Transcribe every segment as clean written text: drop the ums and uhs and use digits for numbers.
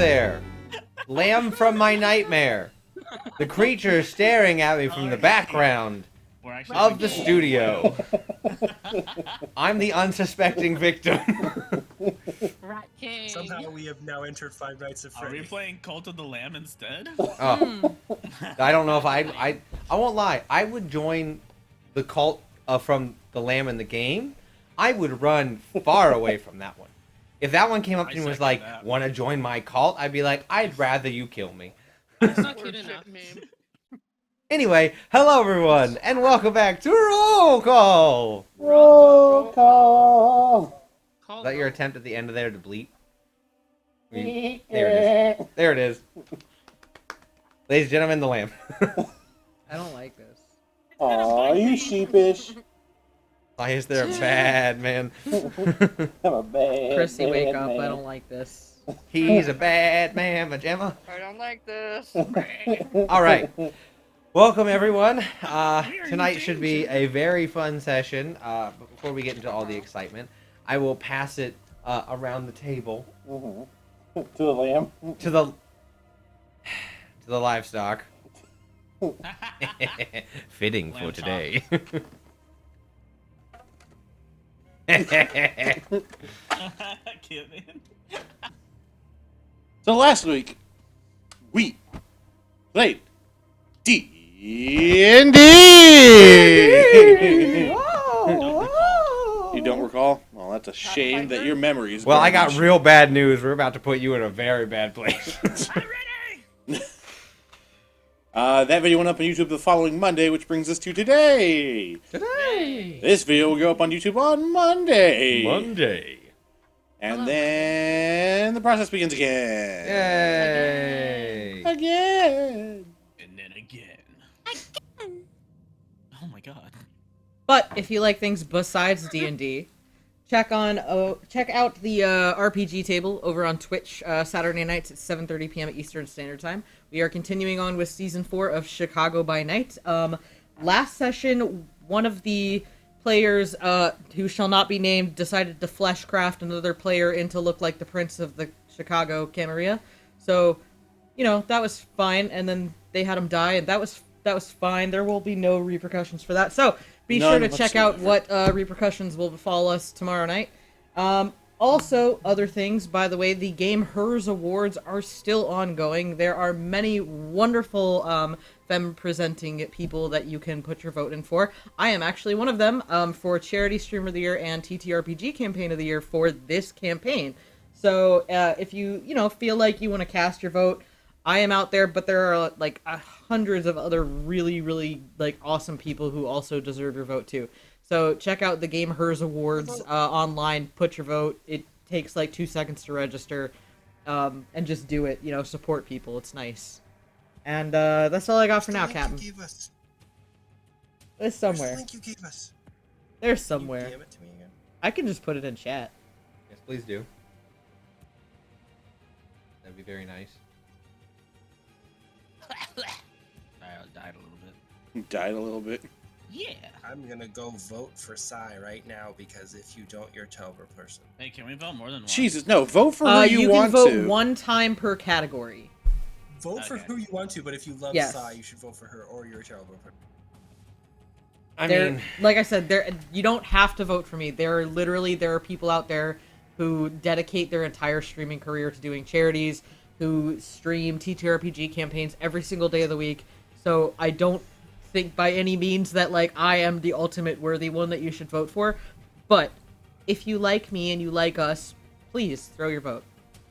there! Lamb from my nightmare. The creature staring at me from the background of the studio. I'm the unsuspecting victim. Rat King. Somehow we have now entered Five Nights at Are we Freddy's. playing Cult of the Lamb instead? Oh. I don't know if I won't lie. I would join the cult from the Lamb in the game. I would run far away from that one. If that one came up to me and was like, want to join my cult? I'd be like, I'd rather you kill me. That's not cute enough. Anyway, hello everyone, and welcome back to Roll Call! Roll call. Is that your attempt at the end of there to bleep? There it is. There it is. Ladies and gentlemen, the Lamb. I don't like this. Aw, you sheepish. Why is there a bad man? I'm a bad Chrissy, wake up. man. I don't like this. He's a bad man, Majema. I don't like this. Alright. Welcome, everyone. Tonight should be a very fun session. But before we get into all the excitement, I will pass it around the table. To the lamb. To the livestock. Fitting for Lamb today. Kidding. So last week, we played D&D. You don't recall? Well, that's a shame that your memory is Well, I got garbage. real bad news. We're about to put you in a very bad place. I'm ready! That video went up on YouTube the following Monday, which brings us to today. This video will go up on YouTube on Monday. Monday. And then the process begins again. Yay. Again. And then again. Oh my god. But if you like things besides D&D, check out the RPG table over on Twitch Saturday nights at 7:30 p.m. Eastern Standard Time. We are continuing on with Season 4 of Chicago by Night. Last session, one of the players, who shall not be named, decided to fleshcraft another player into look like the Prince of the Chicago Camarilla. So, you know, that was fine, and then they had him die, and that was fine. There will be no repercussions for that. So, be sure to check out what repercussions will befall us tomorrow night. Also, other things, by the way, the Game Hers Awards are still ongoing. There are many wonderful femme-presenting people that you can put your vote in for. I am actually one of them for Charity Streamer of the Year and TTRPG Campaign of the Year for this campaign. So if you feel like you want to cast your vote, I am out there, but there are like hundreds of other really, really like awesome people who also deserve your vote too. So check out the Game Hers Awards online. Put your vote. It takes like 2 seconds to register, and just do it. You know, support people. It's nice. And that's all I got for now, Captain. It's somewhere. Where's the link you gave us? There's Can somewhere. you DM it to me again? I can just put it in chat. Yes, please do. That'd be very nice. I died a little bit. Died a little bit. Yeah. I'm gonna go vote for Skye right now because if you don't, you're a terrible person. Hey, can we vote more than one? Jesus, no. Vote for who You can want vote to. one time per category. Vote for Okay. who you want to, but if you love Yes. Skye, you should vote for her, or you're a terrible person. I There, mean, like I said, you don't have to vote for me. There are people out there who dedicate their entire streaming career to doing charities, who stream TTRPG campaigns every single day of the week. So I don't think by any means that like I am the ultimate worthy one that you should vote for. But if you like me and you like us, please throw your vote.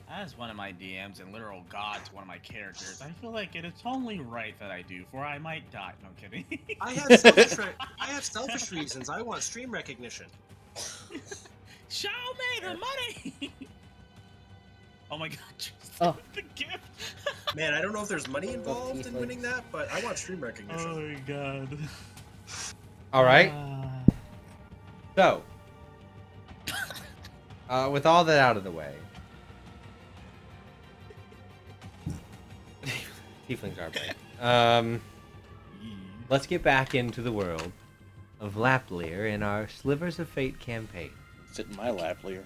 As one of my DMs and literal god to one of my characters, I feel like it is only right that I do, for I might die. No kidding. I have selfish reasons. I want stream recognition. Show me the money! Oh my god, Tristan, Oh. the gift! Man, I don't know if there's money involved in winning that, but I want stream recognition. Oh my god. all right. So, with all that out of the way, tieflings are right. Let's get back into the world of Laplear in our Slivers of Fate campaign. Sit in my lap, Lear.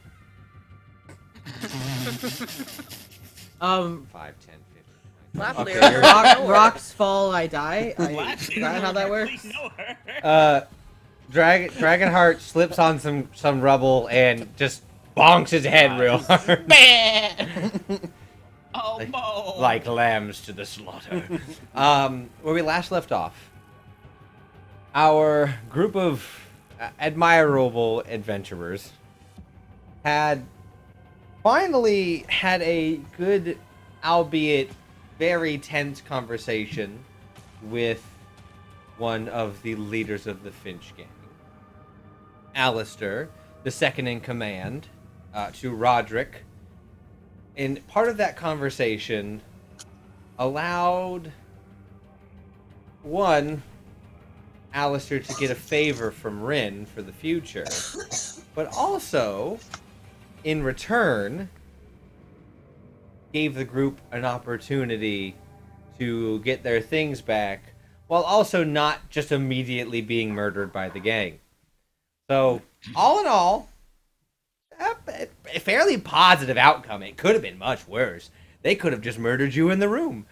Um, 5, 10, 15. Laugh Okay, lyric. you're- rocks fall, I die. Last Is that how that works? Know her. Dragonheart slips on some rubble and just bonks his head real hard. Oh, no. Like lambs to the slaughter. Where we last left off, our group of admirable adventurers had finally had a good, albeit very tense conversation with one of the leaders of the Finch gang, Alistair, the second in command, to Roderick. And part of that conversation allowed Alistair to get a favor from Rin for the future, but also, in return, gave the group an opportunity to get their things back, while also not just immediately being murdered by the gang. So, all in all, a fairly positive outcome. It could have been much worse. They could have just murdered you in the room.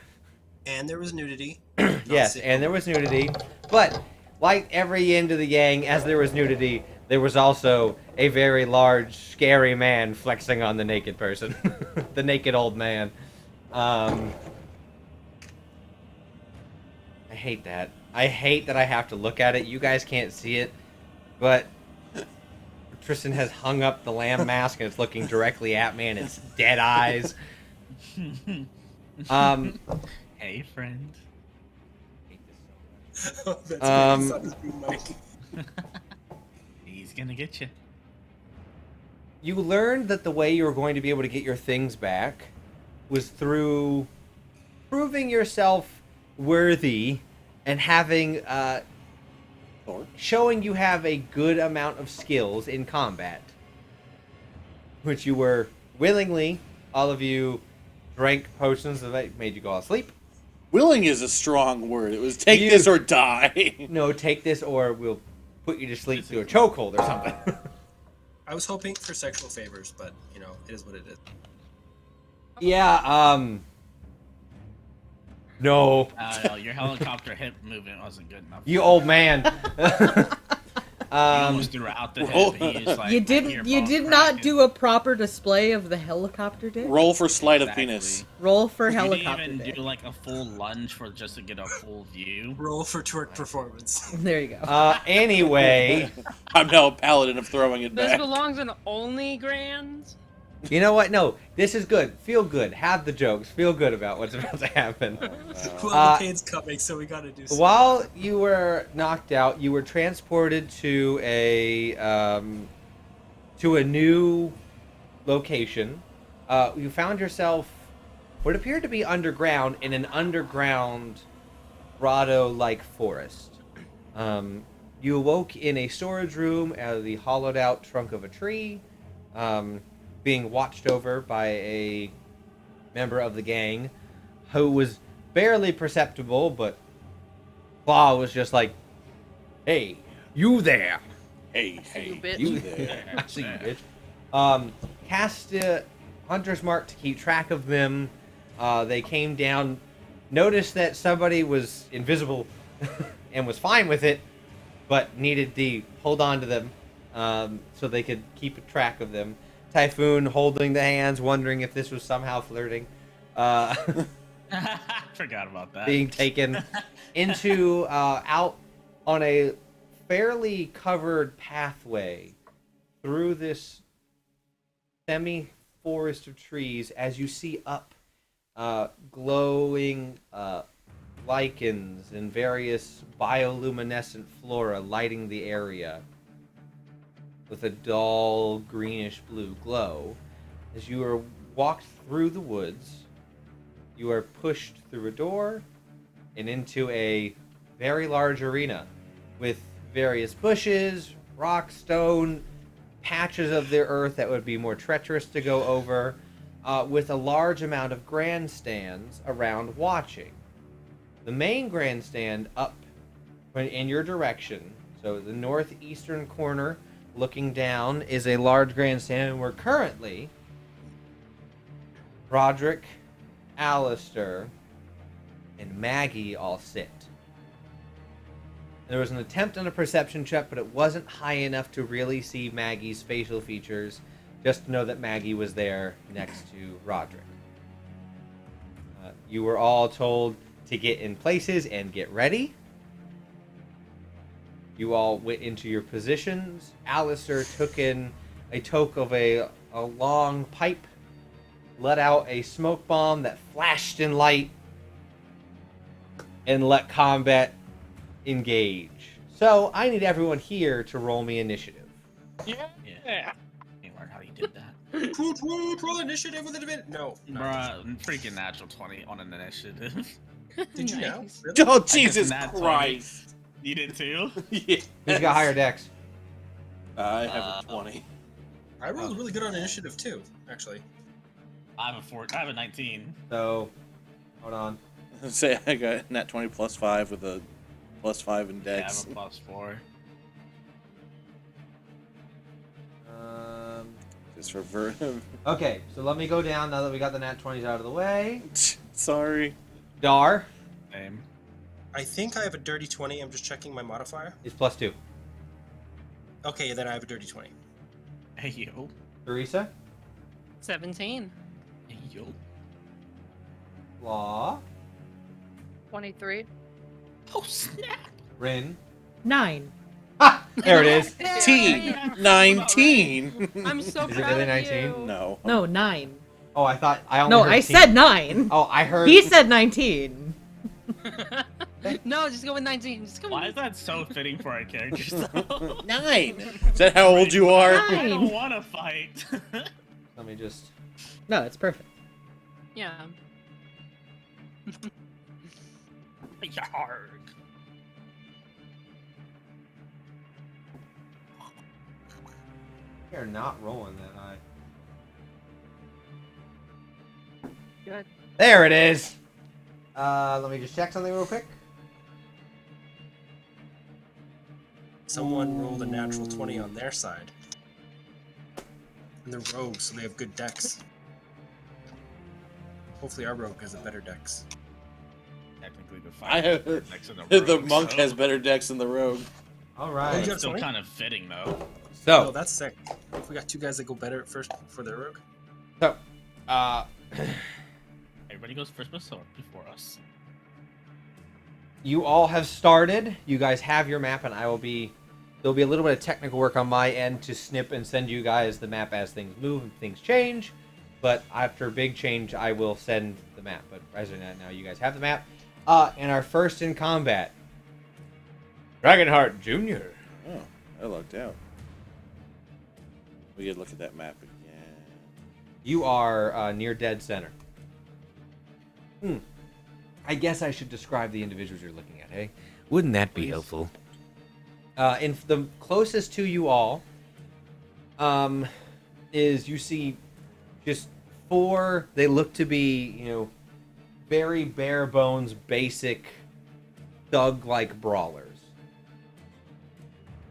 And there was nudity. Yes, and there was nudity. But, like every end of the gang, as there was nudity, there was also a very large, scary man flexing on the naked person. The naked old man. I hate that. I hate that I have to look at it. You guys can't see it, but Tristin has hung up the lamb mask and it's looking directly at me and it's dead eyes. Hey, friend. Oh, that's Mike. He's gonna get you. You learned that the way you were going to be able to get your things back was through proving yourself worthy and having showing you have a good amount of skills in combat, which you were willingly. All of you drank potions that made you go to sleep. Willing is a strong word. It was take this or die. No, take this or we'll put you to sleep through a chokehold or something. I was hoping for sexual favors, but, you know, it is what it is. Yeah, no. No, your helicopter hip movement wasn't good enough. You old man. He almost threw it out the hip. He was like, You "My didn't. ear You bone did not cracking." do a proper display of the helicopter dick. Roll for sleight of Exactly. penis. Roll for You helicopter didn't even dick. do like a full lunge for just to get a full view. Roll for twerk performance. There you go. Anyway, I'm now a paladin of throwing it This back. belongs in only grands. you know what? No, this is good. Feel good. Have the jokes. Feel good about what's about to happen. Well, the pain's coming, so we gotta do something. While you were knocked out, you were transported to a new location. You found yourself what appeared to be underground in an underground grotto-like forest. You awoke in a storage room out of the hollowed-out trunk of a tree, being watched over by a member of the gang who was barely perceptible, but Claw was just like, "Hey, you there? Hey, bitch. You there? I see you, bitch." Cast a hunter's mark to keep track of them. They came down, noticed that somebody was invisible, and was fine with it, but needed to hold on to them so they could keep track of them. Typhoon holding the hands, wondering if this was somehow flirting. Forgot about that. Being taken into out on a fairly covered pathway through this semi-forest of trees as you see up glowing lichens and various bioluminescent flora lighting the area with a dull greenish blue glow. As you are walked through the woods, you are pushed through a door and into a very large arena with various bushes, rock, stone, patches of the earth that would be more treacherous to go over, with a large amount of grandstands around watching. The main grandstand up in your direction, so the northeastern corner looking down, is a large grandstand where currently Roderick, Alistair, and Maggie all sit. There was an attempt on a perception check, but it wasn't high enough to really see Maggie's facial features, just to know that Maggie was there next to Roderick. You were all told to get in places and get ready. You all went into your positions. Alistair took in a toke of a long pipe, let out a smoke bomb that flashed in light, and let combat engage. So I need everyone here to roll me initiative. Yeah. Hey, Mark, how you did that? Roll initiative with advantage. No. Bruh, freaking natural 20 on an initiative. Did you know? Nice. Really? Oh, Jesus nat 20. Christ. You did too? Yeah. Who's got higher dex? I have a 20. I rolled really good on initiative too, actually. I have a 19. So, hold on. Say I got nat 20 plus 5 with a plus 5 in Yeah, I dex. have a +4. Just for ver. Okay, so let me go down now that we got the nat 20s out of the way. Sorry. Dar Same. I think I have a dirty 20. I'm just checking my modifier. is +2. Okay, then I have a dirty 20. Hey, yo. Teresa, 17. Hey, yo. Law, 23. Oh, snap. Rin. 9. Ha! There it is. T 19. I'm so Is it proud really of 19? you. No. No, 9. Oh, I thought I only No, heard I T. said 9. Oh, I heard. He said 19. No, just go with 19. Just go with Why is that so fitting for our characters, though? 9. Is that how old you are? I don't 9. want to fight. Let me just. No, it's perfect. Yeah. Yarg. You're not rolling that high. Good. There it is. Let me just check something real quick. Someone rolled a natural 20 on their side. And they're rogues, so they have good decks. Hopefully our rogue has a better dex. Technically, the I fight. have Next to the rogue, monk so- has better dex than the rogue. All Oh, right. you got It's still 20? kind of fitting, though. Oh, So, that's sick. If we got two guys that go better at first for their rogue. uh, Everybody goes first before us. you all have started. You guys have your map, and there'll be a little bit of technical work on my end to snip and send you guys the map as things move and things change. But after a big change, I will send the map. But as of now, you guys have the map. And our first in combat, Dragonheart Jr. Oh, I lucked out. We could look at that map again. You are near dead center. I guess I should describe the individuals you're looking at, hey? Wouldn't that be helpful? And the closest to you all is you see just 4, they look to be, very bare bones, basic, thug-like brawlers.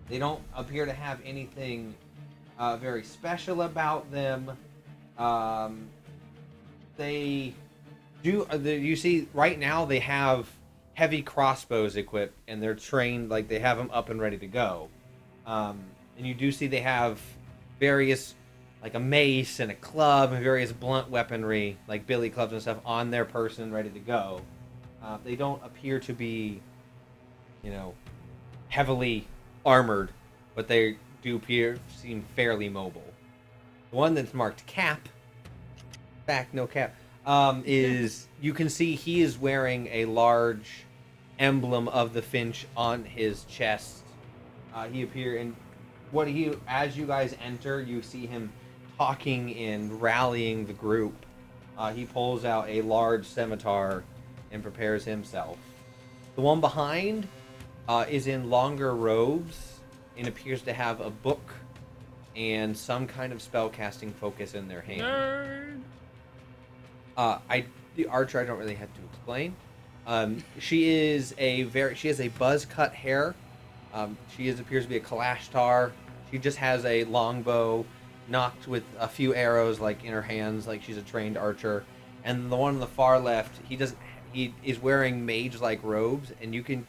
They don't appear to have anything very special about them. They do. You see, right now they have heavy crossbows equipped, and they're trained like they have them up and ready to go. And you do see they have various, like a mace and a club and various blunt weaponry, like billy clubs and stuff, on their person, ready to go. They don't appear to be, heavily armored, but they do seem fairly mobile. The one that's marked Cap, back no cap, is you can see he is wearing a large emblem of the Finch on his chest. He appear in as you guys enter, you see him talking and rallying the group. He pulls out a large scimitar and prepares himself. The one behind is in longer robes and appears to have a book and some kind of spellcasting focus in their hand. Nerd. The archer I don't really have to explain. She has a buzz cut hair. She appears to be a Kalashtar. She just has a longbow, knocked with a few arrows like in her hands, like she's a trained archer. and the one on the far left, he is wearing mage-like robes, and you can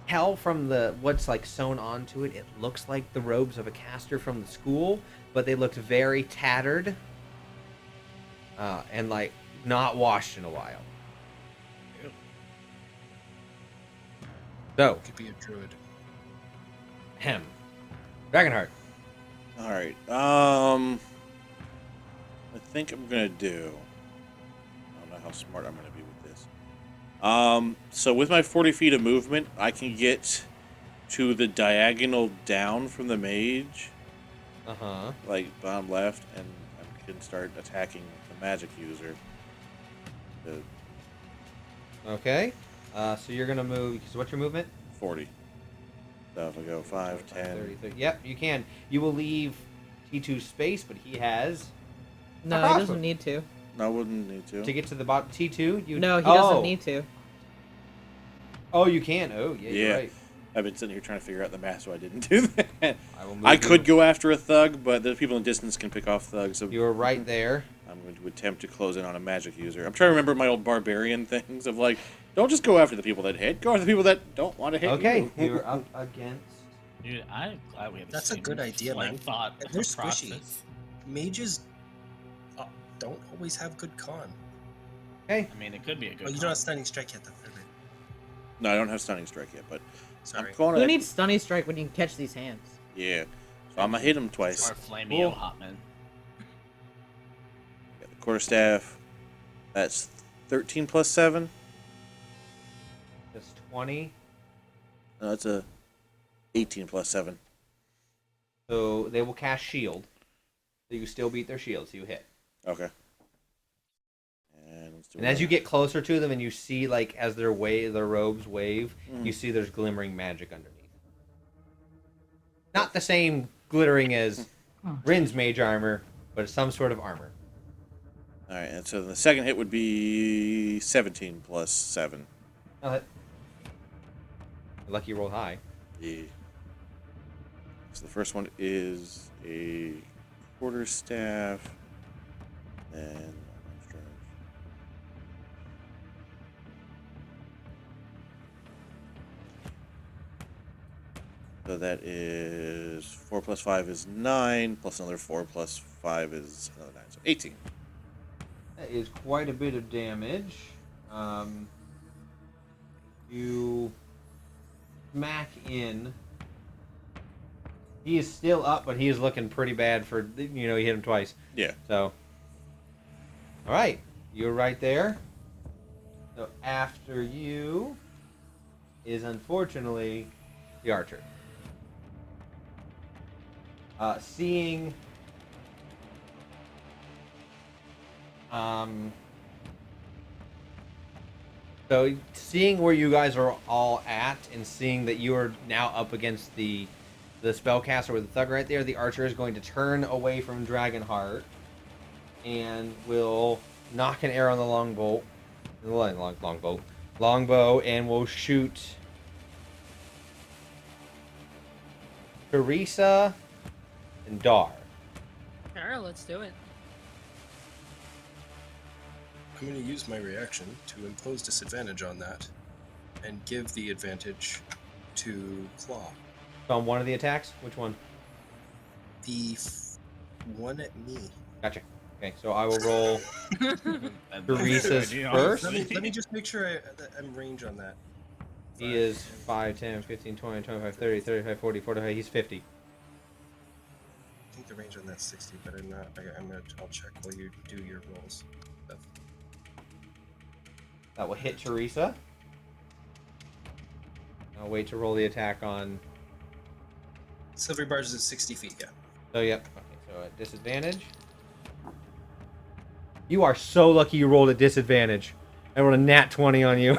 tell from what's like sewn onto it. It looks like the robes of a caster from the school, but they looked very tattered, and like not washed in a while. So, Could be a druid. Dragonheart. All right. I think I'm gonna do. I don't know how smart I'm gonna be with this. So with my 40 feet of movement, I can get to the diagonal down from the mage, like bottom left, and I can start attacking the magic user. Okay. So you're gonna move. So what's your movement? 40. So if I go 5, 10. 30. Yep, you can. You will leave T2 space, but he has. No, a he crossbow. doesn't need to. No, I wouldn't need to. To get to the bottom T2, you. No, he doesn't need to. Oh, you can. Oh, yeah, you're right. I've been sitting here trying to figure out the math, so I didn't do that. I I could go after a thug, but the people in the distance can pick off thugs. So you were right there. I'm going to attempt to close in on a magic user. I'm trying to remember my old barbarian things of like, don't just go after the people that hit, go after the people that don't want to hit Okay, you. you're up against. Dude, I'm glad we have the That's a same, good idea, like, man. thought And they're squishy. process. Mages don't always have good con. Okay. I mean, it could be a good Oh, you con. don't have stunning strike yet, though. No, I don't have stunning strike yet, but Sorry. I'm going Who to. needs stunning strike when you can catch these hands? Yeah, so I'm gonna hit him twice. Or Flameo Hotman. Got the quarterstaff. That's 13 plus 7. That's 20. No, that's a 18 plus 7. So they will cast shield. So you still beat their shield, so you hit. Okay. And let's do And as you get closer to them and you see, like, as their robes wave, Mm. you see there's glimmering magic underneath. Not the same glittering as Rin's mage armor, but it's some sort of armor. All right, and so the second hit would be 17 plus 7. Oh, that... Lucky you rolled high. Yeah. So the first one is a quarterstaff, and so that is 4 plus 5 is 9, plus another 4 plus 5 is another 9, so 18. That is quite a bit of damage. You smack in. He is still up, but he is looking pretty bad for, you hit him twice. Yeah. So, all right, you're right there. So after you is unfortunately the archer. Seeing so seeing where you guys are all at and seeing that you are now up against the spellcaster with the thug right there, the archer is going to turn away from Dragonheart and will knock an arrow on the longbow, and will shoot Teresa and Dar. Alright, let's do it. I'm going to use my reaction to impose disadvantage on that and give the advantage to Claw. So on one of the attacks? Which one? The one at me. Gotcha. Okay, so I will roll That's Teresa's good, first. Let me just make sure that I'm range on that. He is 5, 10, 15, 20, 25, 30, 35, 40, 45. He's 50. I think the range on that's 60, but I'm not. I'll check while you do your rolls. That will hit Teresa. I'll wait to roll the attack on. Silvery Bars is at 60 feet, yeah. So, yep. Okay, so at disadvantage. You are so lucky you rolled at disadvantage. I rolled a nat 20 on you.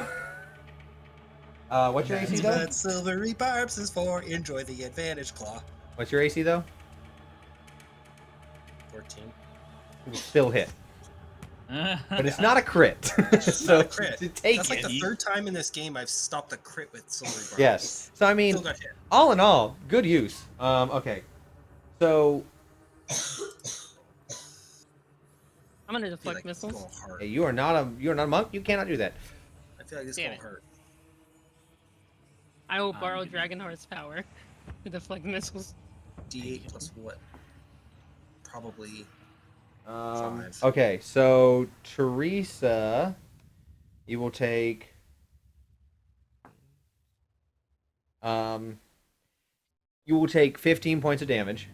What's your AC, That's though? what Silvery Barbs is for. Enjoy the advantage, Claw. What's your AC, though? 14. You will still hit. But it's not a crit. So, Not a crit. to take That's like it. the third time in this game I've stopped a crit with Silvery Barbs. Yes. So, I mean, Still got hit. all in all, good use. Okay. So, I'm gonna I feel deflect like this missiles. won't hurt. Hey, you are not a monk. You cannot do that. I feel like this Damn won't it. hurt. I will I'm borrow gonna- Dragonheart's power to deflect missiles. D8 plus what? Probably 5. Okay, so Teresa, you will take. You will take 15 points of damage.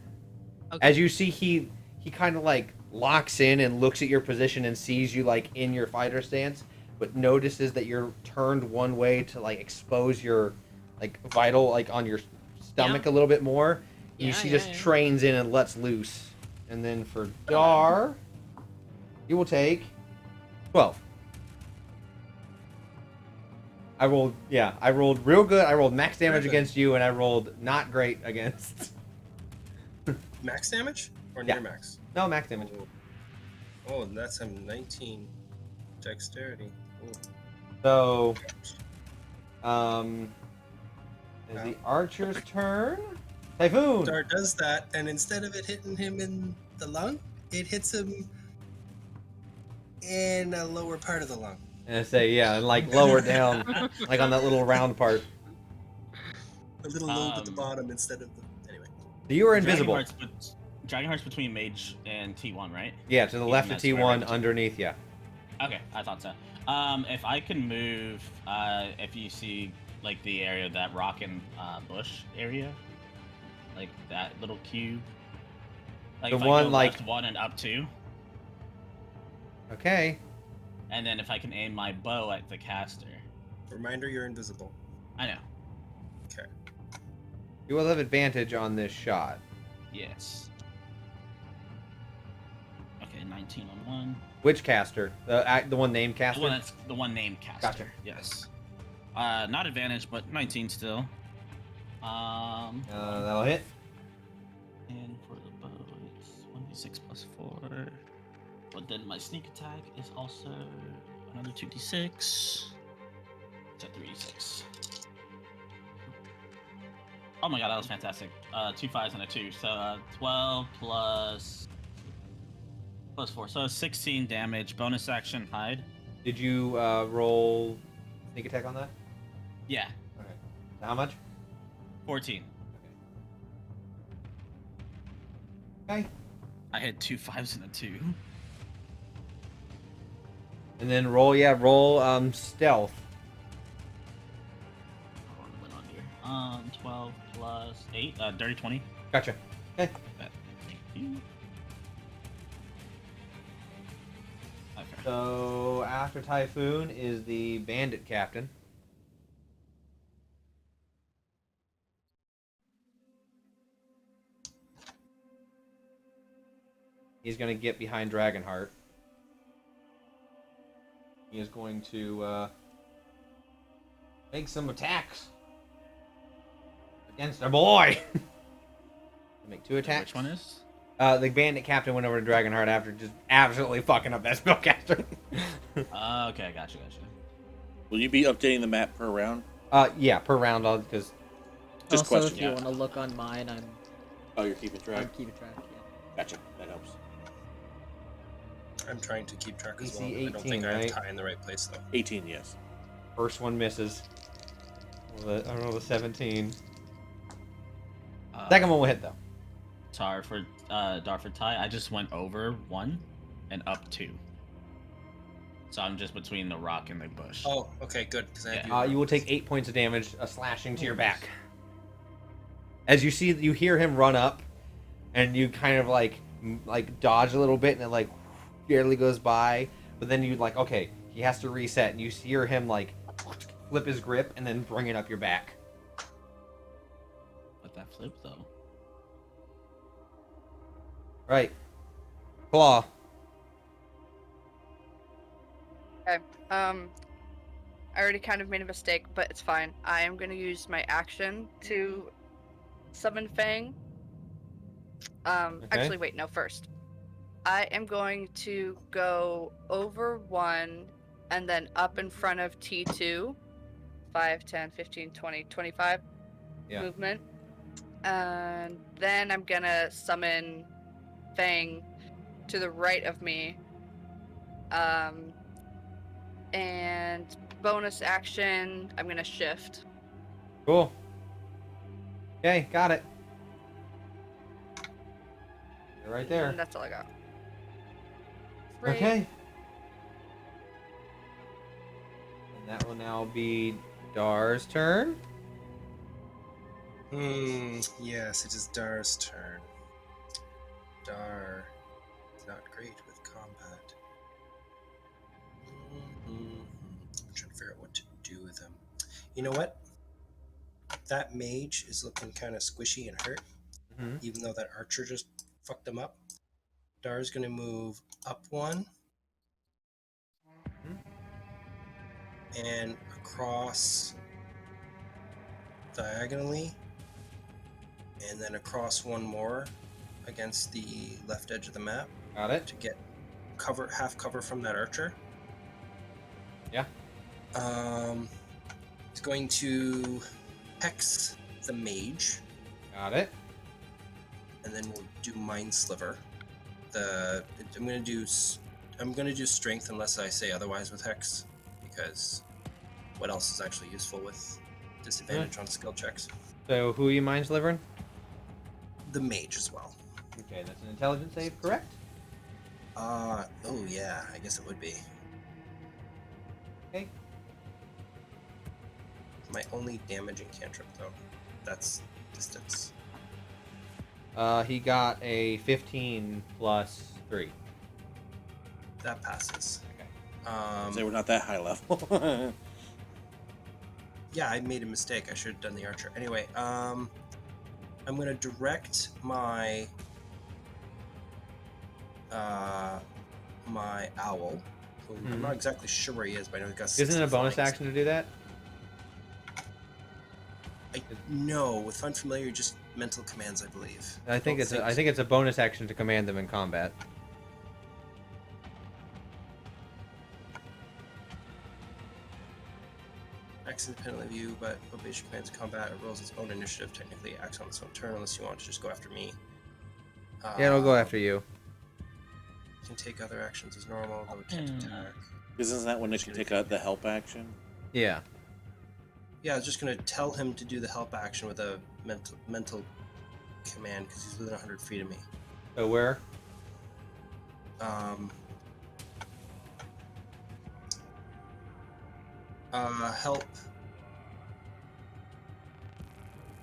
Okay. As you see, he kind of like locks in and looks at your position and sees you like in your fighter stance, but notices that you're turned one way to like expose your like vital like on your stomach a little bit more. Yeah, She yeah, just yeah. trains in and lets loose. And then for Dar, you will take 12. I rolled real good. I rolled max damage Very good. against you, and I rolled not great against. Max damage? Or Yeah. near max? No, max damage. Oh, and that's a 19 dexterity. Ooh. So, is the archer's turn? Typhoon. Dar does that, and instead of it hitting him in the lung, it hits him in a lower part of the lung. And I say, yeah, and like lower down, like on that little round part. A little lobe at the Um, bottom instead of the. Anyway. So you are invisible. Dragonheart's between Mage and T1, right? Yeah, to the left of that's where T1, I'm- underneath, yeah. Okay, I thought so. If I can move, if you see like the area of that rock and bush area, like that little cube, like The if one, I go like- left 1 and up 2, Okay. and then if I can aim my bow at the caster. Reminder, you're invisible. I know. Okay. You will have advantage on this shot. Yes. Okay, 19 on 1. Which caster? The one named The caster? one that's the one named caster. Gotcha. Yes. Not advantage, but 19 still. That'll hit. And for the bow, it's 1d6 plus 4. But then my sneak attack is also another 2d6. It's a 3d6. Oh my god, that was fantastic. 2 5s and a 2. So 12 plus 4. So 16 damage. Bonus action hide. Did you roll sneak attack on that? Yeah, Okay. How much? 14. Okay. I had 2 5s and a 2. And then roll stealth. Hold on, what went on here? 12 plus 8, dirty 20. Gotcha. Okay. Thank you. Okay. So after Typhoon is the bandit captain. He's going to get behind Dragonheart. He is going to make some attacks against our boy. Make 2 attacks. Which one is? The bandit captain went over to Dragonheart after just absolutely fucking up that spellcaster. Okay, gotcha. Will you be updating the map per round? Yeah, per round, because Just also, question, if you yeah. want to look on mine, Oh, you're keeping I'm track? keeping track. Yeah. Gotcha. That helps. I'm trying to keep track as well. DC I don't 18, think I right? have tie in the right place though. 18, yes. first one misses. I roll a 17. Second one will hit though. Sorry for Darford tie. I just went over 1 and up 2. So I'm just between the rock and the bush. Oh, okay, good. Because I have Yeah. You will take 8 points of damage, slashing to your back. As you hear him run up, and you kind of like dodge a little bit, and it like barely goes by. But then you like, okay, he has to reset, and you hear him like flip his grip and then bring it up your back. Let that flip though. Right, claw. Okay. I already kind of made a mistake, but it's fine. I am going to use my action to summon Fang. Actually, wait, no, first. I am going to go over 1 and then up in front of T2. 5, 10, 15, 20, 25 Yeah. movement. And then I'm going to summon Fang to the right of me And bonus action, I'm gonna shift. Cool. Okay, got it. You're right there. And that's all I got. Free. Okay. And that will now be Dar's turn. Yes, it is Dar's turn. Dar is not great with combat. I'm trying to figure out what to do with him. You know what? That mage is looking kind of squishy and hurt, even though that archer just fucked him up. Dar's going to move up one and across diagonally, and then across one more against the left edge of the map. Got it. To get half cover from that archer. Yeah. It's going to hex the mage, Got it. and then we'll do Mind Sliver. I'm gonna do strength unless I say otherwise with hex, because what else is actually useful with disadvantage on skill checks? So who are you mind slivering? The mage as well. Okay, that's an intelligence save, correct? Oh yeah, I guess it would be. Okay. My only damaging cantrip though. That's distance. He got a 15 plus 3. That passes. Okay. They were not that high level. Yeah, I made a mistake. I should have done the archer. Anyway, I'm gonna direct my my owl. Who I'm not exactly sure where he is, but I know he got. Isn't it a 60 bonus flanks. action to do that? No, with unfamiliar, just mental commands, I believe. I think it's a bonus action to command them in combat. Acts independently of you, but obeys your commands in combat. It rolls its own initiative. Technically, acts on its own turn, unless you want to just go after me. Yeah, it'll go after you. Can take other actions as normal, though it can't attack. Isn't that when it can take the help action? Yeah. Yeah, I was just gonna tell him to do the help action with a mental command because he's within 100 feet of me. So where? Help.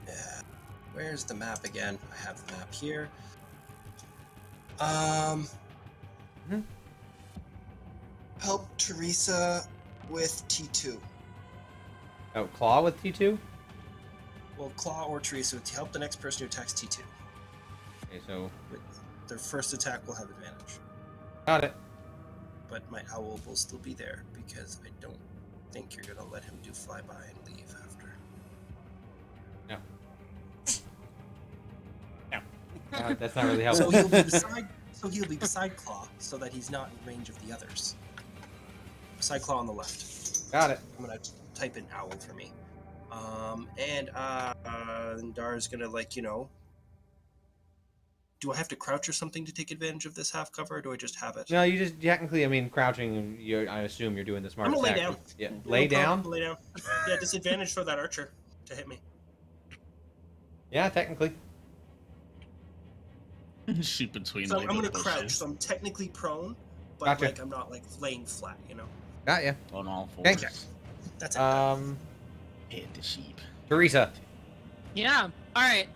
Yeah. Where's the map again? I have the map here. Help Teresa with T2. Oh, claw with T2? Well, Claw or Teresa would help the next person who attacks T2. Okay, so Their first attack will have advantage. got it. But my owl will still be there because I don't think you're gonna let him do flyby and leave after. No. No. That's not really helpful. So he'll be beside Claw, so that he's not in range of the others. Beside Claw on the left. Got it. I'm gonna type in owl for me. And Dar's gonna do I have to crouch or something to take advantage of this half cover, or do I just have it? No, you just technically, I mean, crouching. I assume you're doing the smart. I'm gonna lay down. Yeah, No lay problem, down. Lay down. Yeah, disadvantage for that archer to hit me. Yeah, technically. Shoot between. So like, I'm the gonna crouch, bushes. so I'm technically prone, but Gotcha. I'm not laying flat, Got ya. On all Okay. fours. That's it. Hit the sheep. Teresa. Yeah. All right.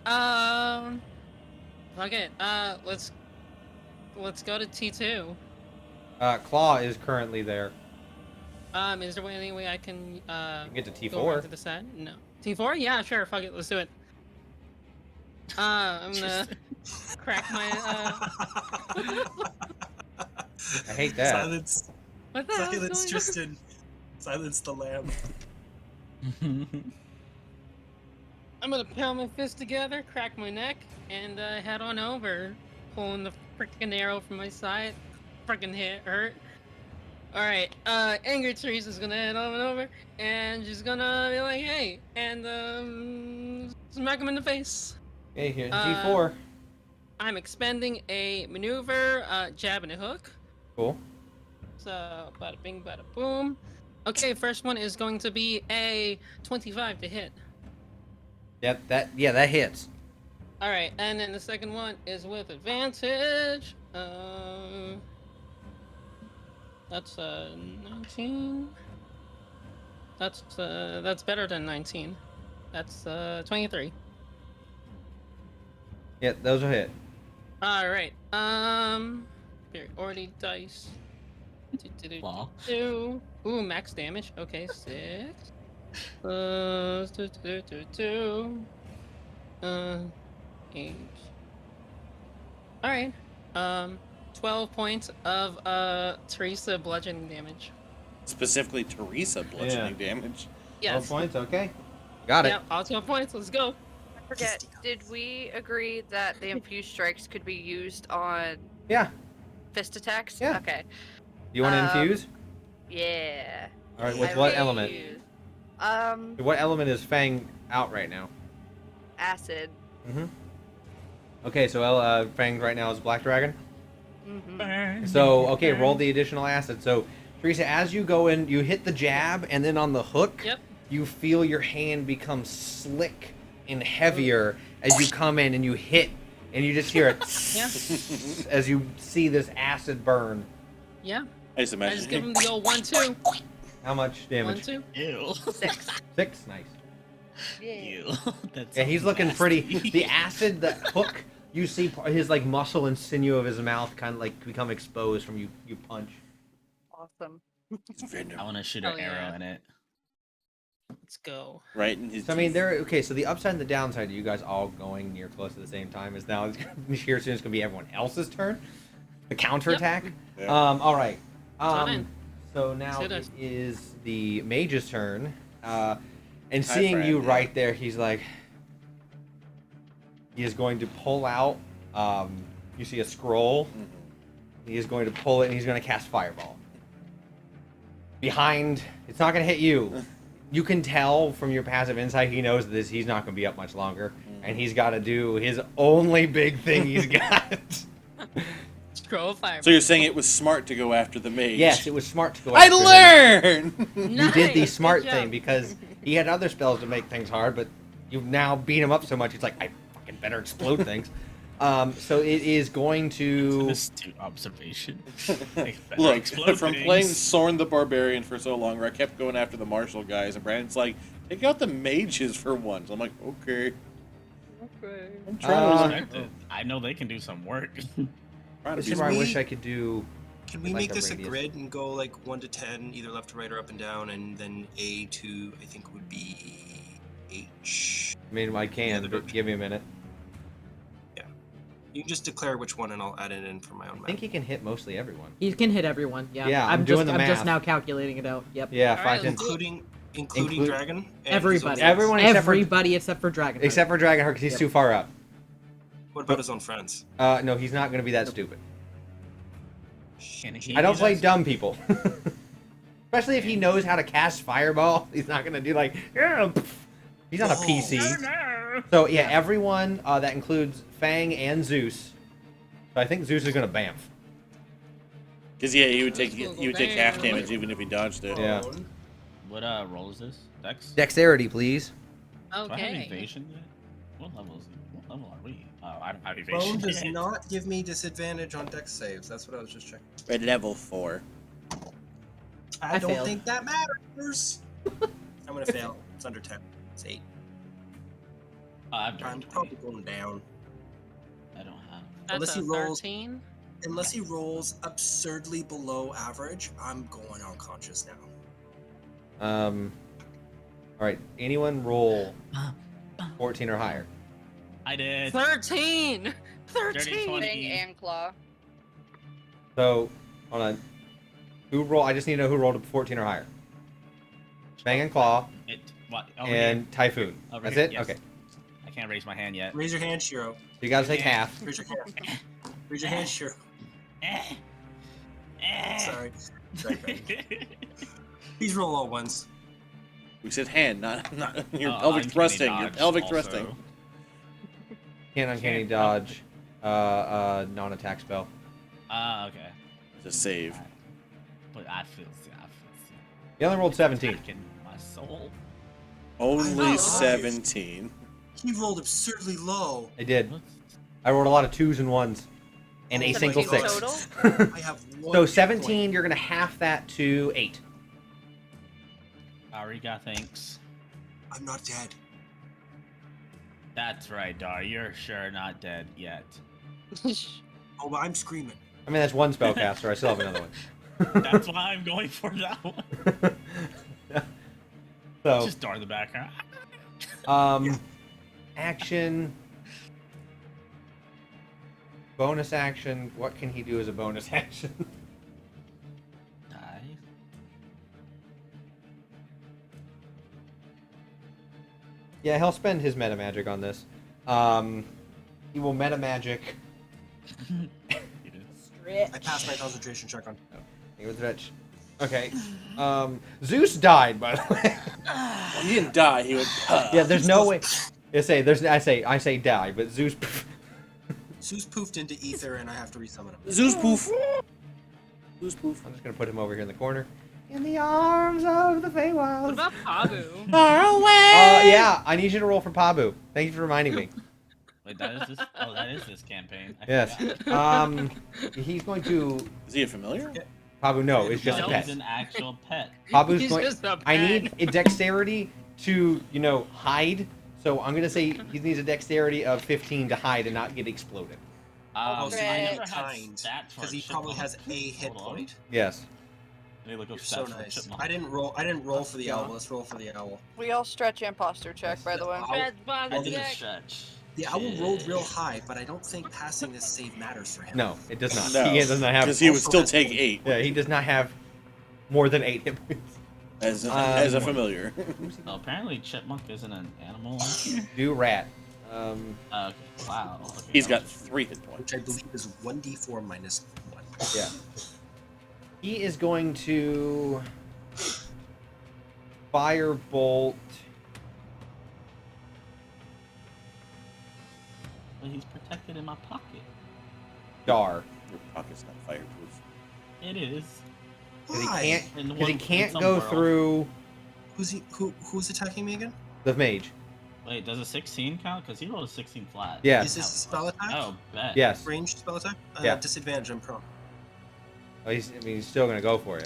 Okay. Let's go to T2. Claw is currently there. Is there any way I can You can get to go around T4. to the side? No. T4? Yeah, sure. Fuck it. Let's do it. I'm gonna crack my. I hate that. Silence. What the hell is Silence, going Tristin. Silence the lamb. I'm gonna pound my fist together, crack my neck, and head on over, pulling the freaking arrow from my side. Freaking hurt. Alright, Angry Teresa's gonna head on over, and she's gonna be like, hey, and smack him in the face. Okay, here's T4. I'm expending a maneuver, jab and a hook. Cool. So, bada bing, bada boom. Okay, first one is going to be a 25 to hit. Yep, that hits. All right, and then the second one is with advantage. That's 19. That's better than 19. That's 23. Yeah, those will hit. All right. Priority dice. Wow. Ooh, max damage. Okay, 6. Two. 8. All right. 12 points of Teresa bludgeoning damage. Specifically, Teresa bludgeoning damage. 12 Yes. points, okay. Got it. Yep, all 12 points. Let's go. I forget. Did we agree that the infused strikes could be used on Yeah. fist attacks? Yeah. Okay. You want to infuse? Yeah. All right, with I what will element? use, What element is Fang out right now? acid. Mm-hmm. Okay, so Fang right now is Black Dragon. Mm-hmm. So, okay, roll the additional acid. So, Teresa, as you go in, you hit the jab, and then on the hook, Yep. you feel your hand become slick and heavier as you come in and you hit, and you just hear it Yeah. as you see this acid burn. Yeah. I just I imagine. just give him the old 1-2. How much damage? 1-2. Ew. 6. 6? Nice. Yeah. Ew. That's Yeah, he's so looking nasty. pretty. The acid, the hook, you see his like muscle and sinew of his mouth kind of like become exposed from you punch. Awesome. I want to shoot Hell an arrow yeah. in it. Let's go. Right in his So I mean, teeth. there. Okay, so the upside and the downside of you guys all going near close at the same time is now here soon it's gonna be everyone else's turn. The counterattack. Yeah. All right. on in. So now See it this. is the mage's turn, and Hi, seeing friend, you yeah. right there, he's like, he is going to pull out. You see a scroll. Mhm. He is going to pull it, and he's going to cast Fireball. Behind, it's not going to hit you. You can tell from your passive insight, he knows this. He's not going to be up much longer, and he's got to do his only big thing he's got. Scroll of fire. So you're saying it was smart to go after the mage? Yes, it was smart to go. I after him. learned. You did the Nice, smart good thing job. because he had other spells to make things hard, but you've now beat him up so much. He's like, I fucking better explode things. So it is going to. Astute observation. Like, better Look, explode from things. playing Sorn the Barbarian for so long, where I kept going after the martial guys, and Brandon's like, take out the mages for once. I'm like, okay. Okay. I'm trying to Respect it. I know they can do some work. trying to This be is where I we- wish I could do. Can we Like make a this radius. a grid and go like 1 to 10, either left to right or up and down, and then A to I think would be H. I mean, I can, the but direction. give me a minute. You can just declare which one, and I'll add it in for my own I map. think he can hit mostly everyone. He can hit everyone. Yeah. Yeah, I'm I'm doing just the I'm just math. now calculating it out. Yep. Yeah, All 5, right, 10. let's do it. Including Include- Dragon. and Everybody. his own Everyone friends? except for- Everybody except for Dragon. Except for Dragonheart, because he's Yep. too far up. What about his own friends? No, he's not going to be that stupid. Can he I don't do play that? dumb people. Especially if he knows how to cast Fireball. He's not going to do like, yeah, pff. He's not a Oh. PC. No. So yeah, everyone that includes Fang and Zeus. So I think Zeus is going to bamf. Because yeah, he would take Let's go he would take half down. damage even if he dodged it. Yeah. What roll is this? Dex? Dexterity, please. Do I have Okay. evasion yet? What level are we? Oh, I don't have evasion Bone does yet. not give me disadvantage on dex saves. That's what I was just checking. At level 4. I don't failed. think that matters. I'm gonna fail. It's under 10. It's 8. I've I'm done probably going down. I don't have. That's Unless a he rolls- 13. Unless he rolls absurdly below average, I'm going unconscious now. All right, anyone roll 14 or higher. I did. 13! Dirty 13! 20. Fang and claw. So, hold on. Who roll? I just need to know who rolled a 14 or higher. Fang and Claw It, what? Over and Typhoon. Over That's here, it? yes. Okay. I can't raise my hand yet. Raise your hand, Shiro. So you gotta take half. Raise your hand. Raise your hand, Shiro. Sorry. Please roll all ones. We said hand, not your Oh, pelvic uncanny thrusting. Your dodge pelvic also. thrusting. Can't uncanny Can't. dodge. Non-attack spell. Okay. It's a save. I feel you. I feel you. He only rolled 17. Back in my soul. Only Oh. 17. He rolled absurdly low. I did. I rolled a lot of 2s and 1s. And a Oh, single 17 6. total? I have one. So hit 17, point. you're going to half that to 8. Ariga thinks. I'm not dead. That's right, Dar. You're sure not dead yet. Oh, but I'm screaming. I mean, that's one spellcaster. I still have another one. That's why I'm going for that one. So, Just Dar in the background. action. Bonus action. What can he do as a bonus action? Die. Yeah, he'll spend his meta magic on this. He will meta magic. I passed my concentration check on. He was rich. Okay. Zeus died, by the way. Well, he didn't die. He went. Yeah, there's no way. I say die, but Zeus. Zeus poofed into ether, and I have to resummon him. Zeus poof. Zeus poof. I'm just gonna put him over here in the corner. In the arms of the What Feywild. about Pabu? Far away. Yeah, I need you to roll for Pabu. Thank you for reminding me. Wait, that is this? Oh, that is this campaign. I Yes. forgot. He's going to. Is he a familiar? Pabu, no, it's just No, a he's pet. an actual pet. Pabu's He's going. just a I pet. need a dexterity to, hide. So I'm gonna say he needs a dexterity of 15 to hide and not get exploded. Oh, so Great. I I need never had kind, stats for because he a probably chipmunk. has a hit Hold on. point. Yes. Let me look up You're so stats for a nice. chipmunk. I didn't roll for the owl. Let's roll for the owl. We all stretch imposter check, by the way. Red I bottom didn't deck. stretch. The owl rolled real high, but I don't think passing this save matters for him. No, it does not. No. He does not have. Because he would also still has take one. 8 Yeah, he does not have more than 8 hit points. as a familiar. Oh, apparently chipmunk isn't an animal. Do rat. Okay. Wow. Okay, He's no, got 3 hit points. Which I believe is 1d4 minus 1. Yeah. He is going to firebolt. But he's protected in my pocket. Dar. Your pocket's not fireproof. It is. Because he Why? can't. In Because he one- can't in some go world. through Who's attacking me again? the mage. Wait, does a 16 count? Because he rolled a 16 flat. Yeah. Is this a spell attack? Oh, bet. Yes. Ranged spell attack? Yeah. Disadvantage, I'm prone. Oh, he's still gonna go for you.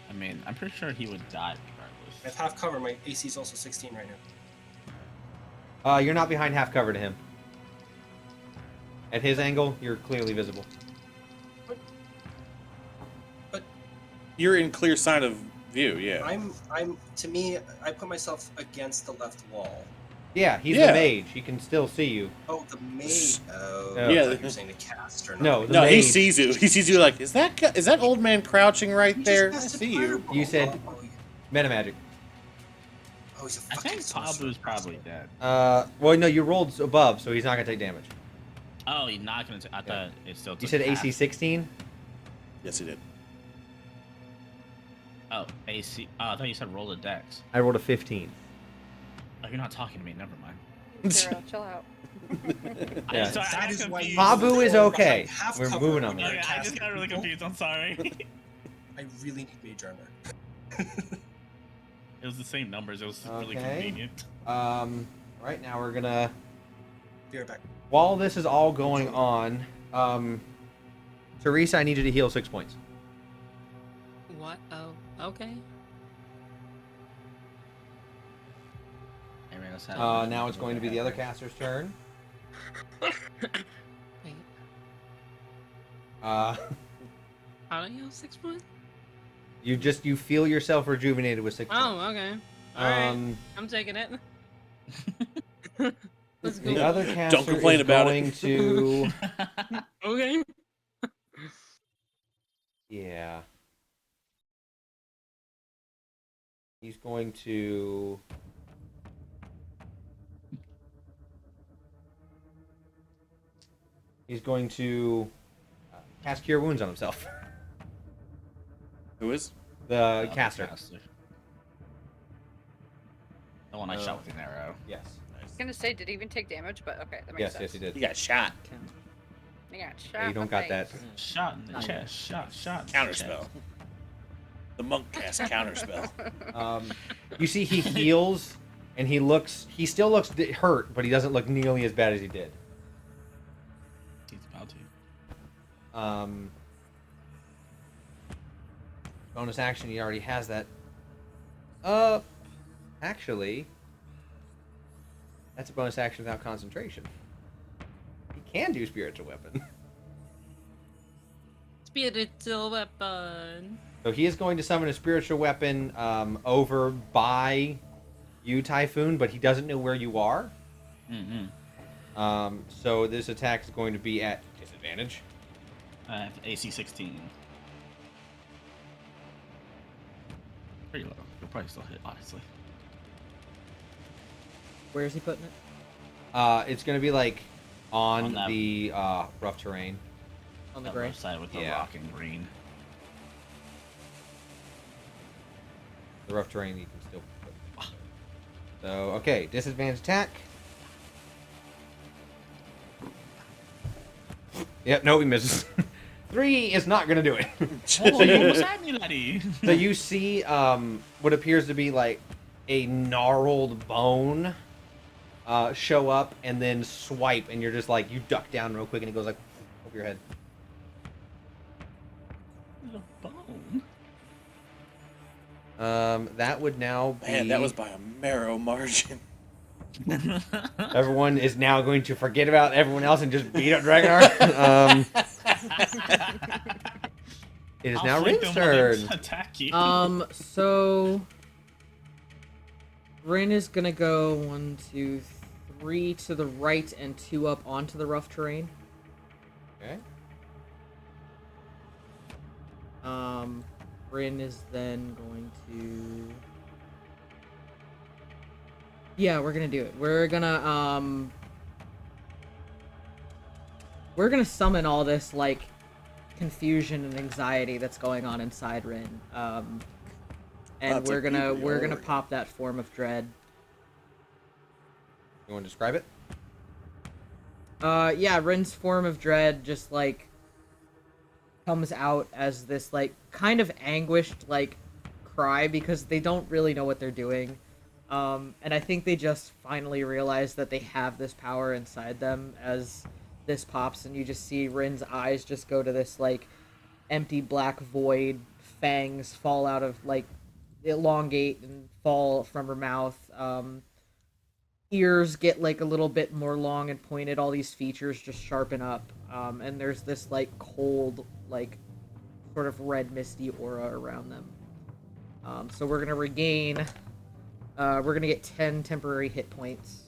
I mean, I'm pretty sure he would die I have regardless. half cover. My AC is also 16 right now. You're not behind half cover to him. At his angle, you're clearly visible. You're in clear sign of view, yeah. I'm. To me, I put myself against the left wall. Yeah, he's Yeah. the mage. He can still see you. Oh, the mage. Oh, Yeah. I Yeah. thought you were saying the caster. No, the No, he mage. sees you. He sees you like, is that old man crouching right He just there? I casted see you. fireball. You said- Oh, Meta magic. he's a I fucking think sorcerer. Pabu's probably dead. Well, no, you rolled above, so he's not gonna take damage. Oh, he's not gonna. I thought it still. You took said half. AC 16. Yes, he did. Oh, AC. Oh, I thought you said roll a dex. I rolled a 15. Oh, you're not talking to me. Never mind. Zero, chill out. Yeah. Sorry, I That got is why confused. you Pabu is roll okay. behind half We're cover moving on. when Okay, you're I just casting got really people. confused. I'm sorry. I really need mage armor. It was the same numbers. It was really Okay. convenient. Right now we're gonna. Be right back. While this is all going on, Teresa, I need you to heal 6 points. What? Oh, okay. Everyone else had- Now it's going to be the other caster's turn. Wait, Uh, how do you have 6 points? you feel yourself rejuvenated with 6 points. Oh, okay. Alright, Um, I'm taking it. Let's the go. other caster complain is about it. going to. Okay. Yeah. He's going to. He's going to cast Cure Wounds on himself. Who is? The caster. The one I shot with an arrow. Yes. I was gonna say, did he even take damage? But okay, that makes Yes, sense. yes, he did. He got shot. Yeah, shot Yeah, you don't got that. Shot in the chest. Shot in the chest. Counterspell. The monk cast counterspell. You see, he heals, and he still looks hurt, but he doesn't look nearly as bad as he did. He's about to. Bonus action, he already has that. Actually, that's a bonus action without concentration. He can do spiritual weapon. Spiritual weapon. So he is going to summon a spiritual weapon over by you, Typhoon, but he doesn't know where you are. Mm-hmm. So this attack is going to be at disadvantage. AC 16. Pretty low. You'll probably still hit, honestly. Where is he putting it? It's going to be like on On that- the rough terrain. On the That gray. left side with the Yeah. rock and green. The rough terrain you can still put. So, okay, disadvantage attack. Yep, no, he misses. 3 is not going to do it. Oh, you almost had me, laddie. So you see what appears to be like a gnarled bone show up and then swipe, and you're just like, you duck down real quick, and it goes like over your head. There's a bone. That would now be... Man, that was by a narrow margin. Everyone is now going to forget about everyone else and just beat up Dragonar. It is now flank Rin's them when they turn. Attack you. So Rin is gonna go 1, 2, 3 to the right and 2 up onto the rough terrain. Okay. Rin is then going to... Yeah, we're gonna do it. We're gonna summon all this, like, confusion and anxiety that's going on inside Rin. And That's we're a gonna PPR. pop that form of dread. You want to describe it? Yeah, Rin's form of dread just, like, comes out as this, like, kind of anguished, like, cry because they don't really know what they're doing. And I think they just finally realize that they have this power inside them as this pops, and you just see Rin's eyes just go to this, like, empty black void, fangs fall out of, like, elongate and fall from her mouth. Ears get, like, a little bit more long and pointed. All these features just sharpen up. And there's this, like, cold, like, sort of red misty aura around them. So we're gonna regain... we're gonna get 10 temporary hit points.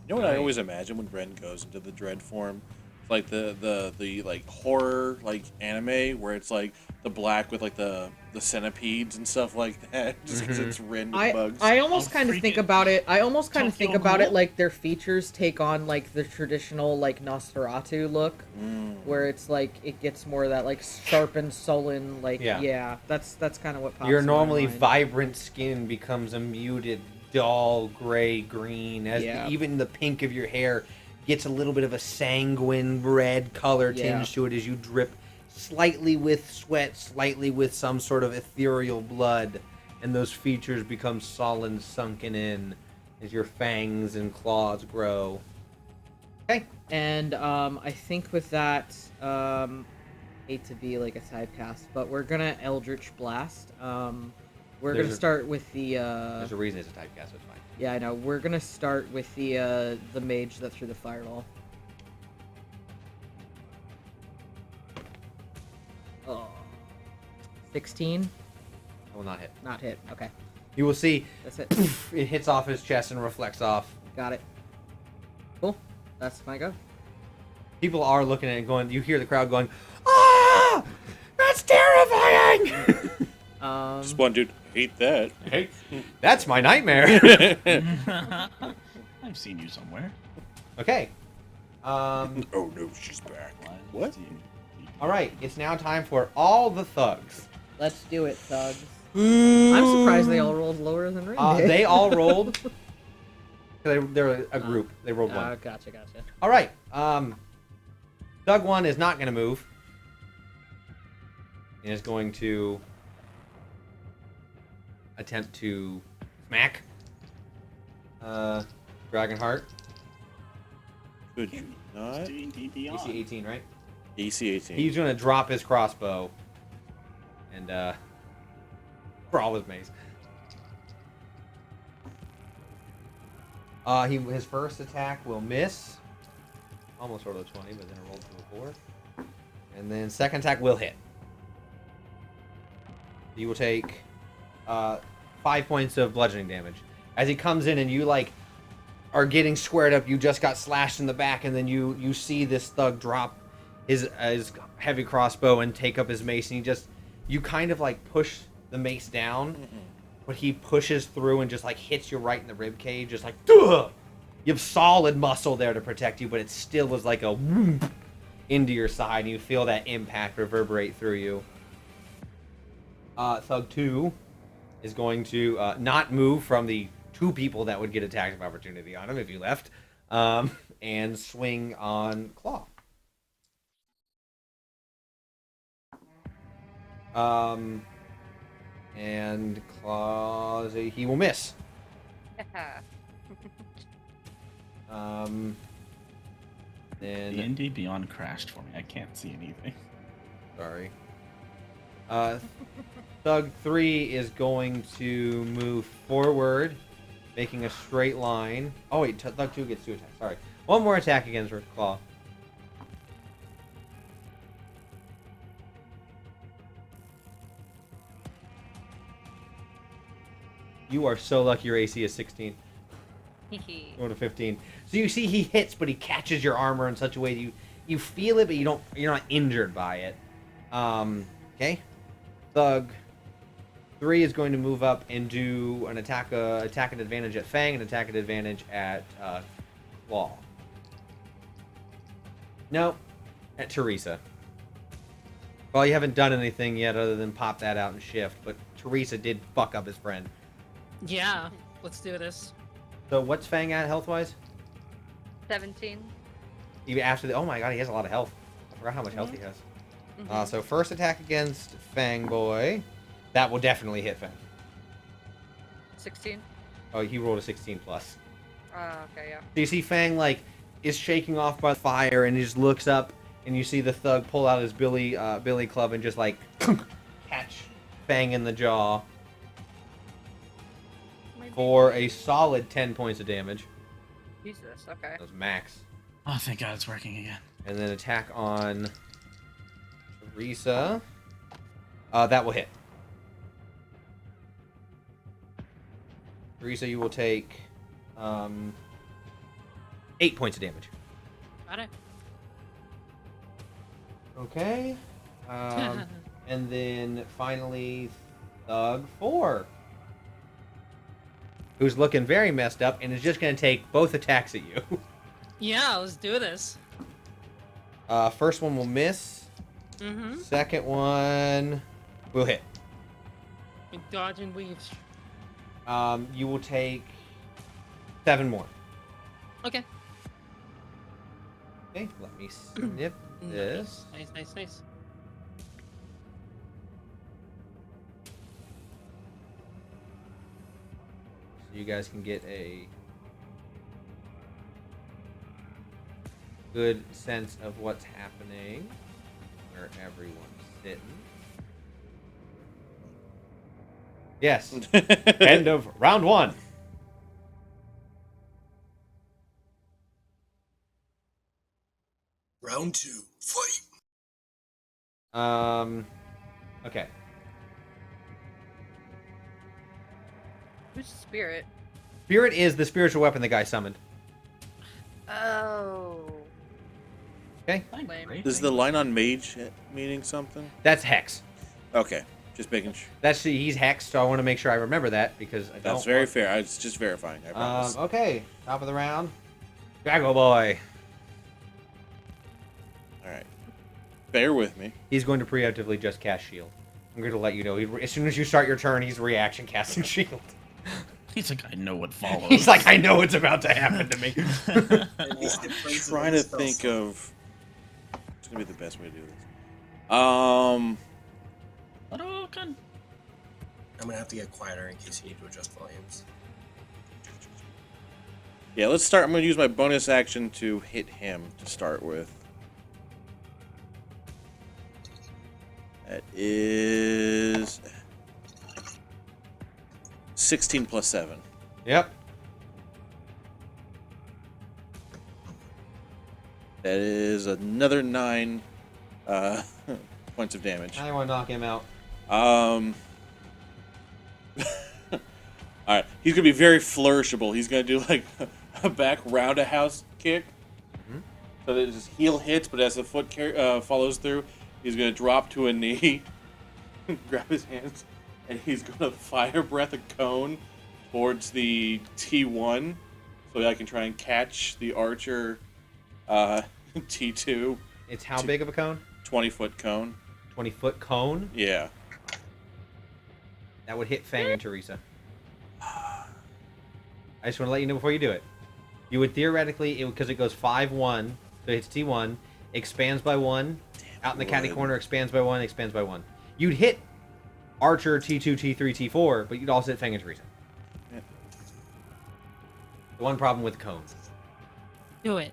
You know what I always imagine when Ren goes into the dread form? It's like the like horror like anime where it's like the black with like the centipedes and stuff like that, just because it's Ren with bugs. I almost Oh, kind of freaking think about it. I almost kind of Tokyo think about it Ghoul? like their features take on like the traditional like Nosferatu look, where it's like it gets more of that like sharpened, sullen like Yeah. That's kind of what pops Your in my normally mind. vibrant skin becomes a muted, dull gray green, as Yeah. even the pink of your hair gets a little bit of a sanguine red color tinge to it as you drip slightly with sweat, slightly with some sort of ethereal blood, and those features become sullen, sunken in as your fangs and claws grow. Okay. And I think with that, hate to be like a typecast, but we're gonna Eldritch Blast. We're gonna start with the. There's a reason it's a typecast, it's fine. Yeah, I know. We're gonna start with the mage that threw the fireball. Oh. 16? I will not hit. Not hit. Okay. You will see That's it. it hits off his chest and reflects off. Got it. Cool. That's my go. People are looking at it going, you hear the crowd going, ah! That's terrifying! Just one dude hate that. Hey, that's my nightmare. I've seen you somewhere. Okay. Oh no, she's back. What? All right. It's now time for all the thugs. Let's do it, thugs. I'm surprised they all rolled lower than Rin did. They all rolled. They're a group. They rolled one. Gotcha. All right. Thug 1 is not going to move. And is going to attempt to smack Dragonheart. Could you not? D&D Beyond. AC 18, right? DC 18. He's going to drop his crossbow and brawl his mace. His first attack will miss. Almost rolled a 20, but then it rolled to a 4. And then second attack will hit. You will take 5 points of bludgeoning damage. As he comes in and you are getting squared up, you just got slashed in the back, and then you see this thug drop his heavy crossbow and take up his mace, and you kind of push the mace down, but he pushes through and just hits you right in the rib cage, just duh! You have solid muscle there to protect you, but it still was like a whoop into your side, and you feel that impact reverberate through you. Thug 2 is going to not move from the 2 people that would get attacks of opportunity on him if you left, and swing on Claw. And Claw, he will miss. Then D&D Beyond crashed for me. I can't see anything. Sorry. Thug 3 is going to move forward, making a straight line. Oh wait, Thug 2 gets 2 attacks. Sorry. One more attack against Claw. You are so lucky your AC is 16. Go to 15. So you see he hits, but he catches your armor in such a way that you feel it, but you're not injured by it. Okay. Thug 3 is going to move up and do an attack at advantage at Fang, and attack at advantage at Claw. No, at Teresa. Well, you haven't done anything yet other than pop that out and shift, but Teresa did fuck up his friend. Yeah, let's do this. So what's Fang at health-wise? 17. Even after oh my god, he has a lot of health. I forgot how much health he has. So first attack against Fang Boy. That will definitely hit Fang. 16. Oh, he rolled a 16 plus. Okay, yeah. So you see Fang is shaking off by the fire, and he just looks up, and you see the thug pull out his billy club and just catch Fang in the jaw for a solid 10 points of damage. Jesus, okay. That was max. Oh, thank God it's working again. And then attack on Teresa. That will hit. Teresa, you will take 8 points of damage. Got it. Okay. And then finally, Thug 4. Who's looking very messed up and is just going to take both attacks at you. Yeah, let's do this. First one will miss. Second one will hit. Dodge and weaves. You will take 7 more. Okay. Okay, let me snip this. Nice. So you guys can get a good sense of what's happening, where everyone's sitting. Yes. End of round 1. Round 2, fight. Okay. Who's Spirit? Spirit is the spiritual weapon the guy summoned. Oh. Okay. Lame. Does the line on mage meaning something? That's Hex. Okay, just making sure. He's Hex, so I want to make sure I remember that because I don't. That's very fair. I was just verifying. I promise. Okay. Top of the round. Drago Boy. All right. Bear with me. He's going to preemptively just cast Shield. I'm going to let you know. As soon as you start your turn, he's reaction casting Shield. He's like, I know what follows. He's like, I know what's about to happen to me. Trying to think of gonna be the best way to do this. Hadouken! I'm gonna have to get quieter in case you need to adjust volumes. Yeah, let's start. I'm gonna use my bonus action to hit him to start with. That is 16 plus 7. Yep. That is another 9 points of damage. I want to knock him out. Alright, he's gonna be very flourishable. He's gonna do like a back roundhouse kick. So that his heel hits, but as the foot follows through, he's gonna drop to a knee, grab his hands, and he's gonna fire breath a cone towards the T1, so that I can try and catch the archer T2. It's how big of a cone? 20-foot cone. 20-foot cone? Yeah. That would hit Fang and Teresa. I just want to let you know before you do it. You would theoretically, because it goes 5-1, so it hits T1, expands by 1, out in the catty corner, expands by 1, expands by 1. You'd hit Archer, T2, T3, T4, but you'd also hit Fang and Teresa. Yeah. The one problem with cones. Do it.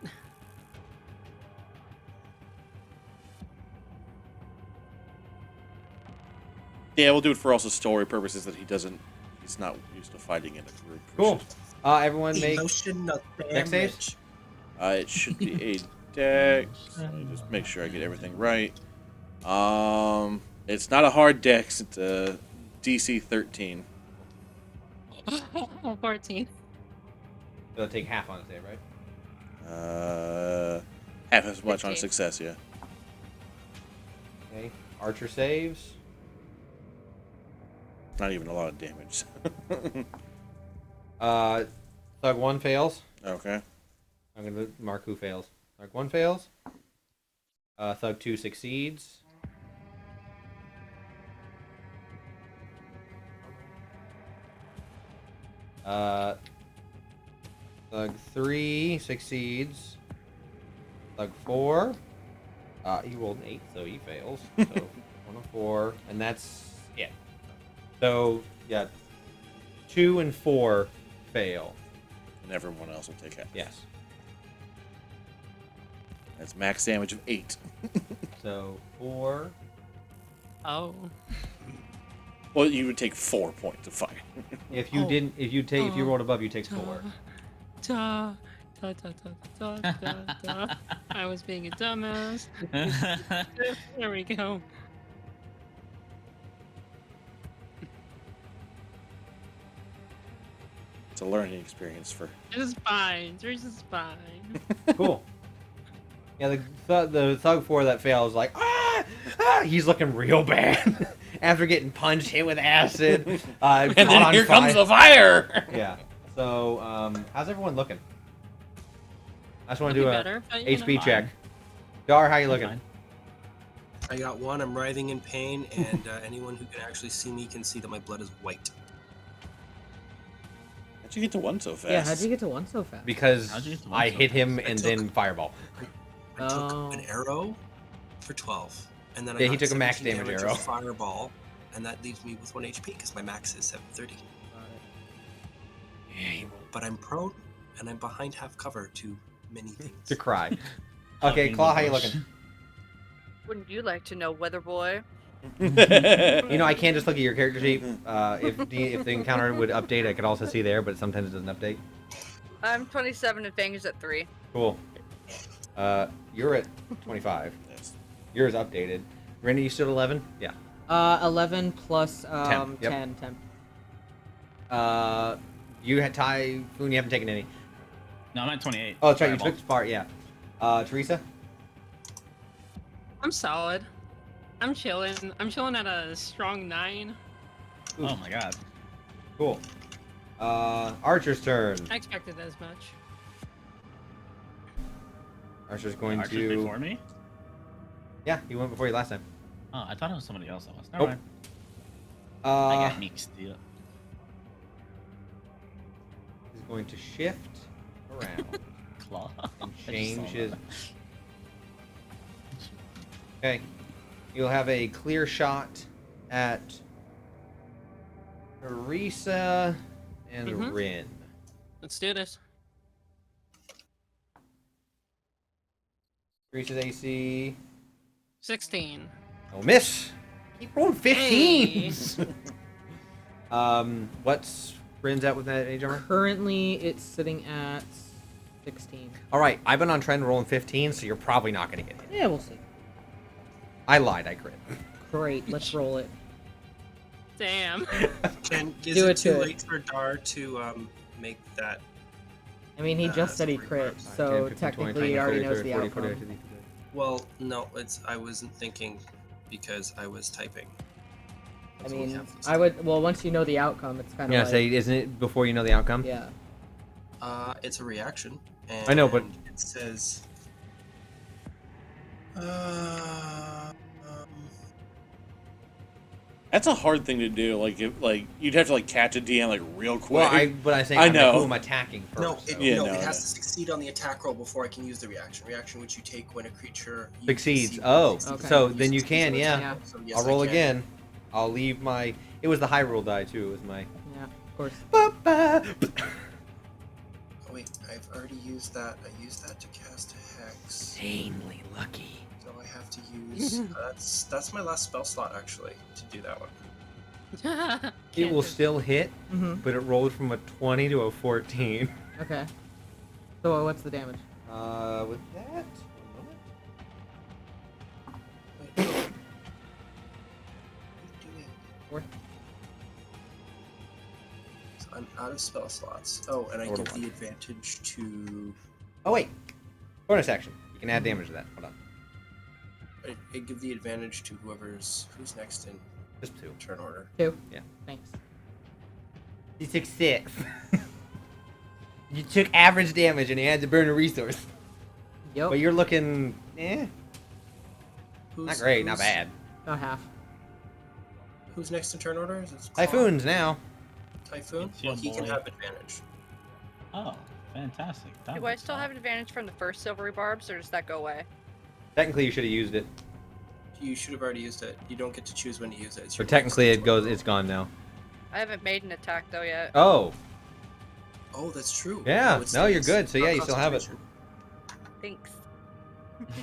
Yeah, we'll do it for also story purposes that he's not used to fighting in a group. Cool. Everyone make Emotional deck saves? damage. It should be a deck. Let me just make sure I get everything right. It's not a hard dex. It's a DC 13. 14. They'll take half on a save, right? Half as much on a 15. success, yeah. Okay. Archer saves. Not even a lot of damage. Thug 1 fails. Okay. I'm going to mark who fails. Thug 1 fails. Thug 2 succeeds. Thug 3 succeeds. Thug 4. He rolled an 8, so he fails. So 1 of 4, and that's it. So yeah, 2 and 4 fail. And everyone else will take half. Yes. That's max damage of 8. So 4. Oh. Well, you would take 4 points of fire. If you didn't, if you rolled above, you take 4. Da, da, da, da, da, da, da. I was being a dumbass. There we go. It's a learning experience for. It's fine. This is fine. Cool. Yeah, the thug 4 that fails, like he's looking real bad after getting punched, hit with acid, And then here comes the fire! Yeah. So, how's everyone looking? I just want to do Could be a better, but, you know. HP check. Dar, how you looking? Fine. I got 1. I'm writhing in pain, and anyone who can actually see me can see that my blood is white. How'd you get to 1 so fast? Yeah, how'd you get to 1 so fast? Because How'd you get to I one hit so him fast? and I then took- fireball. I took Oh. an arrow for 12, and then I Yeah, got he took a max 17 damage of arrow. fireball, and that leaves me with 1 HP because my max is 730. But I'm prone, and I'm behind half cover to many things. To cry. Out Okay, in Claw, the how you bush. looking? Wouldn't you like to know, Weather Boy? You know, I can't just look at your character sheet. If the encounter would update, I could also see there, but sometimes it doesn't update. I'm 27 and Fang is at 3. Cool. You're at 25. Yes. Yours updated. Randy, you still at 11? Yeah. 11 plus 10, yep. 10. You had Typhoon, you haven't taken any. No, I'm at 28. Oh, that's right, you Fireball. took part, yeah. Teresa? I'm solid. I'm chilling. I'm chilling at a strong 9. Oh my god. Cool. Archer's turn. I expected as much. Archer's going Archer's to... before me? Yeah, he went before you last time. Oh, I thought it was somebody else that was. Never Nope. mind. I Uh, got mixed up. he's going to shift around Claw. and I just change saw his... that. Okay. You'll have a clear shot at Teresa and Mhm. Rin. Let's do this. Teresa's AC. 16. Oh, miss. Keep rolling 15s. What's Rin's at with that age armor? Currently, it's sitting at 16. All right, I've been on trend rolling 15, so you're probably not going to get hit. Yeah, we'll see. I lied. I crit. Great, let's roll it. Damn. And is Do it it too to it. late for Dar to make that? I mean, he just said he crit, so 10, 15, technically 20, he already 30, knows 40, the 40, outcome. 40, 50. Well, no, I wasn't thinking because I was typing. I That's what we mean, have this I would. Well, once you know the outcome, it's kind of Yeah, like, say, isn't it before you know the outcome? yeah. It's a reaction. And I know, but- it says. That's a hard thing to do. Like, you'd have to like catch a DM like real quick. Well, but I think I I'm like, know. who am attacking first? No, so. Yeah, it no, has no. to succeed on the attack roll before I can use the reaction. Reaction which you take when a creature Succeeds. succeeds. Oh, Okay. so You then you succeed can, on the yeah. attack roll, so yes, I'll I roll can. again. I'll leave my. It was the high roll die too. It was my. Yeah, of course. Oh, wait, I've already used that. I used that to cast a hex. Insanely lucky. So I have to use. That's my last spell slot actually to do that one. It will still hit, Mm-hmm. but it rolled from a 20 to a 14. Okay. So what's the damage? With that. Wait, no. What are you doing? 4. So I'm out of spell slots. Oh, and I Order give one. the advantage to. Oh wait, bonus action. You can add damage to that. Hold on, I give the advantage to who's next in just 2. turn order. 2. Yeah. Thanks. You took 6. You took average damage and you had to burn a resource. Yep. But you're looking, not great, not bad. About half. Who's next in turn order? Is it Claw? Typhoons now. Typhoon? It's your Well, he can boy. have advantage. Oh, fantastic. That Do I works still out. have an advantage from the first silvery barbs, or does that go away? Technically, you should have used it, You should have already used it. You don't get to choose when to use it. It's but your technically, bonus it goes. control. It's gone now. I haven't made an attack though yet. Oh, Oh, that's true. yeah. Oh, it's- No, you're it's good. So yeah, not you still have it. concentration. Thanks.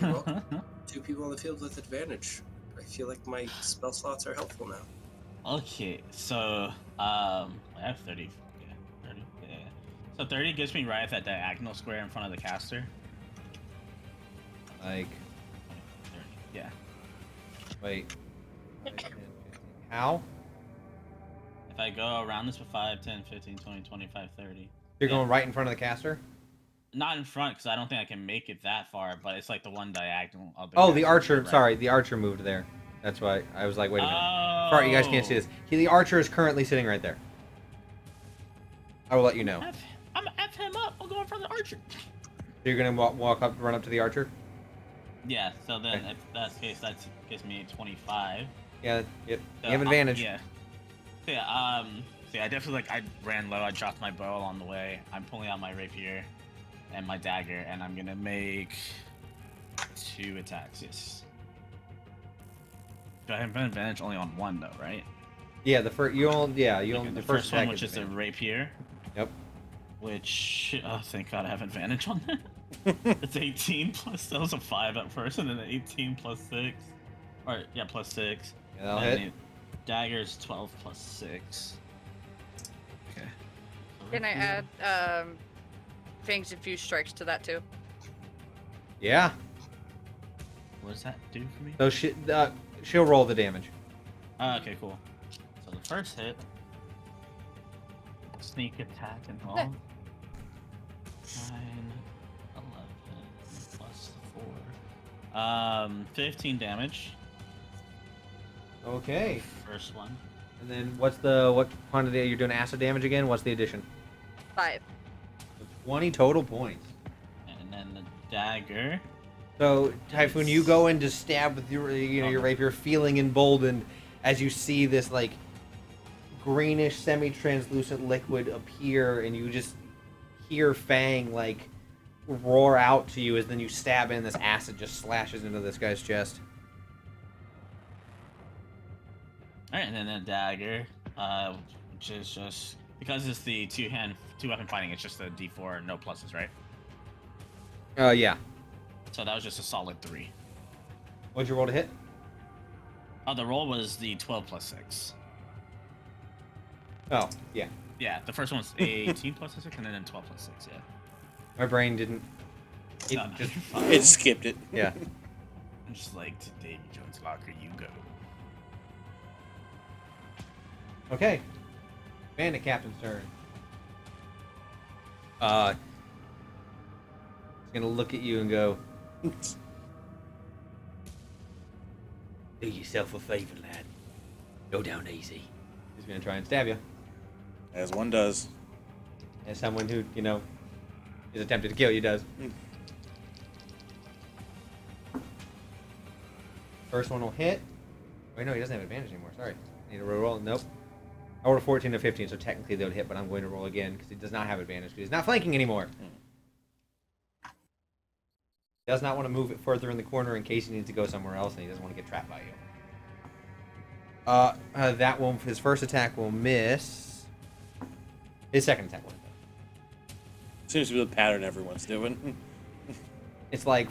You're welcome. 2 people on the field with advantage. I feel like my spell slots are helpful now. Okay, so I have 30. Yeah, 30. Yeah. So 30 gets me right at that diagonal square in front of the caster. Like, 30. Yeah. wait. How? If I go around this for 5, 10, 15, 20, 25, 30. You're Yeah. going right in front of the caster. Not in front, because I don't think I can make it that far, but it's like the one diagonal of the Oh, the caster, archer. right? Sorry, the archer moved there. That's why I was like, wait a minute. Oh. Sorry, you guys can't see this. The archer is currently sitting right there. I will let you know. I'm gonna F him up. I'll go in front of the archer. So you're gonna walk up, run up to the archer. Yeah, so then Okay. if that's the case, that gives me 25. Yeah. Yep. So You have advantage. Yeah. So yeah, so yeah, I definitely I ran low. I dropped my bow along the way. I'm pulling out my rapier and my dagger, and I'm gonna make 2 attacks. Yes. Do I have an advantage only on 1 though, right? Yeah. The first. You only. Yeah. You Okay, only. the The first one, attack which is the advantage. rapier. Yep. Which, oh, thank God I have advantage on that. It's 18 plus, that was a 5 at first, and then 18 plus 6. Or, yeah, plus 6. Yeah, that'll And hit. the dagger's 12 plus 6. Okay. Can I add Fang's Infused Strikes to that too? Yeah. What does that do for me? So she'll roll the damage. Okay, cool. So the first hit, sneak attack and all. 9, 11 plus 4. 15 damage. Okay. First one. And then what quantity you're doing acid damage again? What's the addition? 5. 20 total points. And then the dagger. So Typhoon, you go in to stab with your your rapier, feeling emboldened as you see this like greenish, semi-translucent liquid appear, and you just hear Fang like roar out to you as then you stab in. This acid just slashes into this guy's chest. All right, and then the dagger, which is just because it's the two weapon fighting. It's just a D4, no pluses, right? Yeah. So that was just a solid 3. What'd you roll to hit? Oh, the roll was the 12 plus 6. Oh, yeah. Yeah, the first one was 18 plus 6, and then 12 plus 6. Yeah. My brain didn't. It No, just. It skipped it. Yeah. I'm just like, to Davy Jones' locker, you go. Okay. Bandit Captain's turn. He's gonna look at you and go, "Do yourself a favor, lad. Go down easy." He's gonna try and stab you. As one does. As someone who, is attempted to kill you does. First one will hit. Wait, no, he doesn't have advantage anymore. Sorry. Need to roll. Nope. I rolled a 14 to 15, so technically they would hit, but I'm going to roll again because he does not have advantage because he's not flanking anymore. Does not want to move it further in the corner in case he needs to go somewhere else, and he doesn't want to get trapped by you. That one, his first attack will miss. His second attack will hit. Seems to be the pattern everyone's doing. It's like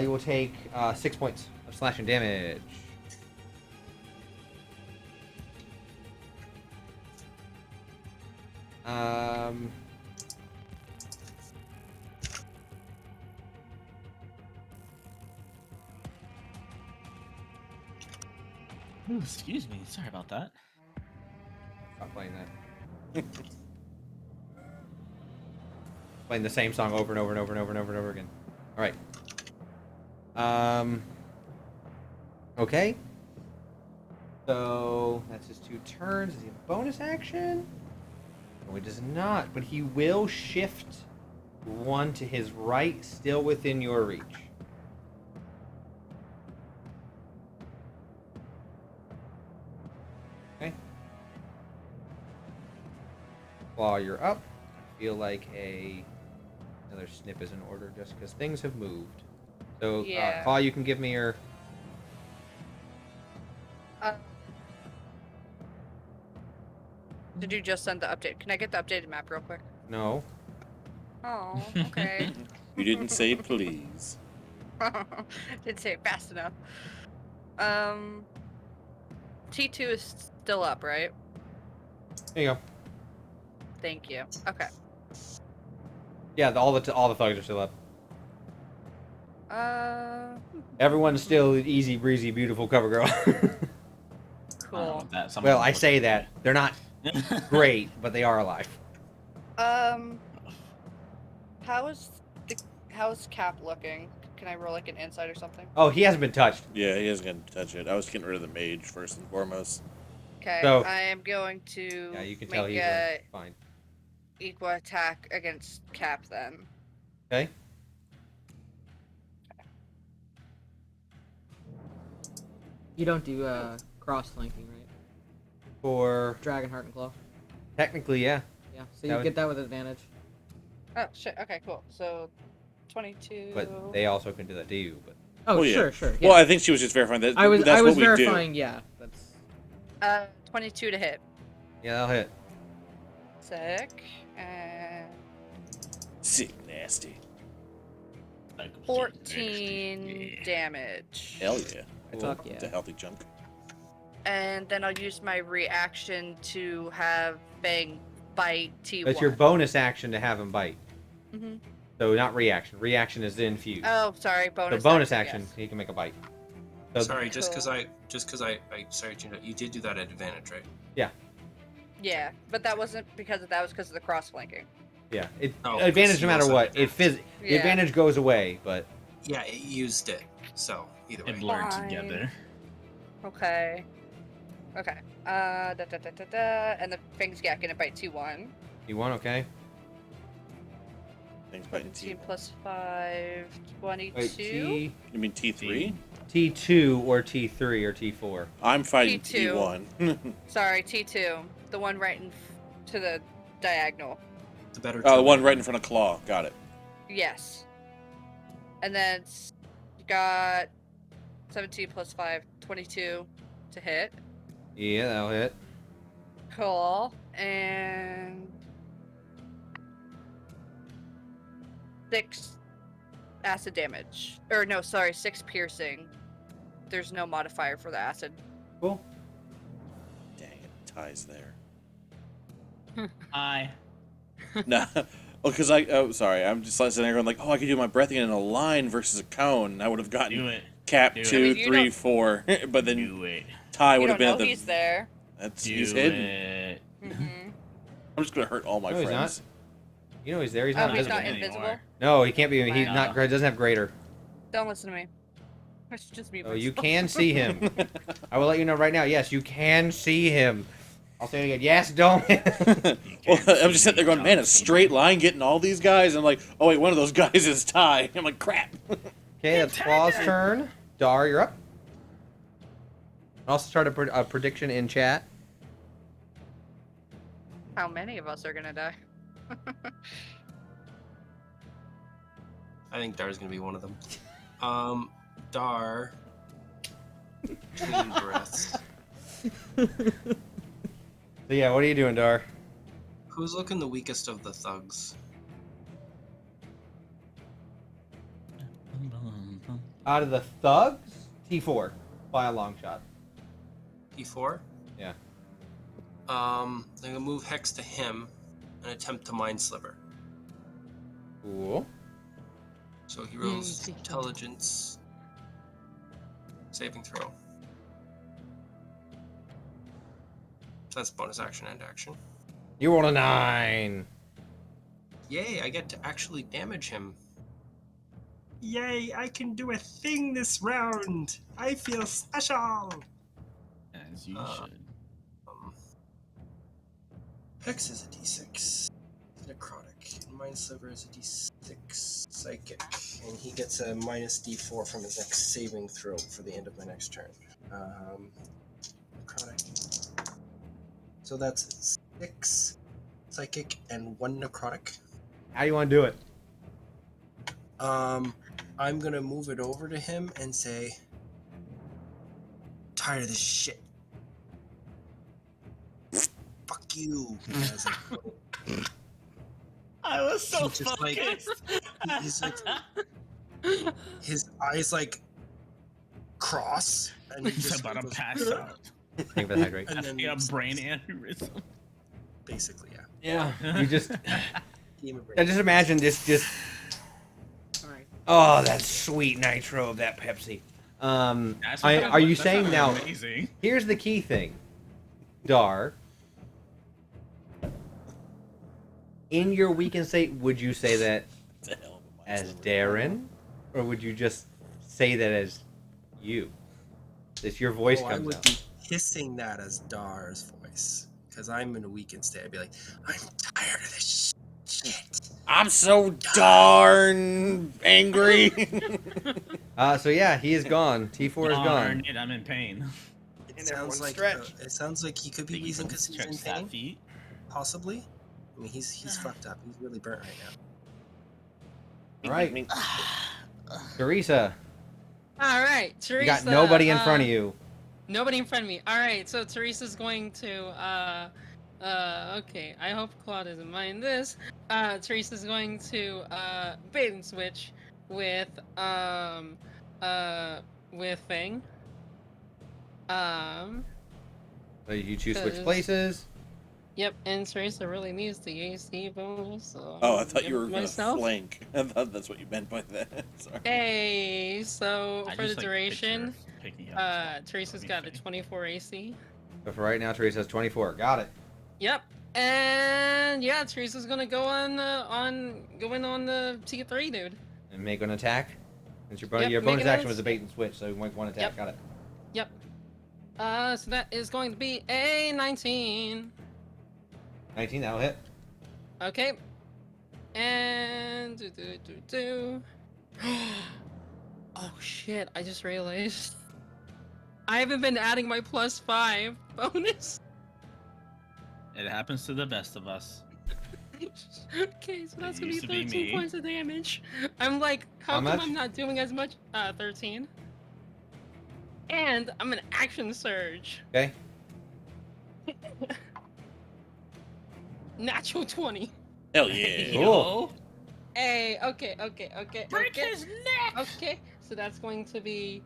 you will take 6 points of slashing damage. Ooh, excuse me. Sorry about that. Stop playing that. Playing the same song over and over and over and over and over and over again. All right. Okay. So that's his 2 turns. Does he have a bonus action? No, he does not. But he will shift 1 to his right, still within your reach. Okay. While you're up, I feel like another snip is in order just because things have moved. So, Yeah. Claw, you can give me your... Did you just send the update? Can I get the updated map real quick? No. Oh, okay. You didn't say please. Didn't say it fast enough. T2 is still up, right? There you go. Thank you. Okay. Yeah, all the thugs are still up. Everyone's still easy breezy, beautiful cover girl. Cool. Well, I say that they're not great, but they are alive. How's Cap looking? Can I roll like an insight or something? Oh, he hasn't been touched. Yeah, he isn't going to touch it. I was getting rid of the mage first and foremost. Okay, So- I am going to Yeah, you can tell make he's a fine. equal attack against Cap then. Okay. You don't do cross flanking, right? For Dragon Heart and Claw. technically, yeah. Yeah, so That you would- get that with advantage. Oh shit. Okay, cool. So 22. But they also can do that to you. But Oh, yeah. sure. Yeah. Well, I think she was just verifying that. I was That's what we verifying. do. Yeah, that's 22 to hit. yeah, that'll hit. Sick. And Sick, nasty. 14 damage. Hell yeah. Fuck yeah. It's a healthy chunk. And then I'll use my reaction to have Bang bite T1. That's your bonus action to have him bite. Mhm. So not reaction. Reaction is the infuse. Oh, sorry. So Bonus. bonus action, yes. he can make a bite. So, Sorry, just because Cool. sorry, Gina, you did do that at advantage, right? Yeah, but that wasn't because of that. It was because of the cross flanking. Yeah, Oh, advantage no you matter also what. have The Yeah. advantage goes away, but Yeah, it used it. So either way. It blurred Fine. together. Okay. Okay. And the Fang's Gak gonna bite T1. you won, okay? Things biting 17 T. plus 5, 22. Wait, You mean T3? T2 or T3 or T4? I'm fighting T2. T1. Sorry, T2. The one right to the diagonal. The better. Oh, the one right in front of Claw. Got it. Yes. And then you got 17 plus 5, 22 to hit. Yeah, that'll hit. Cool. And 6 acid damage. Or no, sorry, 6 piercing. There's no modifier for the acid. Cool. Dang it, Ty's there. Hi. No, because sorry, I'm just sitting there going like, oh, I could do my breathing in a line versus a cone. I would have gotten Do it. cap Do it. 2, I mean, you 3, don't- 4, but then Do it. Ty You would have don't been know at the. he's there. He's Do hidden. it. Mm-hmm. I'm just gonna hurt all my No, he's friends. You know he's there. He's Oh, not he's invisible. not invisible? anymore. No, he can't be. He's Wow. not. Doesn't have greater. Don't listen to me. I should just be Oh, you can see him. I will let you know right now. Yes, you can see him. I'll say it again. Yes, don't. Well, I'm just sitting there going, man, a straight line getting all these guys. And I'm like, oh wait, one of those guys is Ty. I'm like, crap. Okay, that's Claw's turn. Dar, you're up. Also start a prediction in chat. How many of us are gonna die? I think Dar's gonna be one of them. Dar. 2 breaths. So yeah, what are you doing, Dar? Who's looking the weakest of the thugs? Out of the thugs, T4 by a long shot. E4? Yeah. I'm gonna move Hex to him and attempt to mind Sliver. Cool. So he rolls Easy. intelligence saving throw. So that's bonus action and action. You rolled a 9. Yay, I get to actually damage him. Yay, I can do a thing this round! I feel special! As you Uh, should. Hex is a d6. Necrotic. And Mind Sliver is a d6 psychic. And he gets a minus d4 from his next saving throw for the end of my next turn. Necrotic. So that's 6 psychic and 1 necrotic. How do you want to do it? I'm gonna move it over to him and say, tired of this shit. Fuck you. As I was so He's just like- focused. he's like- his eyes like cross and he He's just about to goes, pass out. Think of the hydrate. and then Having a brain aneurysm. basically, yeah. Yeah. You just. Game of brain. I just imagine just. Alright. Oh, that sweet nitro of that Pepsi. That's Are you that's saying now? Amazing. Here's the key thing, Dar. In your weakened state, would you say that What the hell am I as doing? Darren, or would you just say that as you? That your voice I comes would out. be hissing that as Dar's voice because I'm in a weakened state. I'd be like, I'm tired of this shit. I'm so darn angry. So yeah, he is gone. T4 is Darn gone. it, I'm in pain. It And sounds everyone like stretch. it sounds like he could be Think you wheezing can because he's stretch in that pain. feet? Possibly. I mean, he's fucked up. He's really burnt right now. All right, Teresa, All right, Teresa. you got nobody in front of you. Nobody in front of me. All right, so Teresa's going to. Okay. I hope Claude doesn't mind this. Teresa's going to bait and switch with Fang. So you choose switch 'Cause- places. Yep, and Teresa really needs the AC bonus. So Oh, I I'm thought gonna you were give gonna myself. flank. I thought that's what you meant by that. Sorry. Hey, so I for the just, like, duration, picture picking up Teresa's got a 24 AC. But for right now, Teresa has 24. Got it. Yep. And yeah, Teresa's gonna go on the T3, dude. And make an attack. Since your, Yep, your make bonus an action attack. was a bait and switch, so you make one attack. Yep. Got it. Yep. So that is going to be a 19. 19, that'll hit. Okay. And oh shit! I just realized I haven't been adding my +5 bonus. It happens to the best of us. Okay, so that's gonna be used to be 13 me. points of damage. I'm like, how How come much? I'm not doing as much? 13. And I'm an action surge. Okay. Natural 20. Hell yeah. Cool. Hey, okay. Break his neck! Okay, so that's going to be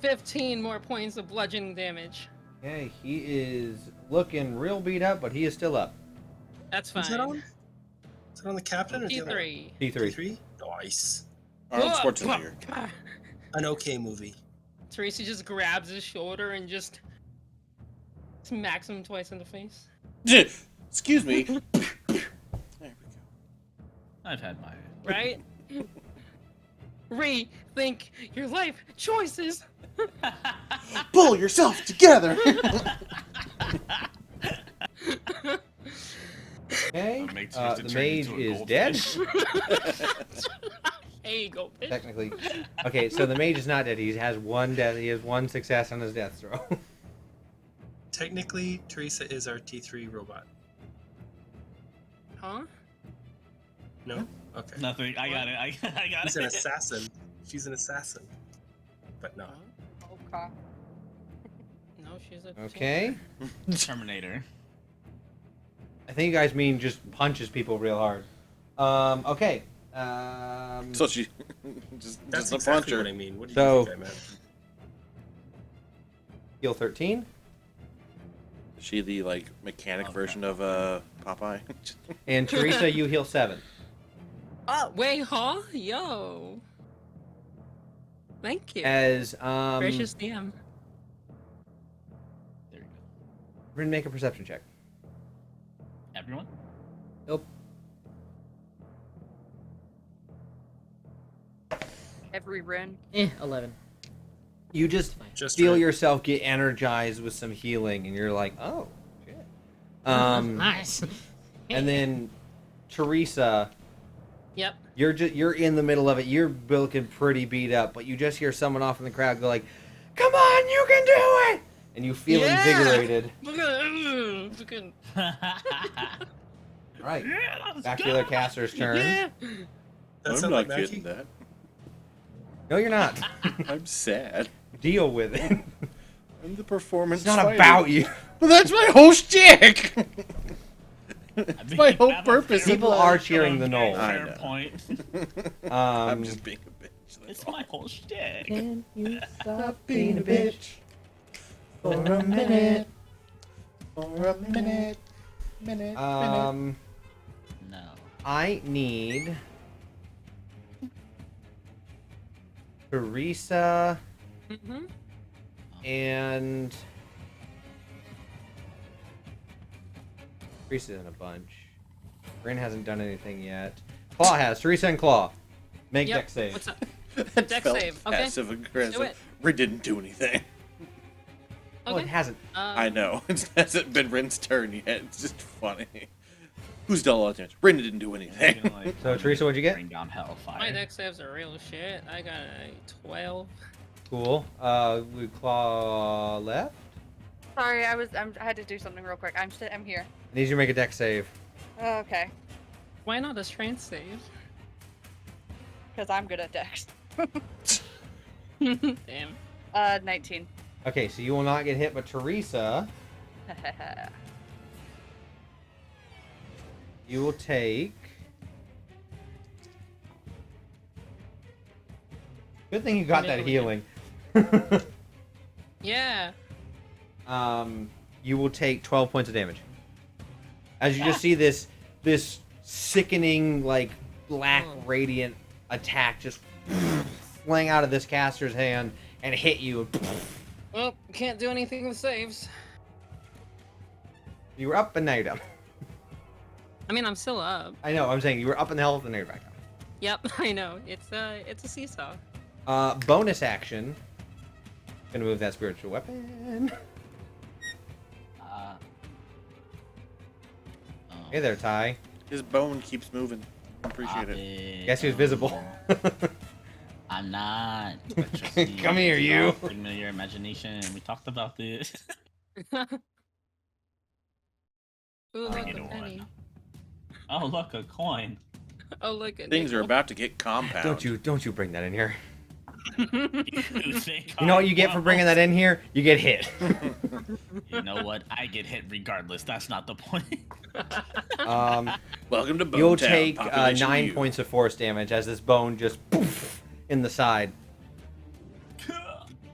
15 more points of bludgeoning damage. Okay, he is looking real beat up, but he is still up. That's fine. Is that on? Is it on the captain or the other? T3. T3. T3? Nice. Arnold Schwarzenegger. An okay movie. Teresa just grabs his shoulder and just smacks him twice in the face. Excuse me. There we go. I've had my. Right? Rethink your life choices. Pull yourself together. Okay. What makes The Tristan turn mage into a is dead. There you go, bitch. Technically. Okay, so the mage is not dead. He has one death. He has one success on his death throw. Technically, Teresa is our T3 robot. Huh? No? Okay. Nothing. I got it. I got She's it. an assassin. She's an assassin. But no. Okay. No, she's a Okay. Terminator. I think you guys mean just punches people real hard. Okay. So she That's just a exactly puncher. what I mean. What do you So- think I meant? Heal 13. Is she the like mechanic Okay. version of Popeye? And Teresa, you heal 7. Oh, wait, huh? Yo. Thank you. As Gracious DM. There you go. we're gonna make a perception check. Everyone? Nope. Every run. 11. You just Just feel right. yourself get energized with some healing, and you're like, oh shit. Nice. And then Teresa, Yep. you're in the middle of it. You're looking pretty beat up, but you just hear someone off in the crowd go like, "Come on, you can do it!" And you feel Yeah! invigorated. Look at fucking. All right, Yeah, let's back to go. the other caster's turn. Yeah. That I'm sound not like getting Mackie? that. No, you're not. I'm sad. Deal with it. I'm the performance. It's not fighter. about you. But that's my whole shtick. I That's mean, my whole have a purpose. fair People point. are cheering the Okay, Knoll. I Fair know. point. I'm just being a bitch. That's It's all. my whole shtick. Can you stop being a bitch for a minute. For a minute. No. I need Teresa Mm-hmm. and Teresa's in a bunch. Rin hasn't done anything yet. Claw has. Teresa and Claw. Make Yep. deck save. What's up? That Dex felt save, okay. passive Do aggressive. it. Rin didn't do anything. Well, it hasn't. I know. It hasn't been Rin's turn yet. It's just funny. Who's done all the damage? Rin didn't do anything. Gonna, like, So, Teresa, what'd you get? Bring down hellfire. My deck saves are real shit. I got a 12. Cool. We Claw left. Sorry, I had to do something real quick. I'm here. I need you to make a deck save. Okay, Why not a strength save? because I'm good at dex. Damn. 19. Okay, so you will not get hit, but Teresa, you will take. Good thing you got that healing. Yeah. You will take 12 points of damage. As you just see this sickening, like, black radiant attack just fling out of this caster's hand and hit you. Well, can't do anything with saves. You were up and now you're down. I mean, I'm still up. I know, I'm saying you were up in the health and now you're back down. Yep, I know. It's a seesaw. Bonus action. Gonna move that spiritual weapon. Hey there, Ty. His bone keeps moving. Appreciate it. Guess who's visible? I'm not. Come here, you. Figment of your imagination. We talked about this. Ooh, look, Bring it a on. penny. Oh, look, a coin. Oh, look at Things are about to get compound. Don't you bring that in here. You know what you get for bringing that in here? You get hit. You know what? I get hit regardless. That's not the point. Welcome to Bone You'll Town, take population 9 you. points of force damage as this bone just poof in the side.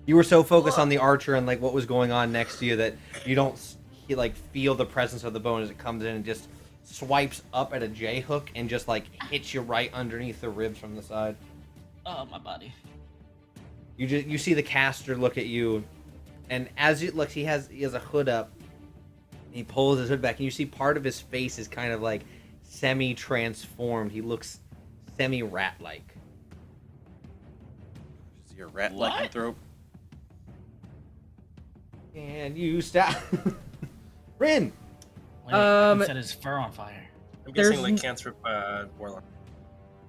You were so focused on the archer and like what was going on next to you that you don't feel the presence of the bone as it comes in and just swipes up at a J hook and just like hits you right underneath the ribs from the side. Oh, my body. You see the caster look at you, and as it looks, he has a hood up. He pulls his hood back, and you see part of his face is kind of like semi-transformed. He looks semi-rat-like. Is he a rat What? lycanthrope? And you stop. Rin! Wait, Um, he set his fur on fire. I'm There's guessing n- lycanthrope warlock.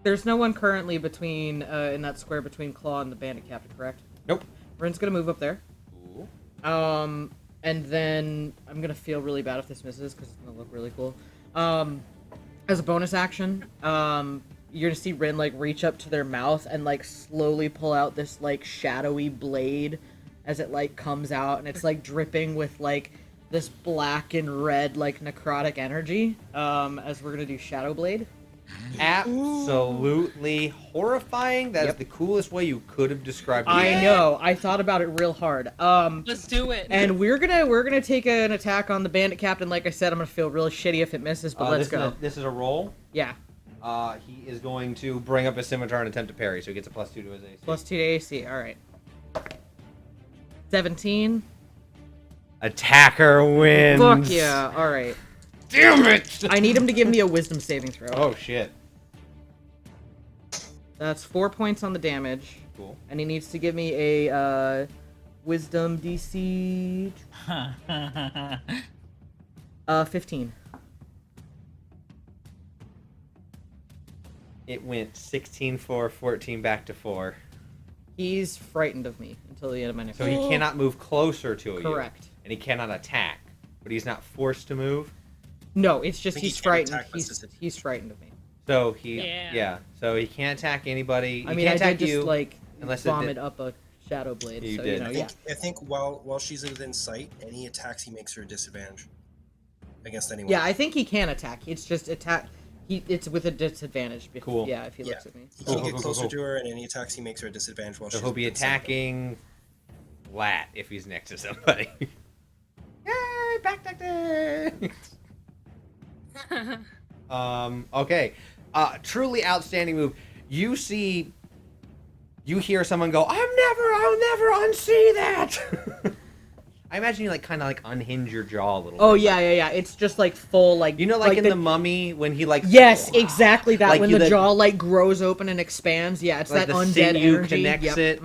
There's no one currently between in that square between Claw and the bandit captain, correct? Nope. Rin's gonna move up there. Ooh. And then I'm gonna feel really bad if this misses because it's gonna look really cool. As a bonus action, you're gonna see Rin like reach up to their mouth and like slowly pull out this like shadowy blade as it like comes out, and it's like dripping with like this black and red like necrotic energy. As we're gonna do Shadow Blade. Absolutely horrifying. That is the coolest way you could have described it. I know. I thought about it real hard. Let's do it. And we're gonna take an attack on the bandit captain. Like I said, I'm gonna feel really shitty if it misses, but let's go. This is a roll. Yeah. He is going to bring up his scimitar and attempt to parry, so he gets a +2 to his AC. +2 to AC. All right. 17. Attacker wins. Fuck yeah. All right. Damn it! I need him to give me a wisdom saving throw. Oh shit. That's 4 points on the damage. Cool. And he needs to give me a wisdom DC 15. It went 16, 4, 14, back to 4. He's frightened of me until the end of my next So he turn. cannot move closer to you. Correct. And he cannot attack. But he's not forced to move. No, it's just I think he he's can't frightened. attack unless it's- He's frightened of me. So he Yeah. So he can't attack anybody. He I mean, can't I attack did just you. like unless it vomit did- up a shadow blade. You so did. you know, I yeah. think, I think while she's within sight, any attacks he makes are a disadvantage against anyone. Yeah, I think he can attack. It's just attack. It's with a disadvantage. Cool. Yeah, if he Yeah. looks at me. He can't Cool, get cool, closer cool. to her, and any attacks he makes are a disadvantage while So she's he'll be within sight. attacking flat if he's next to somebody. Yay! Back tactics! Okay. Truly outstanding move. You hear someone go, I'll never unsee that! I imagine you kind of unhinge your jaw a little Oh bit. yeah. It's just like full like. You know, in the Mummy when he Yes, exactly that. Like When you- the that- jaw grows open and expands. Yeah, it's Like that the undead sinew energy. connects Yep. it.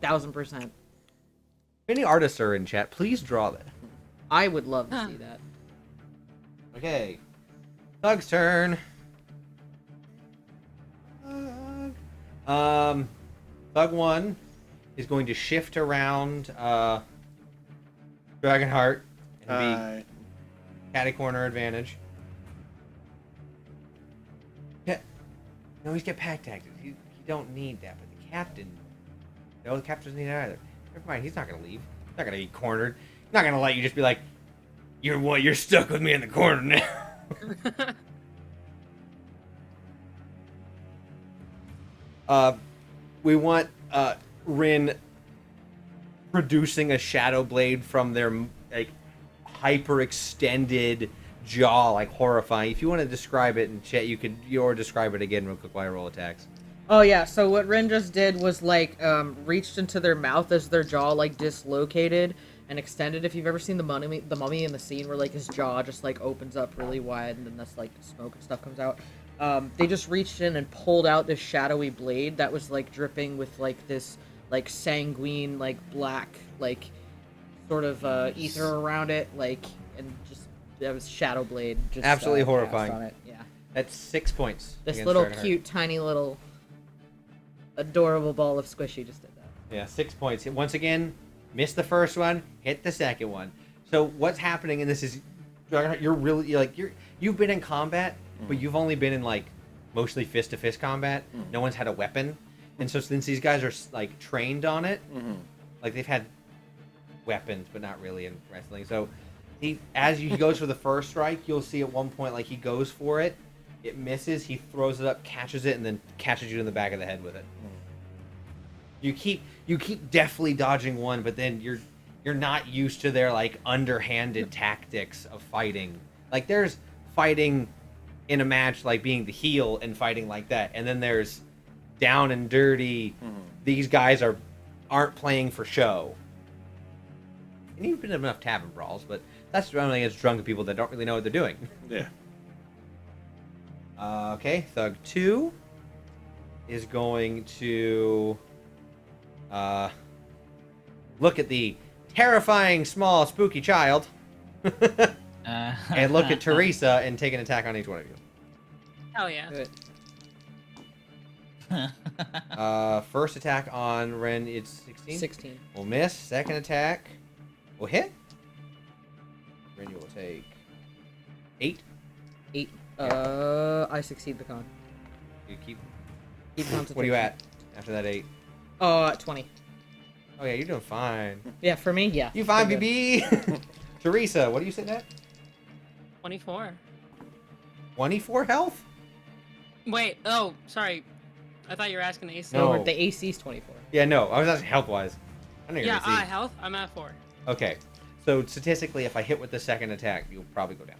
1000%. If any artists are in chat, please draw that. I would love to see that. Okay. Thug's turn. Thug 1 is going to shift around Dragonheart and be catty corner advantage. Yeah. You always get pack tactics. You don't need that, but the captain... No, the captain doesn't need it either. Never mind, he's not going to leave. He's not going to be cornered. He's not going to let you just be like, you're stuck with me in the corner now. We want Rin producing a shadow blade from their hyper extended jaw, horrifying. If you want to describe it in chat, you could describe it again real quick while I roll attacks. Oh yeah, so what Rin just did was reached into their mouth as their jaw dislocated and extended. If you've ever seen the mummy in the scene where his jaw just opens up really wide and then this smoke and stuff comes out. They just reached in and pulled out this shadowy blade that was dripping with this sanguine black sort of ether around it and just that was shadow blade just Absolutely cast horrifying. on it. Yeah. That's 6 points. This against little Dragonheart. cute tiny little adorable ball of squishy just did that. Yeah, 6 points. Once again, missed the first one, hit the second one. So what's happening in this is you're really you've been in combat, but you've only been in mostly fist to fist combat. No one's had a weapon. And so since these guys are like trained on it, Mhm. like they've had weapons, but not really in wrestling. So as he goes for the first strike, you'll see at one point like he goes for it, it misses, he throws it up, catches it, and then catches you in the back of the head with it. You keep deftly dodging one, but then you're not used to their like underhanded tactics of fighting. Like there's fighting in a match like being the heel and fighting like that, and then there's down and dirty. These guys aren't playing for show. And you've been in enough tavern brawls, but that's running against drunken people that don't really know what they're doing. Yeah. Okay, Thug 2 is going to look at the terrifying, small, spooky child and look at Teresa and take an attack on each one of you. Hell yeah. Good. First attack on Ren, it's 16? 16. Will miss. Second attack will hit. Ren, you will take 8. 8. I succeed the con. You keep. Concentration. What are you at after that 8? 20. Oh yeah, you're doing fine. Yeah, for me, yeah. You fine, Pretty good. BB. Teresa, what are you sitting at? 24. 24 health? Wait, oh, sorry. I thought you were asking the AC. No. No, the AC's 24. Yeah, no, I was asking health wise. I know you're Yeah, gonna see. health, I'm at 4. Okay, so statistically, if I hit with the second attack, you'll probably go down.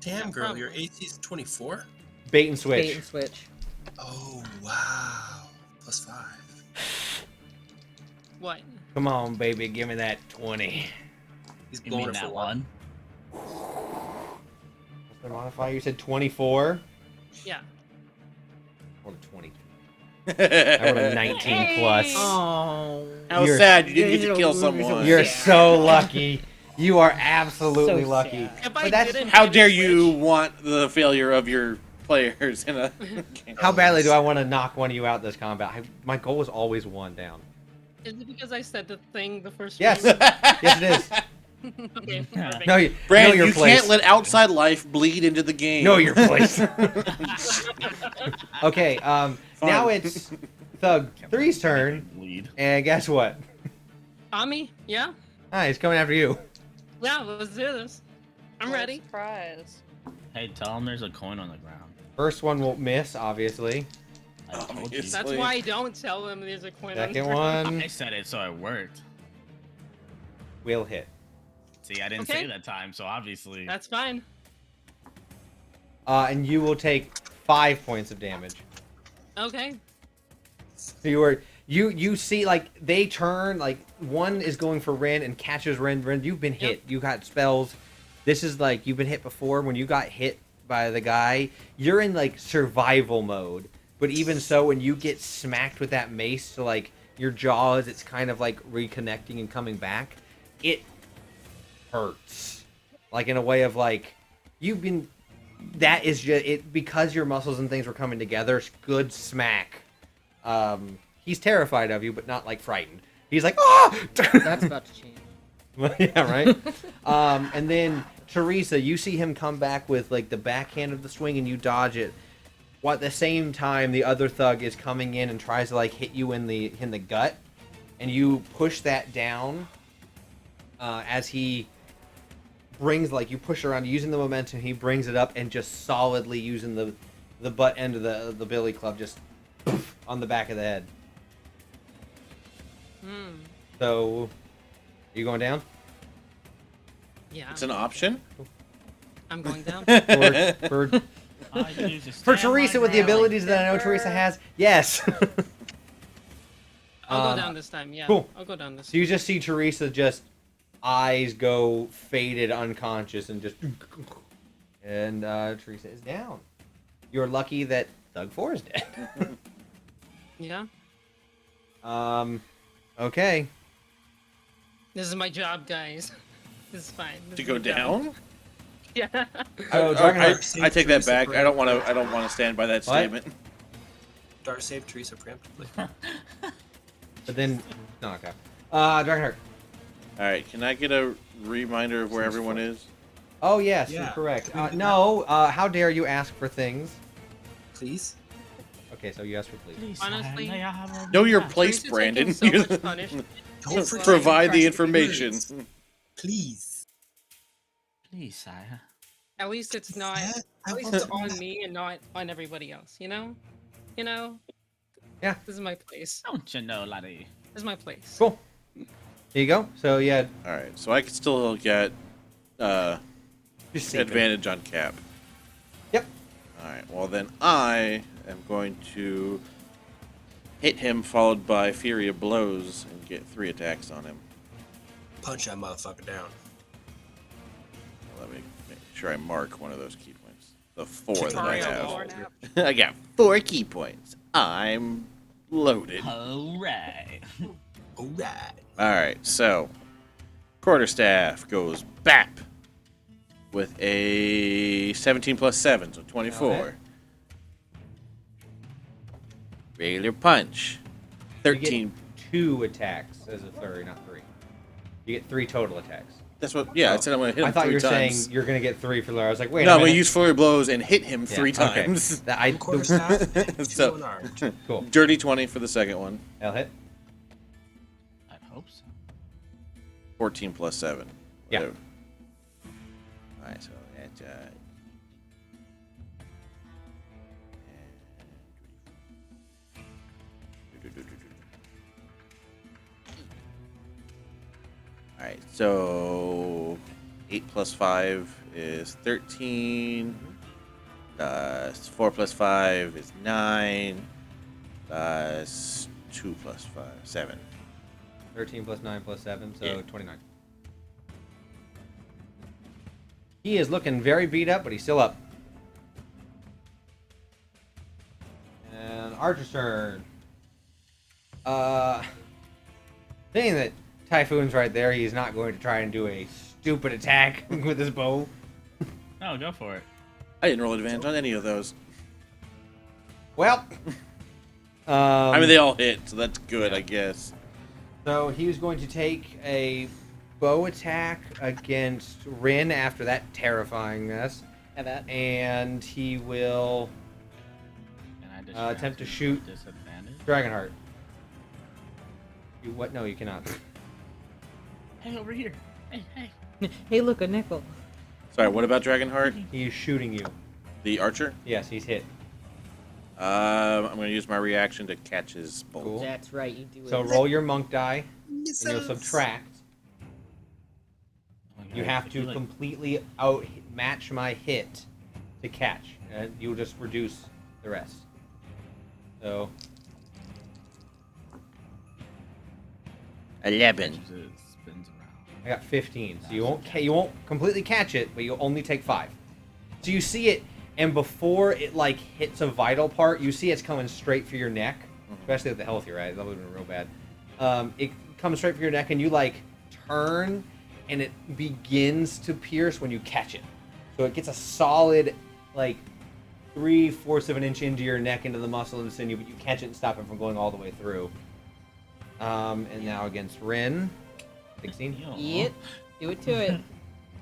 Damn, girl, probably. your AC's 24? Bait and switch. Bait and switch. Oh, wow. +5. What? Come on, baby, give me that 20. He's You blowing mean it that for one? What's the modifier? You said 24? Yeah. I rolled a 20. I rolled a 19 plus. Oh. How You're- sad you didn't get to kill someone. You're so lucky. You are absolutely So lucky. sad. If But I that's didn't How hit dare switch- you want the failure of your players in a game? How badly do I want to knock one of you out this combat? My goal was always one down. Is it because I said the thing the first Yes. time? Yes, it is. Okay, perfect. No, you, Brand, know your you place. can't let outside life bleed into the game. Know your place. Okay, now it's Thug 3's turn, Lead. and guess what? Ami? Yeah? Hi, he's coming after you. Yeah, let's do this. I'm What a ready. Surprise. Hey, tell him there's a coin on the ground. First one will miss, obviously. I told you. Obviously. That's why I don't tell them there's a coin on the Second ground. one I said it, so it worked. will hit. See, I didn't Okay. say that time, so obviously. That's fine. And you will take 5 points of damage. Okay. So you see like they turn, like one is going for Ren and catches Ren. Ren, you've been hit. You got spells. This is like you've been hit before. When you got hit by the guy, you're in like survival mode. But even so, when you get smacked with that mace to like your jaws, it's kind of like reconnecting and coming back. It hurts, like in a way of like you've been. That is just it because your muscles and things were coming together. Good smack. He's terrified of you, but not like frightened. He's like, oh! That's about to change. Yeah, right. And then Teresa, you see him come back with like the backhand of the swing, and you dodge it. While at the same time, the other thug is coming in and tries to like hit you in the gut, and you push that down. As he brings like you push around using the momentum, he brings it up and just solidly using the butt end of the billy club just on the back of the head. Hmm. So, are you going down? Yeah. It's an option. I'm going down. For I use a for stand Teresa my with the ground. abilities that I know Teresa has, yes. I'll Um, go down this time. Yeah. cool. I'll go down this. So you just see Teresa just eyes go faded, unconscious, and just and Teresa is down. You're lucky that Thug 4 is dead. Yeah. Okay. This is my job, guys. This is fine. This To is go my job. down? Yeah. So, Dragonheart, I take that back. I don't want to stand by that What? statement. Dart save Teresa preemptively. but then no, okay. Dragonheart. All right, can I get a reminder of where everyone is? Oh yes, Yeah. you're correct. Can we do No, how dare you ask for things? Please? Okay, so you asked for please. Please, Honestly, may I have a Know your glass? place, Teresa's Brandon. taking so much punishment. Don't It's forget like- Provide the crash information. words. Please. Please, sire. At least it's not. Yeah, I At least want it's to on me and not on everybody else. You know. You know. Yeah. This is my place. Don't you know, laddie? This is my place. Cool. Here you go. So yeah, All right, so I can still get just save it. advantage on cap. Yep. All right. Well, then I am going to hit him, followed by Fury of Blows, and get 3 attacks on him. punch that motherfucker down. Let me make sure I mark one of those key points. The 4 that I Sorry, I'm have. bored now. I got 4 key points. I'm loaded. All right. Alright. All right, so quarterstaff goes bap with a 17 plus 7, so 24. Okay. Regular punch, You get 13. 2 attacks as a flurry, not 3. You get 3 total attacks. That's what. Yeah, I said I'm gonna hit him I thought 3 you were times. saying you're gonna get 3 for flurry. I was like, wait. No, a I'm gonna minute. use flurry blows and hit him Yeah, 3 okay. times. That I Quarterstaff and 2 So- unarmed. cool. Dirty 20 for the second one. I'll hit. I hope so. 14 plus 7. Yeah. Whatever. All right, so that's all right, so 8 plus 5 is 13. 4 plus 5 is 9. 2 plus 5, 7. 13 plus 9 plus 7, so Yeah. 29. He is looking very beat up, but he's still up. And Archer's turn. Seeing that Typhoon's right there, he's not going to try and do a stupid attack with his bow. No, go for it. I didn't roll advantage on any of those. Well, I mean, they all hit, so that's good, I guess. so he was going to take a bow attack against Rin after that terrifying mess, Have that. and he will Can I distract attempt to him shoot with disadvantage? Dragonheart. You what? No, you cannot. Hey, over here. Hey, hey. Hey, look, a nickel. Sorry, what about Dragonheart? He is shooting you. The archer? Yes, he's hit. I'm going to use my reaction to catch his bolt. Cool. That's right, you do it. So roll your monk die, and you'll subtract. Oh my You God, have I to feel like- completely outmatch my hit to catch, and you'll just reduce the rest. So 11. It spins around. I got 15. So you won't completely catch it, but you'll only take 5. So you see it, and before it like hits a vital part, you see it's coming straight for your neck, especially with the healthy, right? That would have been real bad. It comes straight for your neck, and you like turn, and it begins to pierce when you catch it. So it gets a solid like 3/4 of an inch into your neck, into the muscle and sinew, but you catch it and stop it from going all the way through. And now against Rin, 16. Yep. Do it to it.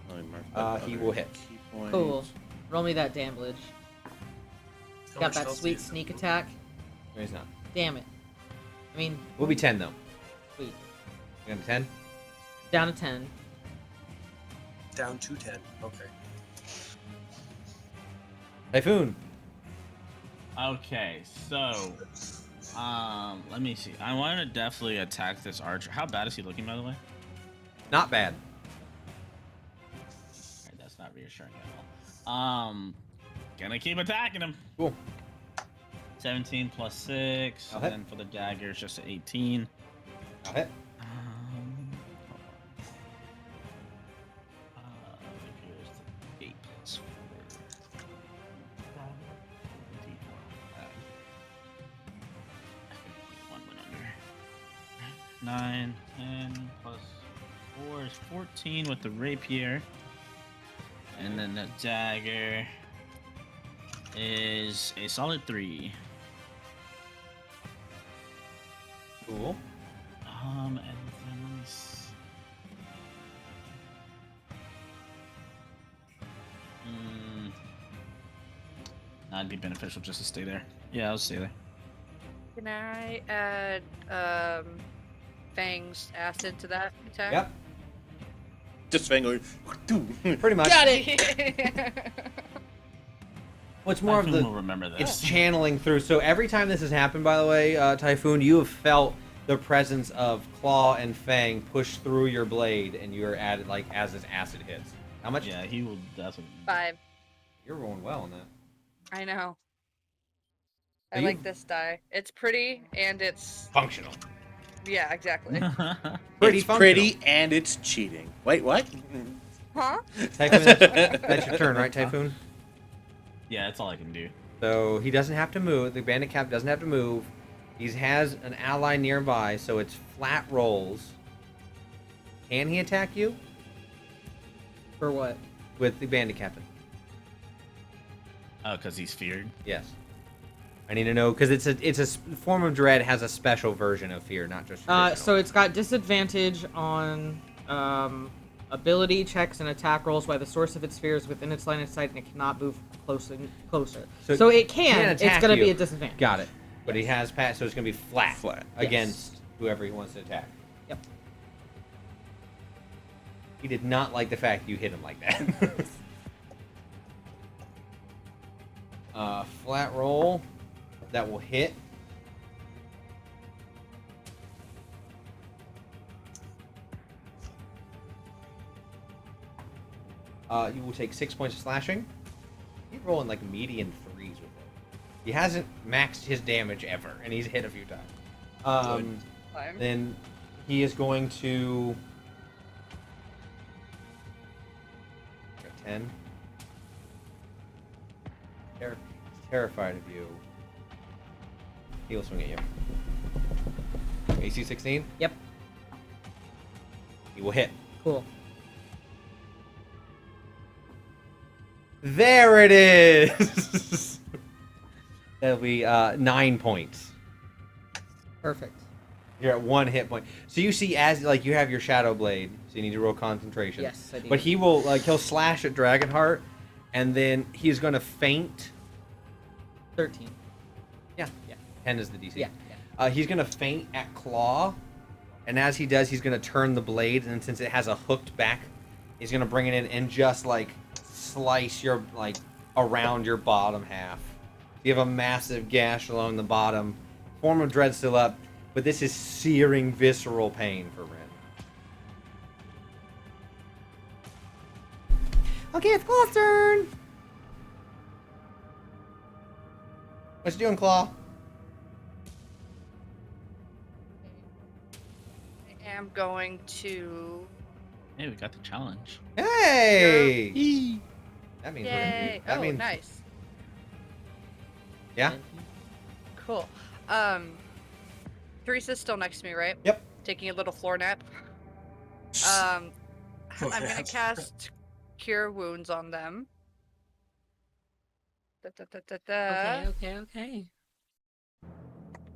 Let me mark that He other will hit. key point. Cool. Roll me that damage. How Got much that health sweet do you sneak have? attack. No, he's not. Damn it. I mean, We'll be 10 though. sweet. You got 10? Down to 10. Down to 10. Okay. Typhoon. Okay, so let me see. I want to definitely attack this archer. How bad is he looking, by the way? Not bad. Alright, that's not reassuring at all. Gonna keep attacking him. Cool. 17 plus 6, I'll and hit. then for the dagger, it's just an 18. I'll hit. Here's the 8 plus 4. 1 went under. 9, 10 plus 4 is 14 with the rapier. And then the dagger is a solid 3. Cool. And then let me see. That'd be beneficial just to stay there. Yeah, I'll stay there. Can I add Fang's acid to that attack? Yep, Just Fang going. pretty much. Got it. What's more of Typhoon the will remember this. it's channeling through. So every time this has happened, by the way, Typhoon, you have felt the presence of Claw and Fang push through your blade, and you are added like as this acid hits. How much? Yeah, he will. That's what. 5. You're rolling well on that. I know. So I you- like this die. It's pretty and it's Functional. yeah, exactly. Pretty It's functional. pretty and it's cheating. Wait, what? Huh? Typhoon, that's your turn, right, Typhoon? Yeah, that's all I can do. So he doesn't have to move. The bandit cap doesn't have to move. He has an ally nearby, so it's flat rolls. Can he attack you For what? with the bandit captain? Oh, because he's feared. Yes. I need to know because form of dread has a special version of fear, not just traditional. So it's got disadvantage on ability checks and attack rolls while the source of its fear is within its line of sight and it cannot move closer. So it can. It's attack gonna you. be a disadvantage. Got it. But he has passed, so it's gonna be flat, Flat. against whoever he wants to attack. Yep. He did not like the fact you hit him like that. Flat roll that will hit. You will take 6 points of slashing. He's rolling like median 3s with it. He hasn't maxed his damage ever, and he's hit a few times. Fine. Then he is going to... 10. Terrified of you. He will swing at you. AC 16? Yep. He will hit. Cool. There it is! That'll be 9 points. Perfect. You're at 1 hit point. So you see as, like, you have your Shadow Blade, so you need to roll concentration. Yes, I do. But he will, like, he'll slash at Dragonheart, and then he's going to feint. 13. Yeah. 10 is the DC. Yeah. He's going to feint at Claw, and as he does, he's going to turn the blade, and since it has a hooked back, he's going to bring it in and just, like, slice your, like, around your bottom half. You have a massive gash along the bottom. Form of Dread still up, but this is searing, visceral pain for Ren. Okay, it's Claw's turn! What you doing, Claw? I am going to Hey, we got the challenge. Hey! That means yay. that Oh, means nice. yeah. Cool. Teresa's still next to me, right? Yep. Taking a little floor nap. I'm Oh, gonna yeah. cast Cure Wounds on them. Da, da, da, da, da. Okay.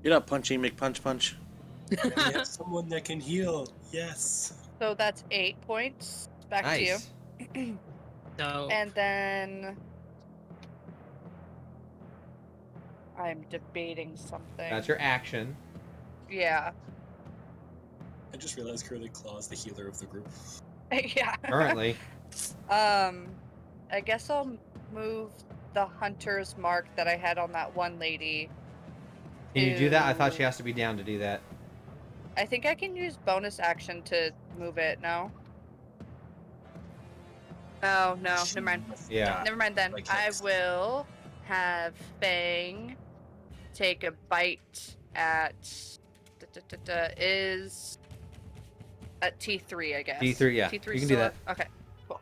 You're not punching, McPunch. We have someone that can heal. Yes. So that's 8 points. Back Nice. to you. So And then I'm debating something. That's your action. Yeah. I just realized Curly Claw is the healer of the group. Yeah. Currently. I guess I'll move the hunter's mark that I had on that one lady. Can you do that? I thought to- she has to be down to do that. I think I can use bonus action to move it. No. Oh no, never mind. Yeah. Never mind then. Like I next. will have Fang take a bite at is at T3, I guess. T3, yeah. T3 You can do still that. up? Okay. Cool.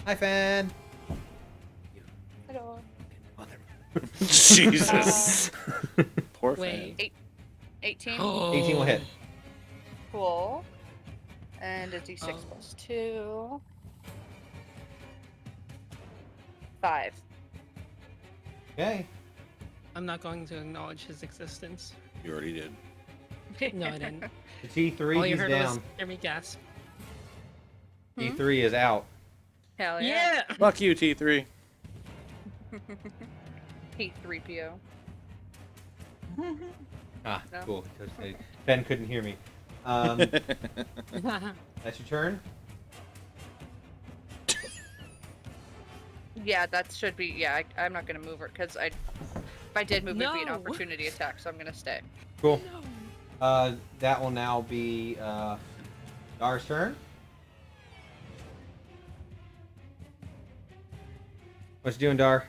Hi, Fan. Hello. Jesus. Poor wait. fan. 18. 18 will hit. Cool. And a D6 Oh. plus 2. 5. Okay. I'm not going to acknowledge his existence. You already did. No, I didn't. The T3, All you he's heard down. was hear me gasp. T3 is out. Hell yeah. Yeah. Fuck you, T3. Hate 3PO. Ah, No. cool. Because Ben couldn't hear me. That's your turn. Yeah, that should be. Yeah, I'm not gonna move her because if I did move, it'd be an No. opportunity attack, so I'm gonna stay. Cool. No. That will now be Dar's turn. What you doing, Dar?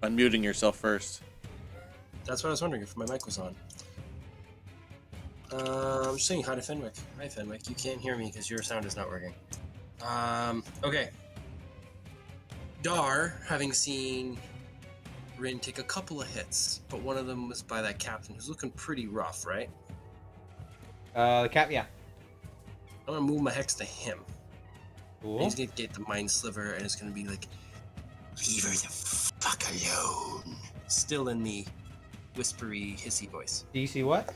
Unmuting yourself first. That's what I was wondering if my mic was on. I'm just saying hi to Fenwick. Hi, Fenwick. You can't hear me because your sound is not working. Okay. Dar, having seen Rin take a couple of hits, but one of them was by that captain who's looking pretty rough, right? The cap, yeah. I'm gonna move my hex to him. Cool. And he's gonna get the mind sliver, and it's gonna be like, "Leave her the fuck alone." Still in the whispery, hissy voice. DC what?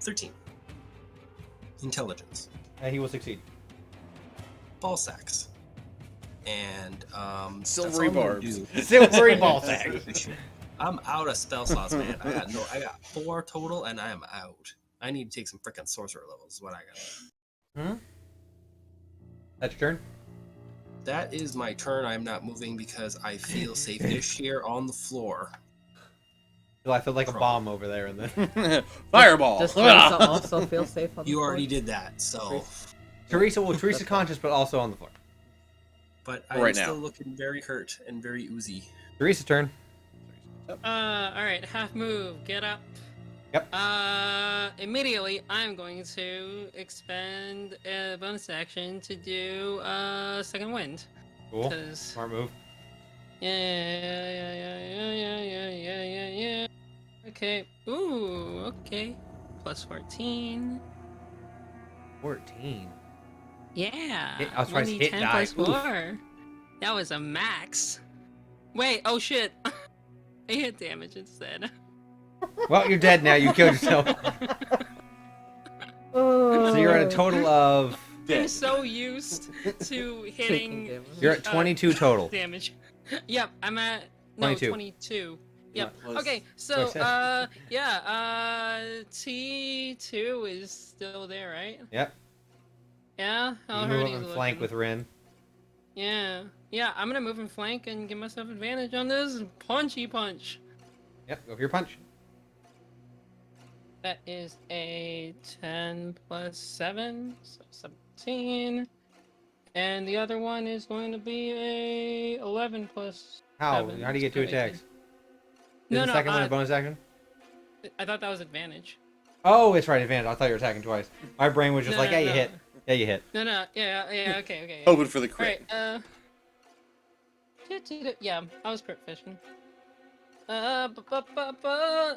13. Intelligence. He will succeed. Ball sacks. And Silvery that's all I'm gonna barbs. do. Silvery ball sack. I'm out of spell slots, man. I got 4 total, and I am out. I need to take some freaking sorcerer levels. Is what I got. That's your turn. That is my turn. I'm not moving because I feel safe-ish here on the floor. I feel like a bomb over there in the. Fireball. Does Teresa also feel safe on the You floor? already did that, so. Teresa's conscious, but also on the floor. But I'm Right now. still looking very hurt and very oozy. Teresa's turn. All right, half move, get up. Yep. Immediately, I'm going to expend a bonus action to do second wind. Cool. 'Cause- Smart move. Yeah. Okay. Ooh, okay. Plus 14. 14. Yeah. I was trying to hit 1d10 die. plus 4. That was a max. Wait, oh shit. I hit damage instead. Well, you're dead now. You killed yourself. So you're at a total of. I'm so used to hitting damage. You're at 22 total. damage. Yep, I'm at 22. 22. Yep. What was- Okay, so What I T2 is still there, right? Yep. Yeah. How You hurt move he's up and flank looking. with Rin. Yeah. Yeah, I'm gonna move and flank and give myself advantage on this punchy punch. Yep. Go for your punch. That is a 10 plus 7, so 17. And the other one is going to be a 11 plus How? 7. How do you get 2 so 18. attacks? Is No, the second one a no, bonus action? I thought that was advantage. Oh, it's right, advantage. I thought you were attacking twice. My brain was just No, like, no, yeah, you no. hit. Yeah, you hit. No, yeah, okay. Hoping for the Alright, crit. yeah, I was crit fishing.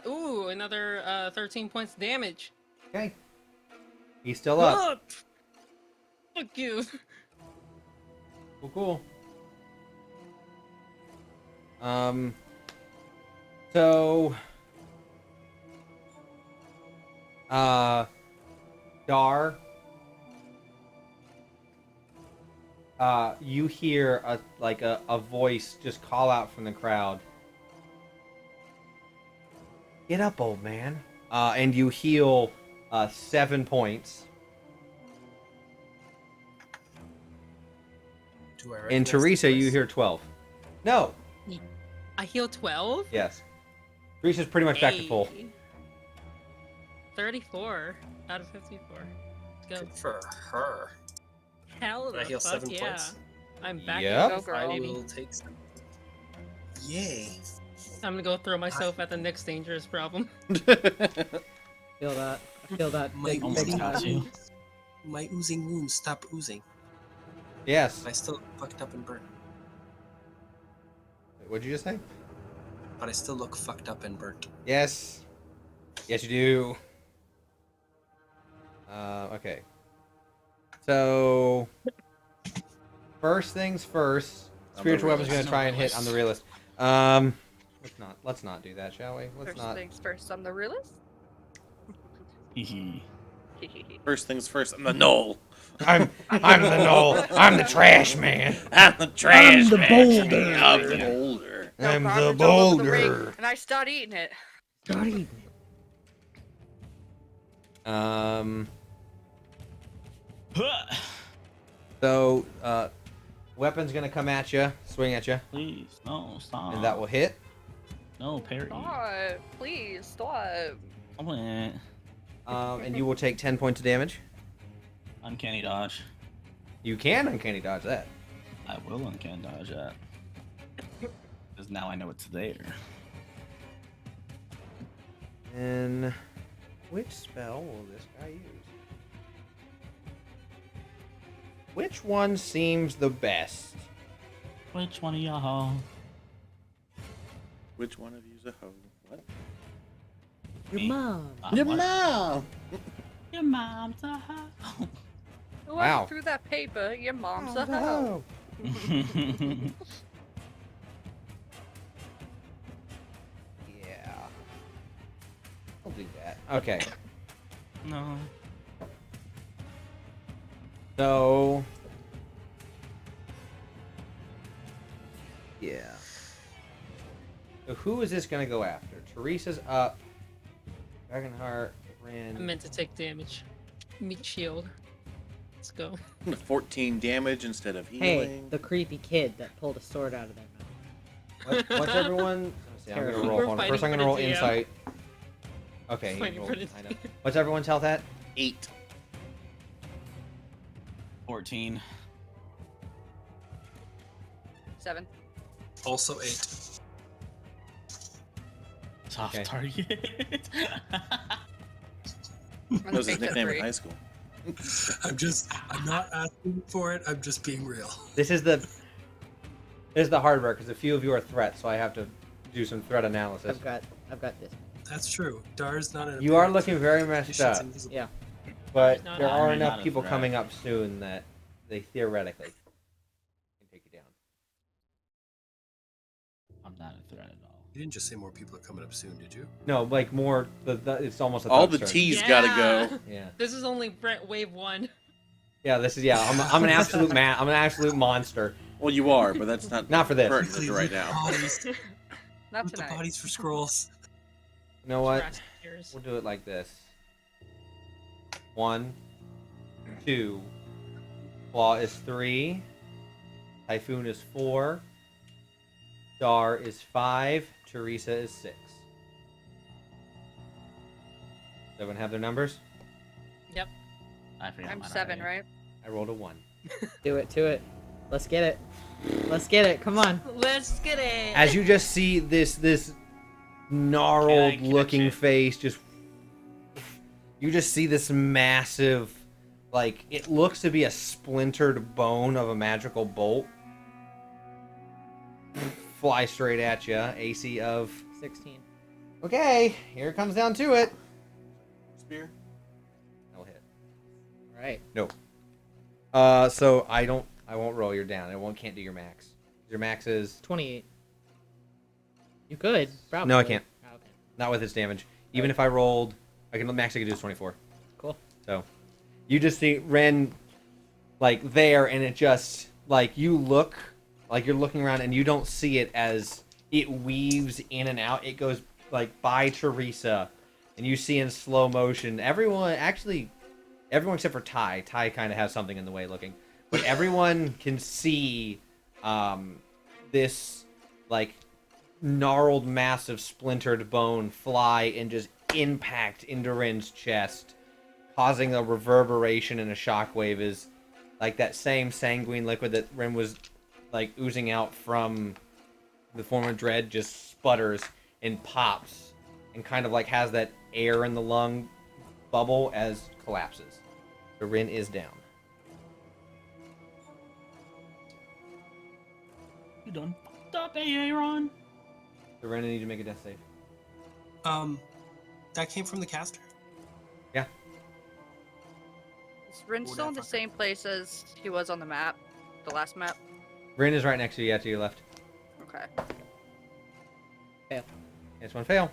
Ooh, another 13 points damage. Okay. He's still up. Fuck you. Cool. So. Dar. You hear a voice just call out from the crowd. Get up, old man. And you heal 7 points. Do I And recognize Teresa, the you voice? hear 12. No. I heal 12? Yes. Teresa's pretty much back to full. Hey. 34 out of 54. Let's go. Good for her. Hell Did I the heal fuck 7 yeah. points? I'm back Yep. to Go, girl. I baby. will take some. Yay. I'm gonna go throw myself at the next dangerous problem. Feel that. I feel that. My Big, Almost big oozing, got time. you. my oozing wounds stop oozing. Yes. I still look fucked up and burnt. What'd you just say? But I still look fucked up and burnt. Yes. Yes, you do. Okay. So, first things first. Spiritual weapon's gonna try and hit on the realist. Let's not do that, shall we? Let's First not. things first on the realist. Hee hee. First things first, I'm the Knoll. I'm the Knoll. I'm the trash man. I'm the trash the man. boulder. I'm the boulder. No, I'm Carmen the jumped over the ring, boulder. and I start eating it. Start eating it. So, weapon's gonna come at you, swing at you, Please, no, stop. and that will hit. No, parry. Stop. Please, stop. I went. And you will take 10 points of damage. Uncanny dodge. You can uncanny dodge that. I will uncanny dodge that. Because now I know it's there. And which spell will this guy use? Which one seems the best? Which one of y'all? Which one of you's a hoe? What? Your Me. mom. Your What? mom. Your mom's a hoe. Whoever Wow. threw that paper, your Oh, mom's a hoe. Yeah. I'll do that. Okay. No. So. Yeah. So who is this gonna go after? Teresa's up. Dragonheart, I Rin. meant to take damage. Meat shield. Let's go. 14 damage instead of Hey, healing. the creepy kid that pulled a sword out of their mouth. What's everyone? Let's see, I'm gonna Terrible. roll. We're Hold on. First, I'm fighting gonna roll for the DM. insight. Okay. he Fighting rolled, for the I know. DM. What's everyone's health at? 8. 14. 7. Also 8. Soft Okay. target. That was his Makes it nickname in 3. high school. I'm not asking for it. I'm just being real. This is the hard part because a few of you are threats, so I have to do some threat analysis. I've got this. That's true. Dar's not an. You are apparent looking threat. very This messed shit's up, invisible. Yeah. but Not there a- are I'm enough not a people threat. coming up soon that they theoretically can take you down. I'm not a threat at all. You didn't just say more people are coming up soon, did you? No, like more. It's almost a All thug the search. T's gotta go. Yeah, This is only Brett wave 1. yeah. This is I'm an absolute man. I'm an absolute monster. Well, you are, but that's not Not for this. pertinent Please, right with the now. Bodies. Not With the tonight. bodies for scrolls. You know what? Jurassic Tears. We'll do it like this. 1, 2. Claw is 3. Typhoon is 4. Dar is 5. Teresa is 6. Does everyone have their numbers? Yep. I forgot I'm mine 7, already. right? I rolled a 1. Do it to it. Let's get it. Let's get it. Come on. Let's get it. As you just see this gnarled looking catch it? face, you just see this massive, like, it looks to be a splintered bone of a magical bolt fly straight at you. AC of 16. okay. Here it comes down to it. Spear? That'll hit. All right. No. So I won't roll your down. Can't do your max. Your max is 28. You could, probably. no, I can't. Oh, okay. Not with its damage. Even if I rolled, max I could do is 24. Cool. So, you just see Ren, like, there, and it just, like, you look, like, you're looking around, and you don't see it as it weaves in and out. It goes, like, by Teresa, and you see in slow motion, everyone except for Ty. Ty kind of has something in the way looking. But everyone can see this, like, gnarled, massive, splintered bone fly and just impact into Ren's chest, causing a reverberation and a shockwave. Is like that same sanguine liquid that Ren was like oozing out from the former dread just sputters and pops and kind of like has that air in the lung bubble as collapses. The Ren is down. You done fucked up, Aaron. The Ren, I need to make a death save. That came from the caster. Yeah. Is Rin still in the same place as he was on the map? The last map? Ren is right next to you, yeah, to your left. Okay. Fail. This one fail.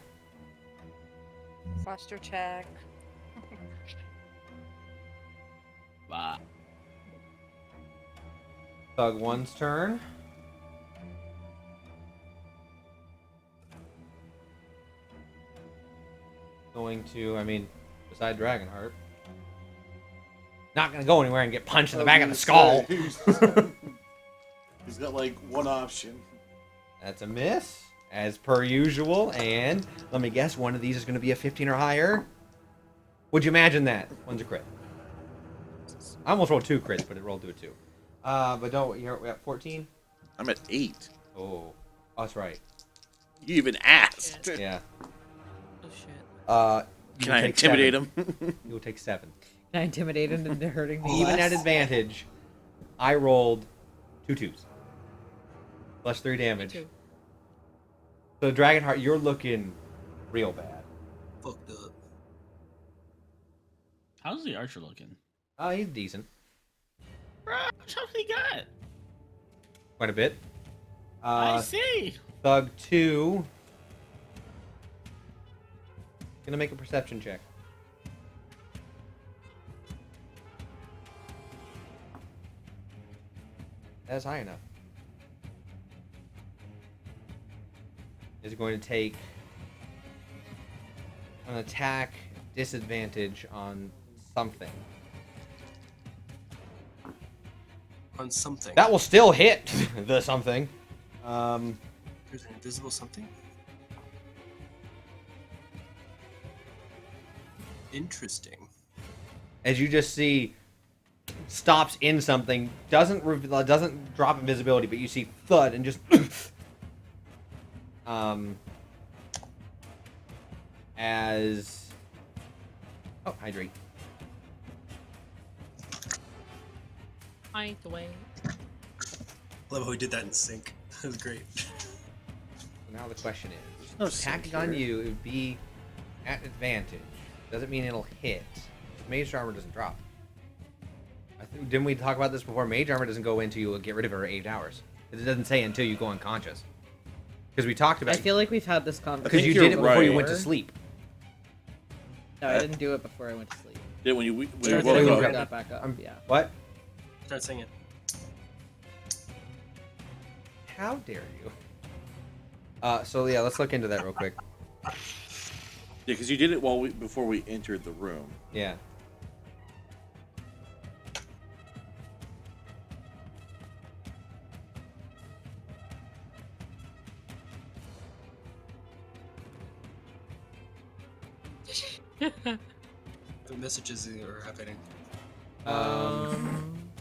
Posture check. Bye. Thug 1's turn. Going to, I mean, beside Dragonheart. Not gonna go anywhere and get punched in the back of the skull. He's got like one option. That's a miss, as per usual. And let me guess, one of these is gonna be a 15 or higher. Would you imagine that? One's a crit. I almost rolled 2 crits, but it rolled to a 2. But don't, you're at 14? I'm at 8. Oh, that's right. You even asked. Yeah. Oh shit. Can I intimidate him? You will take 7. Can I intimidate him into hurting me Even less? at advantage, I rolled 2 2s. Plus 3 damage. Two. So Dragonheart, you're looking real bad. Fucked up. How's the archer looking? Oh, he's decent. Bro, how much health he got? Quite a bit. I see. Thug 2. Gonna make a perception check. That's high enough. Is going to take an attack disadvantage on something. On something. That will still hit the something. There's an invisible something? Interesting. As you just see, stops in something, doesn't drop invisibility, but you see thud and just as hydrate. Fight away. Love how we did that in sync. That was great. So now the question is, No attacking sync on here. you, it would be at advantage. Doesn't mean it'll hit. Mage armor doesn't drop. Didn't we talk about this before? Mage armor doesn't go into you. Get rid of it for 8 hours. It doesn't say until you go unconscious. Because we talked about. I feel like we've had this conversation. because you you're did it before you right. went to sleep. No, I didn't do it before I went to sleep. Yeah, when you I woke did up. it got back up. Yeah. What? Start singing. How dare you? So yeah, let's look into that real quick. Yeah, because you did it before we entered the room. Yeah. The messages are happening.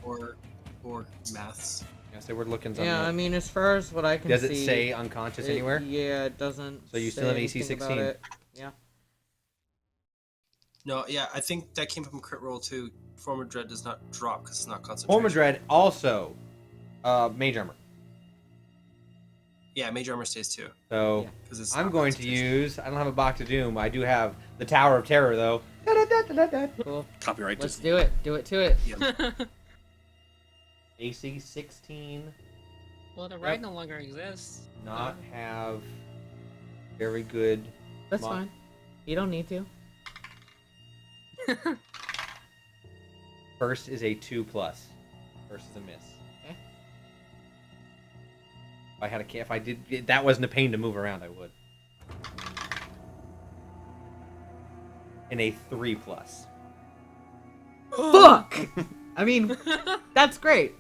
Or maths. Yeah, so we're looking something. Yeah, up. I mean, as far as what I can Does see, it say unconscious anywhere? Yeah, it doesn't. So you say still have AC anything about 16. it. Yeah. No, yeah, I think that came from crit roll too. Form of Dread does not drop because it's not concentration. Form of Dread also, mage armor. Yeah, Mage Armor stays too. So Yeah. Because it's I'm not going to concentration. use. I don't have a Box of Doom. I do have the Tower of Terror though. Cool. Copyright. Let's do it. Do it to it. Yeah. AC 16. Well, the ride no longer exists. Not have very good. That's Come on. fine. You don't need to. First is a 2+. First is a miss. Okay. If I had if I did, if that wasn't a pain to move around, I would. And a 3+. Fuck! I mean, that's great.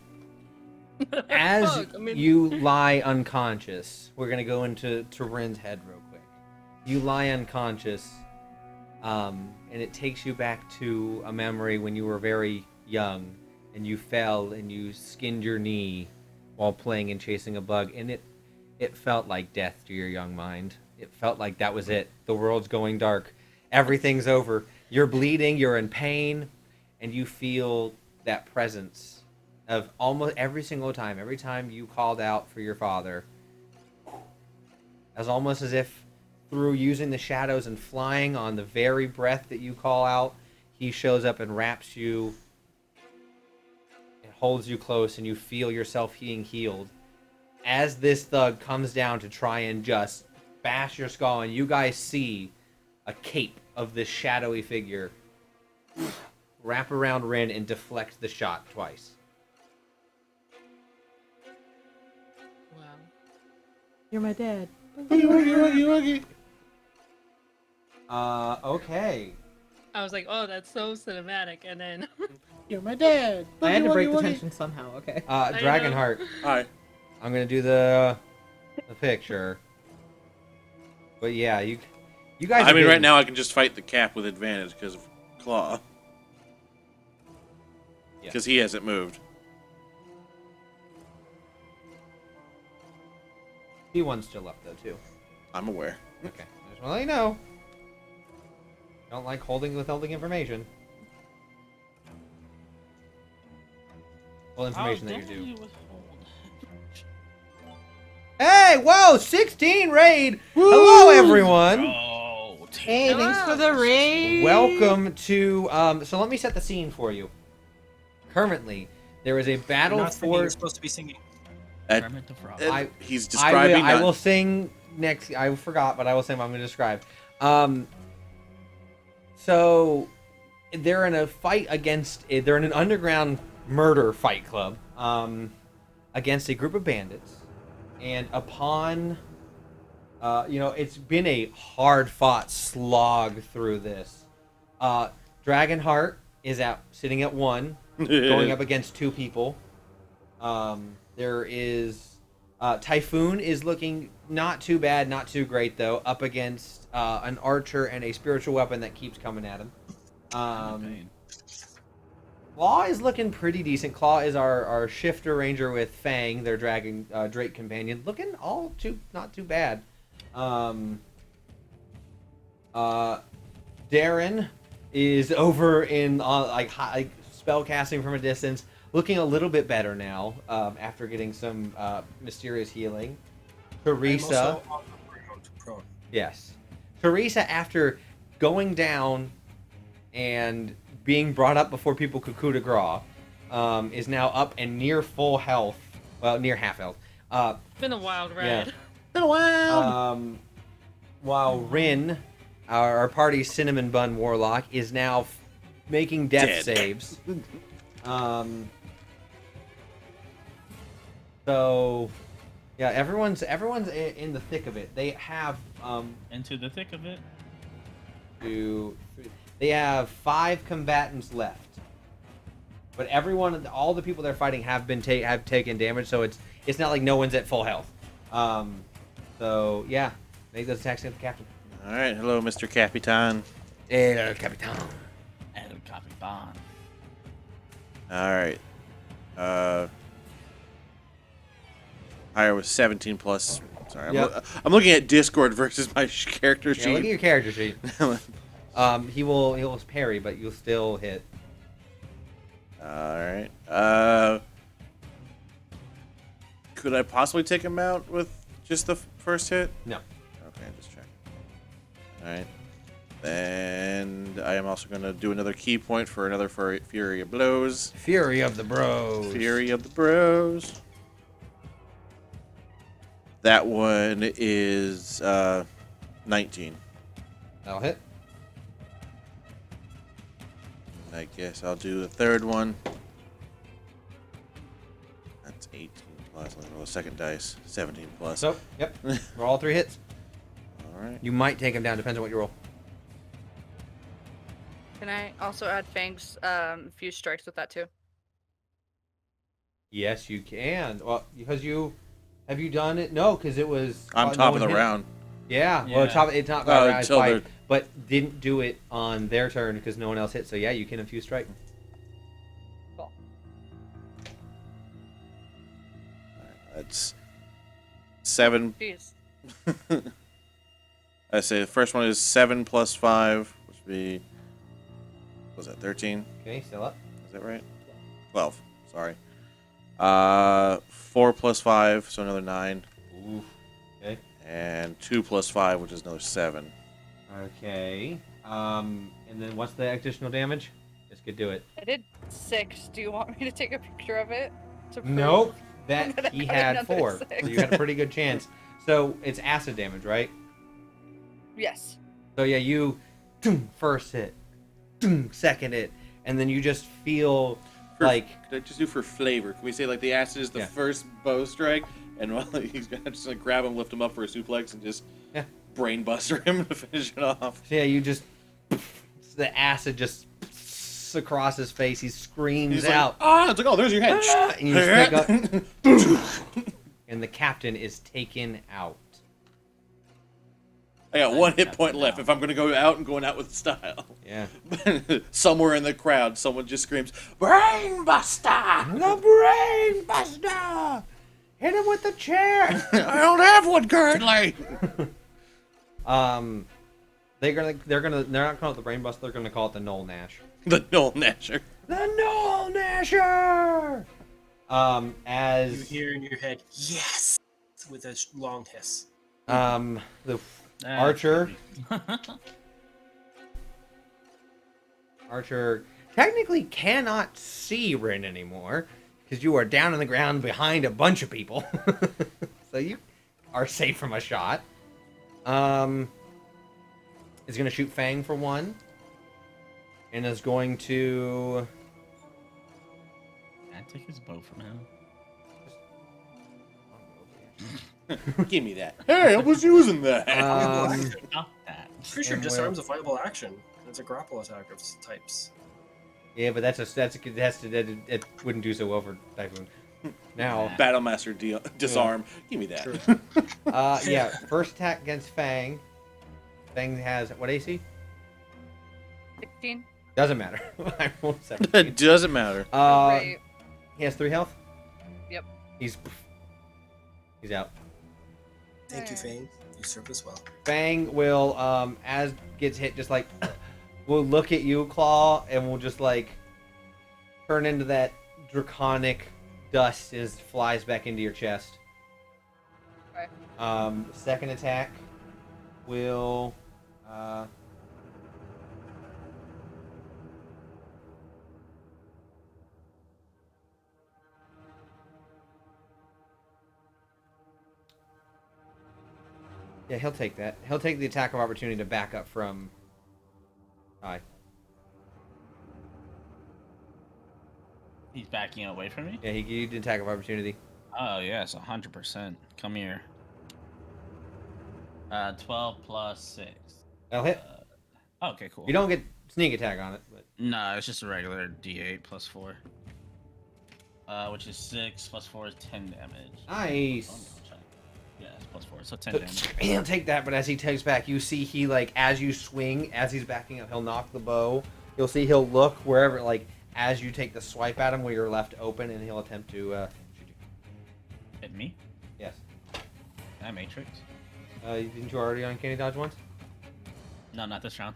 As Fuck, I mean- you lie unconscious, we're gonna go into Rin's head real quick. You lie unconscious, and it takes you back to a memory when you were very young, and you fell and you skinned your knee while playing and chasing a bug, and it felt like death to your young mind. It felt like that was it. The world's going dark. Everything's over. You're bleeding. You're in pain, and you feel that presence of almost every single time. Every time you called out for your father, as almost as if through using the shadows and flying on the very breath that you call out, he shows up and wraps you and holds you close, and you feel yourself being healed. As this thug comes down to try and just bash your skull, and you guys see a cape of this shadowy figure wrap around Rin and deflect the shot twice. Wow. You're my dad. Okay. I was like, oh, that's so cinematic, and then You're my dad. I had to break the tension somehow. Okay. Dragonheart. Hi. I'm gonna do the picture. But yeah, you guys. I are mean, right getting- now I can just fight the cap with advantage because of Claw. Yeah. Because he hasn't moved. P1's still up though too. I'm aware. Okay, I just want to let you know. Don't like withholding information. Well, information that you do. Hey, whoa, 16 raid! Hello, everyone. Oh, Hey, thanks for the raid. Welcome to. So let me set the scene for you. Currently, there is a battle Not singing, for. you're supposed to be singing. Kermit the Frog. He's describing. I will sing next. I forgot, but I will sing what I'm going to describe. So they're in a fight against. They're in an underground murder fight club against a group of bandits, and upon, it's been a hard-fought slog through this. Dragonheart is sitting at 1, going up against 2 people. There is Typhoon is looking not too bad, not too great though, up against an archer and a spiritual weapon that keeps coming at him. Claw is looking pretty decent. Claw is our shifter ranger with Fang, their dragon Drake companion, looking not too bad. Darren is over in like spell casting from a distance, looking a little bit better now after getting some mysterious healing. Teresa, I'm also on prone. yes, Teresa, after going down and being brought up before people could coup de grace, is now up and near full health. Well, near half health. been a wild ride. Yeah. Been a while. While Rin, our party's cinnamon bun warlock, is now making death Dead. saves. So, yeah, everyone's in the thick of it. They have Into the thick of it. they have 5 combatants left, but all the people they're fighting have taken damage. So it's not like no one's at full health. So yeah, make those attacks against the captain. All right. Hello, Mr. Capitan. El Capitan. El Capitan. All right. Higher was 17 plus. Sorry, Yep. I'm looking at Discord versus my character Yeah, look at sheet. your character sheet. He will parry, but you'll still hit. All right. Could I possibly take him out with just the first hit? No. Okay, just check. All right. And I am also going to do another key point for another Fury of Blows. Fury of the Bros. Fury of the Bros. That one is 19. That'll hit. I guess I'll do the third one. That's 18 plus. Let me roll a second dice. 17 plus. So, yep. Roll all 3 hits. All right. You might take him down, depends on what you roll. Can I also add Fang's few strikes with that too? Yes, you can. Well, because have you done it? No, because it was. I'm no top one of the hit. round. Yeah. Yeah. Well, it's not Oh, round, it's until fight, they're- but didn't do it on their turn because no one else hit. So yeah, you can infuse strike. Cool. That's 7. Jeez. I say the first one is 7 plus 5, which would be. What was that 13? Okay, still up. Is that right? 12. Sorry. 4 plus 5, so another 9. Ooh. Okay. And 2 plus 5, which is another 7. Okay. And then what's the additional damage? This could do it. I did 6. Do you want me to take a picture of it? To prove Nope. that That I he got had another 4, 6? so you had a pretty good chance. So it's acid damage, right? Yes. So yeah, you first hit, second hit, and then you just feel Could I just do for flavor? Can we say like the acid is the first bow strike, and while he's gonna just like grab him, lift him up for a suplex, and just brain buster him to finish it off? So yeah, you just the acid just across his face. He screams out. It's like, oh, there's your head. And you just pick up, and the captain is taken out. I got one hit point left. If I'm going to go out and going out with style. Yeah. Somewhere in the crowd, someone just screams, "Brain Buster! The Brain Buster! Hit him with the chair! I don't have one currently." They're not calling it the Brain Buster. They're gonna call it the Knoll Nash. The Knoll Nasher. The Knoll Nasher. As You hear in your head, yes, with a long hiss. the Archer technically cannot see Rin anymore because you are down on the ground behind a bunch of people. So you are safe from a shot. Is going to shoot Fang for 1. And is going to... Can I take his bow from him? Give me that. Hey, I was using that. Not that. Pretty sure And disarm's a viable action. It's a grapple attack of types. Yeah, but it wouldn't do so well for Typhoon. Now, Battlemaster disarm. Give me that. yeah, first attack against Fang. Fang has what AC? 16. Doesn't matter. I rolled It 17. doesn't matter. Right. He has 3 health. Yep. He's out. Thank you, Fang. You served us well. Fang will, as gets hit, just like will look at you, Claw, and will just like turn into that draconic dust as flies back into your chest. Okay. Second attack will yeah, he'll take that. He'll take the attack of opportunity to back up from Skye. He's backing away from me? Yeah, he gave you the attack of opportunity. Oh, yes, 100%. Come here. 12 plus 6. That'll hit. Okay, cool. You don't get sneak attack on it, but No, it's just a regular D8 plus 4. Which is 6 plus 4 is 10 damage. nice. Oh, no, check. Yeah, it's plus 4, so 10 So, damage. he'll take that, but as he takes back, you see he, like, as you swing, as he's backing up, he'll knock the bow. You'll see he'll look wherever, like, as you take the swipe at him where you're left open, and he'll attempt to shoot you. Hit me? Yes. Can I Matrix? Didn't you already uncanny dodge once? No, not this round.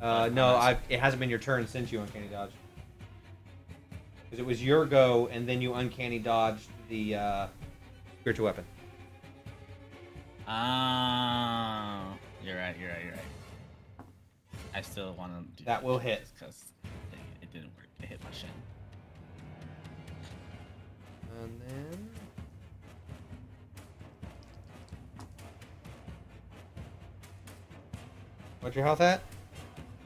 No, it hasn't been your turn since you uncanny dodged. Because it was your go, and then you uncanny dodged the spiritual weapon. Oh, you're right. I still want to do That will hit. because it didn't work. It hit my shin. And then... What's your health at?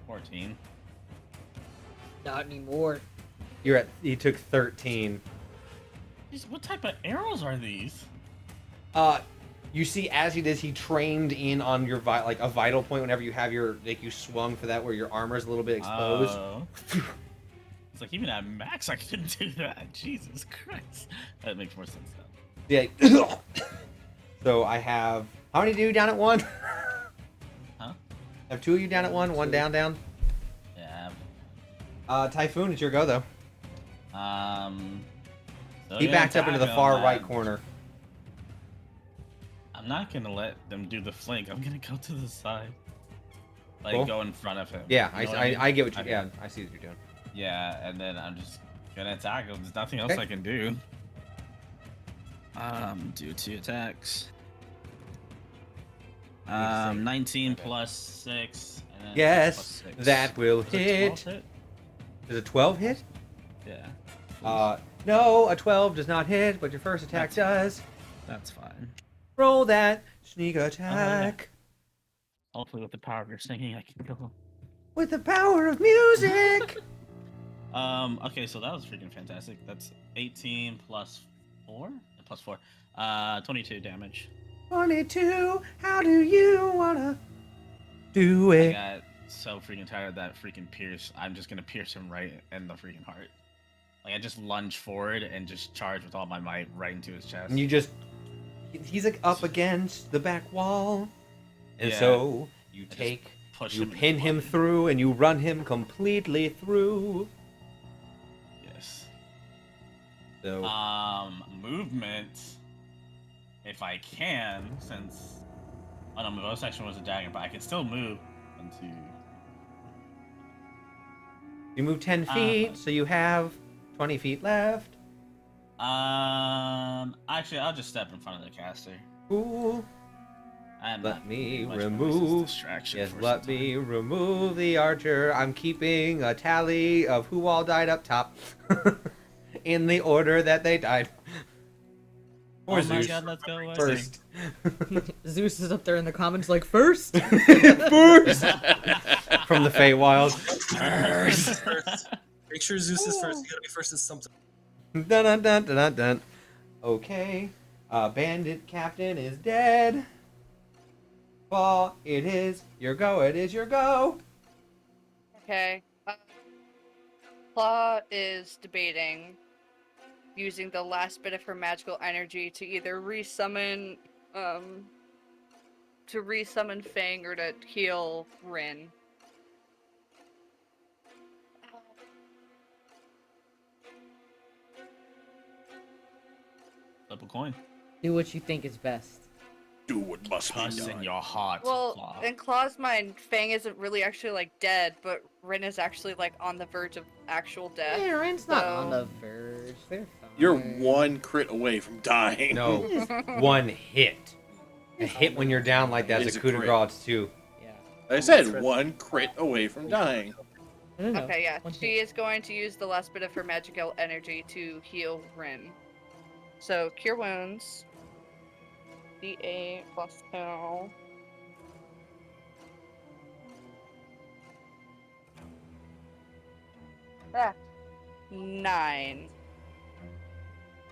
14. Not anymore. You took 13. What type of arrows are these? You see, as he does, he trained in on your a vital point. Whenever you have you swung for that, where your armor is a little bit exposed. Oh. It's like even at max, I couldn't do that. Jesus Christ, that makes more sense now. Yeah. So I have how many do you down at 1? Huh? I have 2 of you down at 1. 1 down. Yeah. Typhoon, it's your go though. So He yeah, backed up into the attack far on right that. corner. I'm not gonna let them do the flank. I'm gonna go to the side, like Cool. go in front of him. Yeah, You know what mean? I get what you. Okay. Yeah, I see what you're doing. Yeah, and then I'm just gonna attack him. There's nothing else Okay. I can do. Do 2 attacks. 19 plus 6. And then plus Yes, 6. that will Does a 12 hit. hit? Does a 12 hit? Yeah. No, a 12 does not hit, but your first attack does. That's fine. Roll that sneak attack Hopefully, with the power of your singing, I can go. with the power of music. Okay, so that was freaking fantastic. That's 18 plus 4? Plus 4. 22 damage. 22. How do you wanna do I it? got so freaking tired of that freaking pierce. I'm just gonna pierce him right in the freaking heart. Like, I just lunge forward and just charge with all my might right into his chest. And you just, he's like up against the back wall, and Yeah. so you I just take, push you him into pin the him button. through, and you run him completely through. Yes. So Movement. If I can, since no, my bonus action was a dagger, but I can still move into. you move 10 feet, so you have 20 feet left. Actually, I'll just step in front of the caster. Cool. I'm Let not me much of a remove. distraction Yes, for let some me time. remove the archer. I'm keeping a tally of who all died up top, in the order that they died. Or Oh my Zeus god, let's go away. first. Zeus is up there in the comments like first. First from the Feywild. First. Make sure Zeus is first. You gotta be first in something. Dun dun dun dun dun dun. Okay, bandit captain is dead. Fall, it is your go. It is your go. Okay. Claw is debating using the last bit of her magical energy to either resummon Fang or to heal Rin. Flip a coin. Do what you think is best. Do what must be Trust in done. your heart. Well, Claw. in Claw's mind, Fang isn't really actually like dead, but Rin is actually like on the verge of actual death. Hey, Ryan's not so- on the verge. They're fine. You're one crit away from dying. No, one hit. A hit when you're down like that's It's a a coup de crit. grace too. Yeah. I said one crit away from dying. I don't know. Okay, yeah. One She hit. is going to use the last bit of her magical energy to heal Rin. So, Cure Wounds. D8 plus 2. Ah. 9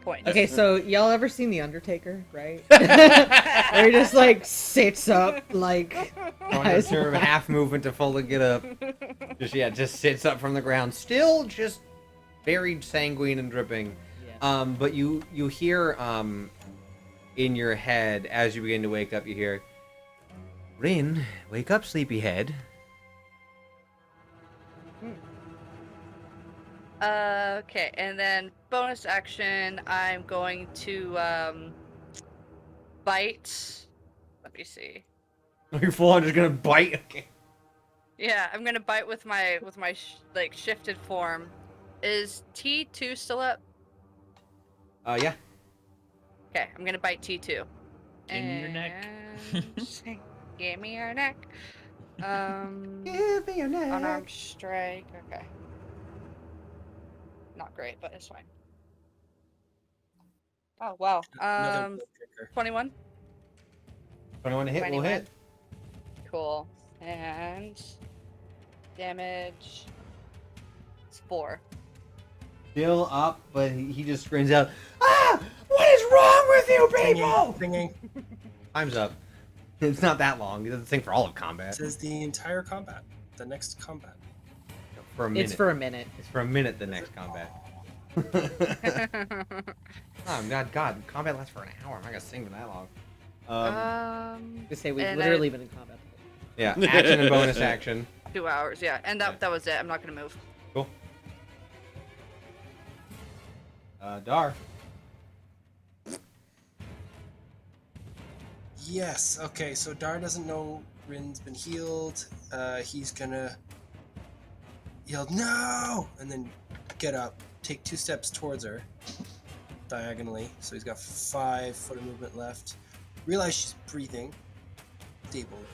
points. Okay, so y'all ever seen The Undertaker, right? Where he just like sits up, like Trying to serve a half movement to fully get up. Just sits up from the ground, still just very sanguine and dripping. Yeah. But you hear in your head as you begin to wake up, you hear, Rin, wake up, sleepyhead. Okay, and then bonus action, I'm going to bite. Let me see. You're full on just gonna bite. Okay. Yeah, I'm gonna bite with my like shifted form. Is T2 still up? Yeah. Okay, I'm gonna bite T2. Give me your neck. And- Give me your neck. Give me your neck. Unarmed strike. Okay. Not great, but it's fine. Oh wow. Another blood kicker. 21. 21 to hit, will hit. Cool. And damage. It's 4. Still up, but he just screams out, "Ah! What is wrong with you people?" Singing. Time's up. It's not that long. It doesn't sing for all of combat. It says the entire combat. The next combat. For a minute. It's for a minute. It's for a minute, the next combat. Oh, God, combat lasts for an hour. I'm not gonna sing for that long. Just say we've And literally been in combat. Yeah, action and bonus action. 2 hours, yeah. And that was it. I'm not gonna move. Cool. Dar. Yes. Okay. So Dar doesn't know Rin's been healed. He's gonna yell no, and then get up, take 2 steps towards her, diagonally. So he's got 5 foot of movement left. Realize she's breathing, stable looking.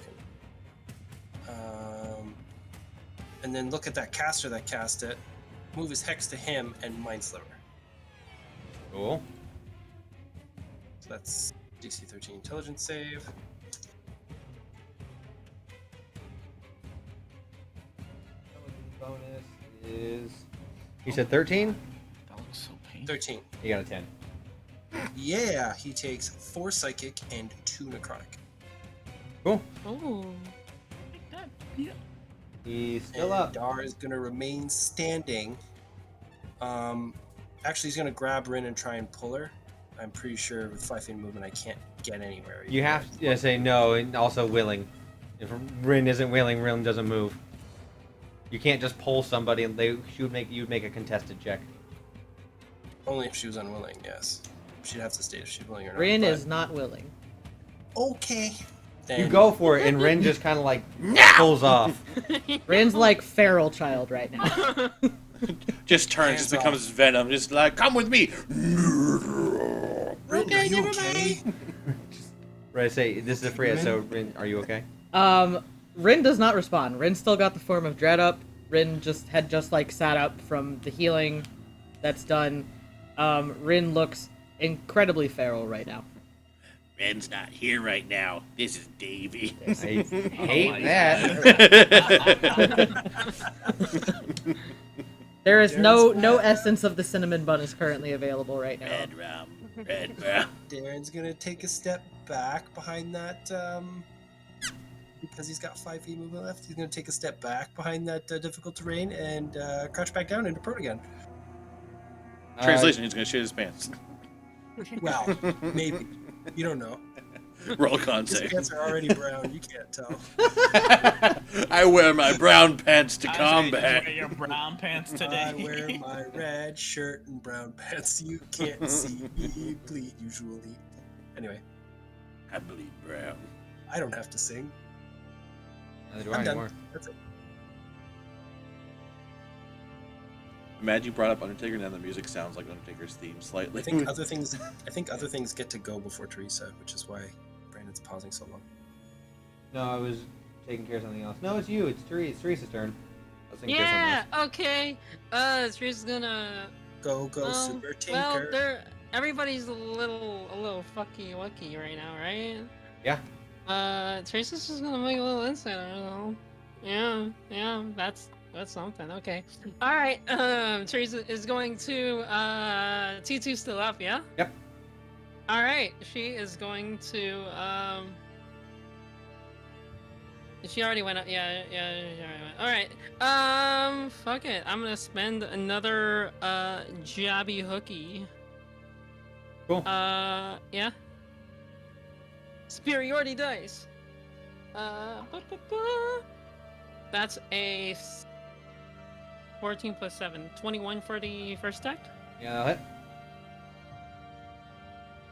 And then look at that caster that cast it. Move his hex to him and mind sliver. Cool. So that's DC 13 intelligence save. Bonus is You said 13? That looks so painful. 13. You got a 10. Yeah, he takes 4 psychic and 2 necrotic. Cool. Oh. Like that. Yeah. He's still And up. Dar is gonna remain standing. Actually, he's gonna grab Rin and try and pull her. I'm pretty sure with 5 feet of movement, I can't get anywhere. You have to say no, and also willing. If Rin isn't willing, Rin doesn't move. You can't just pull somebody and you'd make a contested check. Only if she was unwilling, yes. She'd have to state if she's willing or not. Rin but- is not willing. Okay. You Then go for it, and Rin just kind of like pulls off. Rin's like feral child right now. Just turns, Hands just becomes Venom. Just like, come with me. Rin, are you okay? Right, say this is Freya. So Rin, are you okay? Rin does not respond. Rin still got the form of Dread up. Rin had like sat up from the healing that's done. Rin looks incredibly feral right now. Ren's not here right now. This is Davy. I hate my that. There is no essence of the cinnamon bun is currently available right now. Red rum. Red rum. Darren's gonna take a step back behind that, because he's got 5 feet movement left. He's gonna take a step back behind that difficult terrain and crouch back down into prone again. Translation, he's gonna shit his pants. Well, maybe. You don't know. Roll His contact. pants are already brown. You can't tell. I wear my brown pants to I was gonna combat. wear your brown pants today. I wear my red shirt and brown pants. You can't see me bleed usually. Anyway, I bleed brown. I don't have to sing. Neither do I I'm done. anymore. That's it. Imagine you brought up Undertaker, and then the music sounds like Undertaker's theme slightly. I think other things. I think other things get to go before Teresa, which is why Brandon's pausing so long. No, I was taking care of something else. No, it's you. It's Teresa. It's Teresa's turn. I was taking care of Yeah. something Okay. Teresa's gonna. Go, Well, Super well, Tinker. everybody's a little fucky wucky right now, right? Yeah. Teresa's just gonna make a little insight. I don't know. Yeah, that's something. Okay. All right. Teresa is going to T2 still up, yeah? Yep. All right. She is going to She already went up. Yeah, she already went. All right. Fuck it. I'm gonna spend another jabby hooky. Cool. Yeah. Superiority dice. That's a 14 plus 7. 21 for the first attack. Yeah, that'll hit.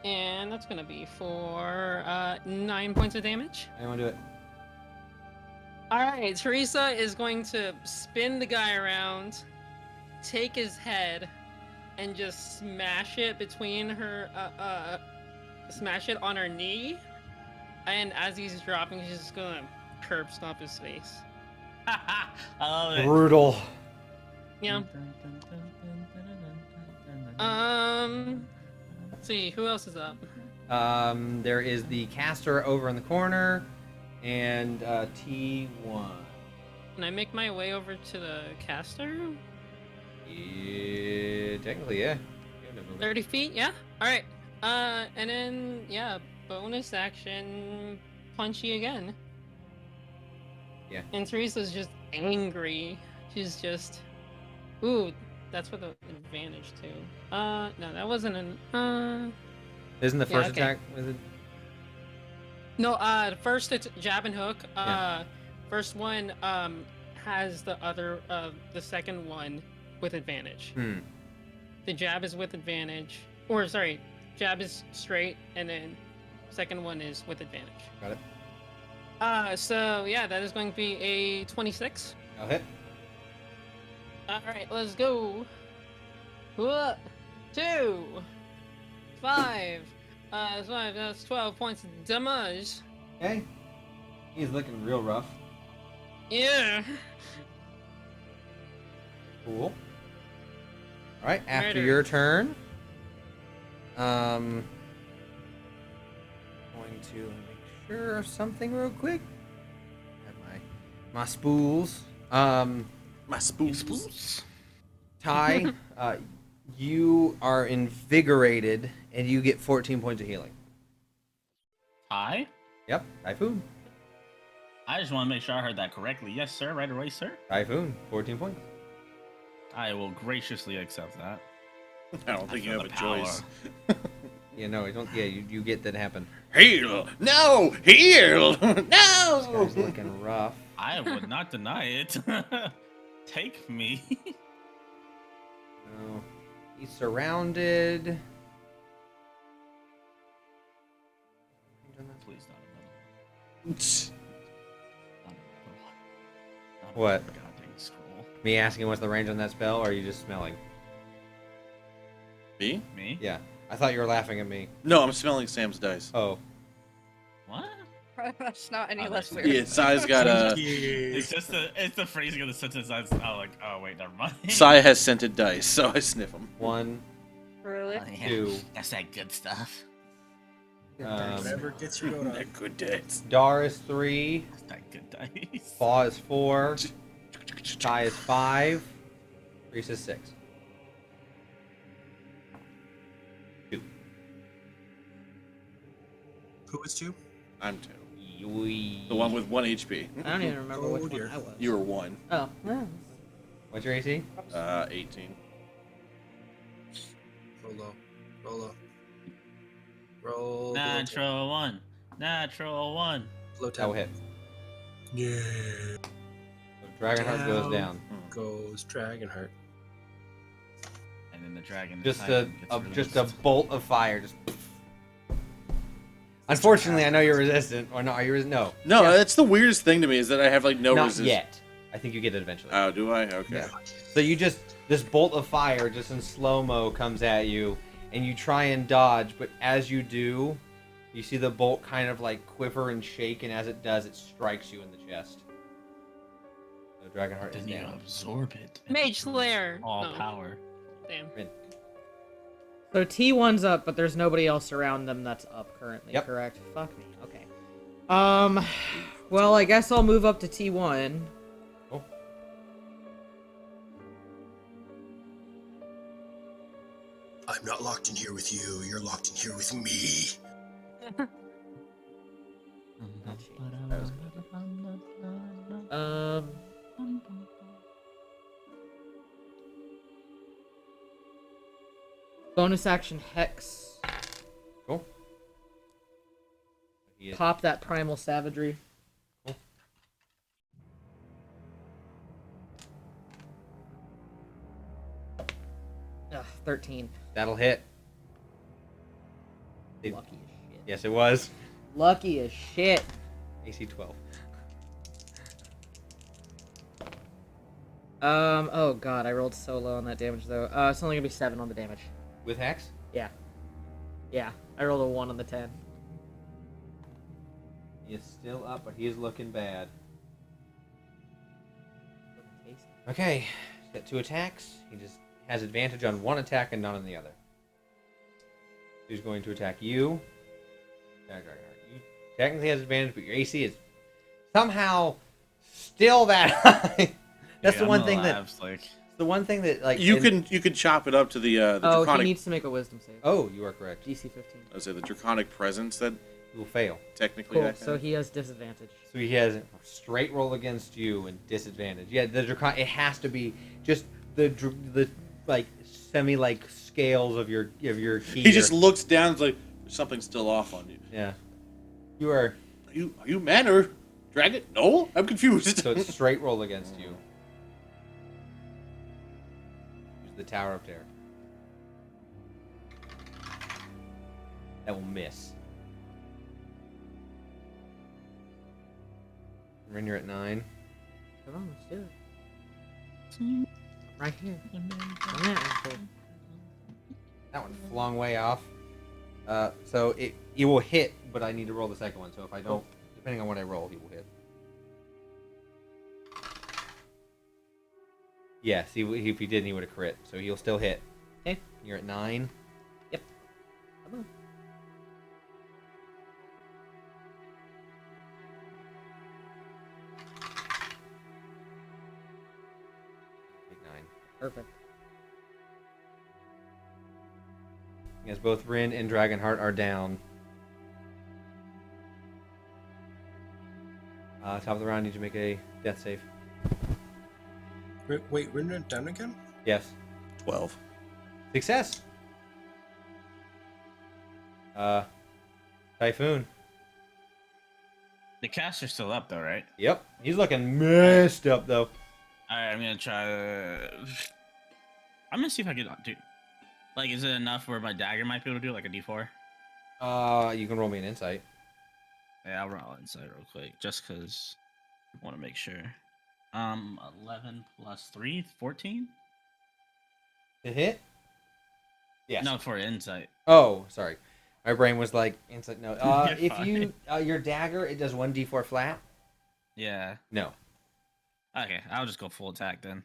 And that's gonna be for 9 points of damage. I want to do it. Alright, Teresa is going to spin the guy around, take his head, and just smash it between her, smash it on her knee. And as he's dropping, she's just gonna curb stomp his face. I love it. Brutal. Yeah. Let's see, who else is up? There is the caster over in the corner, and T1. Can I make my way over to the caster? Yeah, technically, yeah. You have no movement. 30 feet, yeah? Alright. And then, yeah, bonus action, punchy again. Yeah. And Teresa's just angry. She's just... Ooh, that's with an advantage, too. No, that wasn't an... Isn't the Yeah, first okay. attack? Is it? No, the first it's jab and hook. Yeah. First one, has the other, the second one with advantage. Hmm. The jab is with advantage. Or, sorry, jab is straight, and then second one is with advantage. Got it. So, yeah, that is going to be a 26. I'll hit. Alright, let's go. 2, 5. 5, that's 12 points of damage. Okay. He's looking real rough. Yeah. Cool. Alright, after Righter. your turn. Going to make sure of something real quick. Have my spools. My spools. Ty, you are invigorated, and you get 14 points of healing. Hi. Yep, Typhoon. I just want to make sure I heard that correctly. Yes, sir. Right away, sir. Typhoon, 14 points. I will graciously accept that. I don't think you feel have a the power. choice. Yeah, no, you don't. Yeah, you get that happen. Heal! No! Heal! This No! guy's looking rough. I would not deny it. Take me. No, he's surrounded. Please not another. What? Goddamn scroll. Me asking what's the range on that spell, or are you just smelling? Me? Me? Yeah, I thought you were laughing at me. No, I'm smelling Sam's dice. Oh, What? That's not any Oh, less that's- weird. Yeah, Sai's got a... It's just the phrasing of the sentence. I was like, oh wait, never mind. Sai has scented dice, so I sniff them. 1, Really? 2. That's that good stuff. Whatever gets your goat They're on. good dice. Dar is 3. That's that good dice. Paw is 4. Ty is 5. Reese is 6. 2. Who was 2? I'm 2. Yui. The one with 1 HP. I don't even remember Oh, which dear. one I was. You were 1. Oh. Well. What's your AC? 18. Roll low. Roll low. Roll. Natural one. Natural one. Low That will 10. hit. Yeah. So Dragonheart goes down. Goes Dragonheart. And then the dragon. Just titan a gets just a released. bolt of fire. Just. Unfortunately, I know you're resistant. Or no, are you no? No, Yeah. that's the weirdest thing to me is that I have like no Not resistance. yet. I think you get it eventually. Oh, do I? Okay. Yeah. So you just this bolt of fire just in slow mo comes at you, and you try and dodge, but as you do, you see the bolt kind of like quiver and shake, and as it does, it strikes you in the chest. So Dragonheart is Then you down. absorb it. Mage Slayer. All No. power. Damn. So T1's up, but there's nobody else around them that's up currently, Yep. correct? Fuck me. Okay. Well, I guess I'll move up to T1. Oh. I'm not locked in here with you. You're locked in here with me. That was Bonus action Hex. Cool. He is- Pop that primal savagery. Cool. Ugh, 13. That'll hit. It- Lucky as shit. yes, it was. Lucky as shit. AC 12. Oh god, I rolled so low on that damage though. It's only gonna be 7 on the damage. With Hex? Yeah. Yeah, I rolled a 1 on the 10. He is still up, but he is looking bad. Okay, he's got 2 attacks. He just has advantage on 1 attack and none on the other. He's going to attack you. You technically has advantage, but your AC is somehow still that high. That's Yeah, the I'm one a thing little that. abs, like, The one thing that like You can chop it up to the Oh, draconic. he needs to make a wisdom save. Oh, you are correct. DC 15. I would say the draconic presence that You will fail. technically. Cool, that so he has disadvantage. So he has a straight roll against you and disadvantage. Yeah, the dracon. It has to be just the like semi like scales of your key. He just looks down, and is like there's something still off on you. yeah. You are Are you man or dragon? No, I'm confused. so it's straight roll against you. Use the Tower of Terror. That will miss. Ren, you're at 9. Come on, let's do it. Right here. On that asshole. That one flung way off. So it will hit, but I need to roll the second one. So if I don't, depending on what I roll, he will hit. Yes, if he didn't, he would have crit. So he'll still hit. Okay. You're at 9. Come on. Take 9. Perfect. As both Rin and Dragonheart are down. Top of the round, need to make a death save. Wait, Rin down again? Yes. 12. Success. Typhoon. The caster's still up though, right? Yep. He's looking messed up though. Alright, I'm gonna try to. I'm gonna see if I can do. Like, is it enough where my dagger might be able to do like a D4? You can roll me an insight. Yeah, I'll roll inside real quick, just cause I want to make sure. 11 plus 3, 14? To hit? Yes. No, for insight. Oh, sorry. My brain was like insight. No. You're If you your dagger, it does 1d4 flat. Yeah. No. Okay, I'll just go full attack then.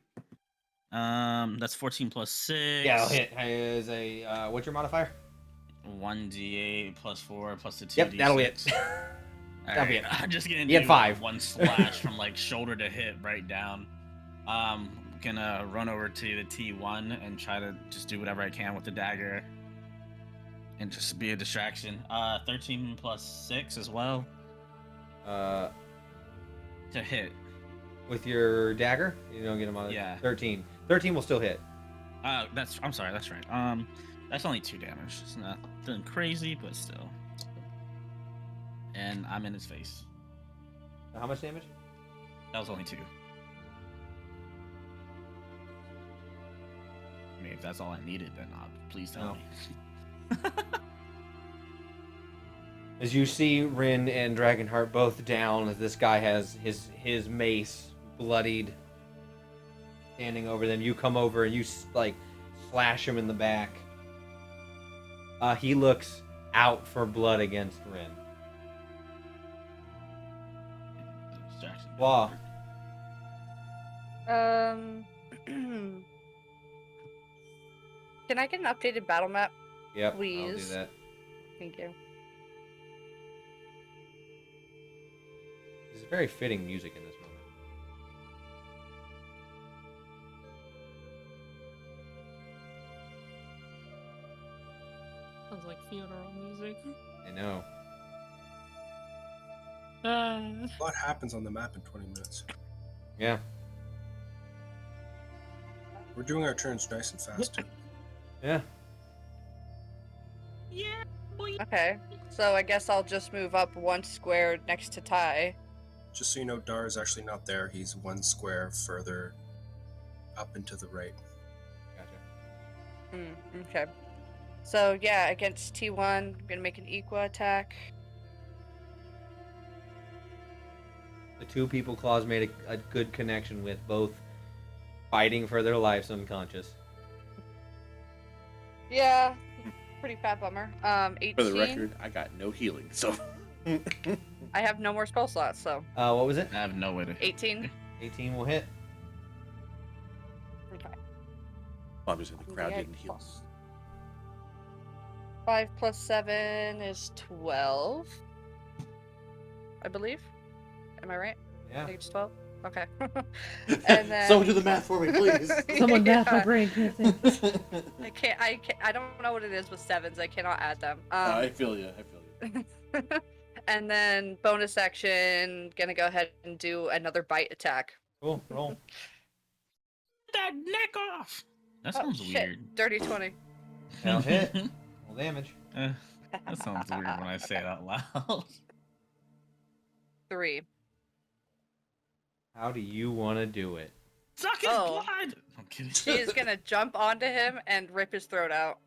That's 14 plus 6. Yeah, it'll hit. Is a what's your modifier? 1d8 plus 4 plus the 2d6. Yep, that'll hit. Alright, be it. I'm just gonna You do get 5. one slash from like shoulder to hip right down. Gonna run over to the T1 and try to just do whatever I can with the dagger. And just be a distraction. 13 plus 6 as well. To hit. With your dagger, you don't get him on. Yeah. 13. 13 will still hit. I'm sorry, that's right. That's only 2 damage. It's nothing crazy, but still. And I'm in his face. How much damage? That was only 2. I mean, if that's all I needed, then please tell me. As you see Rin and Dragonheart both down, as this guy has his mace bloodied, standing over them, you come over and you like slash him in the back. He looks out for blood against Rin. Distraction. Wow. Can I get an updated battle map? Yep. Please. I'll do that. Thank you. There's very fitting music in this moment. Sounds like funeral music. I know. A lot happens on the map in 20 minutes. Yeah. We're doing our turns nice and fast. Yeah. Yeah, boy. Okay, so I guess I'll just move up 1 square next to Ty. Just so you know, Dar is actually not there. He's 1 square further up and to the right. Gotcha. Okay. So yeah, against T1, I'm gonna make an equa attack. The two people Claws made a good connection with, both fighting for their lives unconscious. Yeah, pretty fat bummer. 18. For the record, I got no healing, so. I have no more spell slots, so What was it? I have no way to. 18. 18 will hit. Okay. Obviously, the crowd Yeah, didn't heal. 5 plus 7 is 12. I believe. Am I right? I Yeah. think it's 12. Okay. And then Someone do the math for me, please. Someone Yeah. math my brain can't think. I don't know what it is with 7s. I cannot add them. I feel you. And then bonus action, gonna go ahead and do another bite attack. Cool. Roll. That neck off! That Oh, sounds shit. weird. Dirty 20. That'll hit. Roll damage. That sounds weird when I say it out loud. 3. How do you want to do it? Suck his Oh. blood! I'm kidding. She is gonna jump onto him and rip his throat out.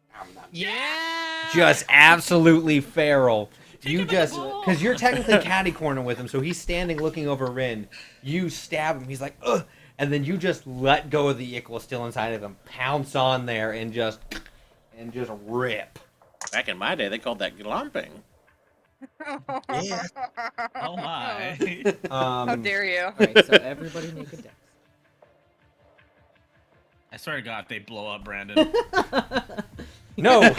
Yeah. Just absolutely feral. You him in the just, ball. because you're technically catty corner with him, so he's standing looking over Rin. You stab him. He's like, ugh, and then you just let go of the equal still inside of him, pounce on there, and just rip. Back in my day, they called that glomping. Yeah. Oh my. How dare you? Alright, so everybody make a dex. I swear to God, if they blow up Brandon. No. As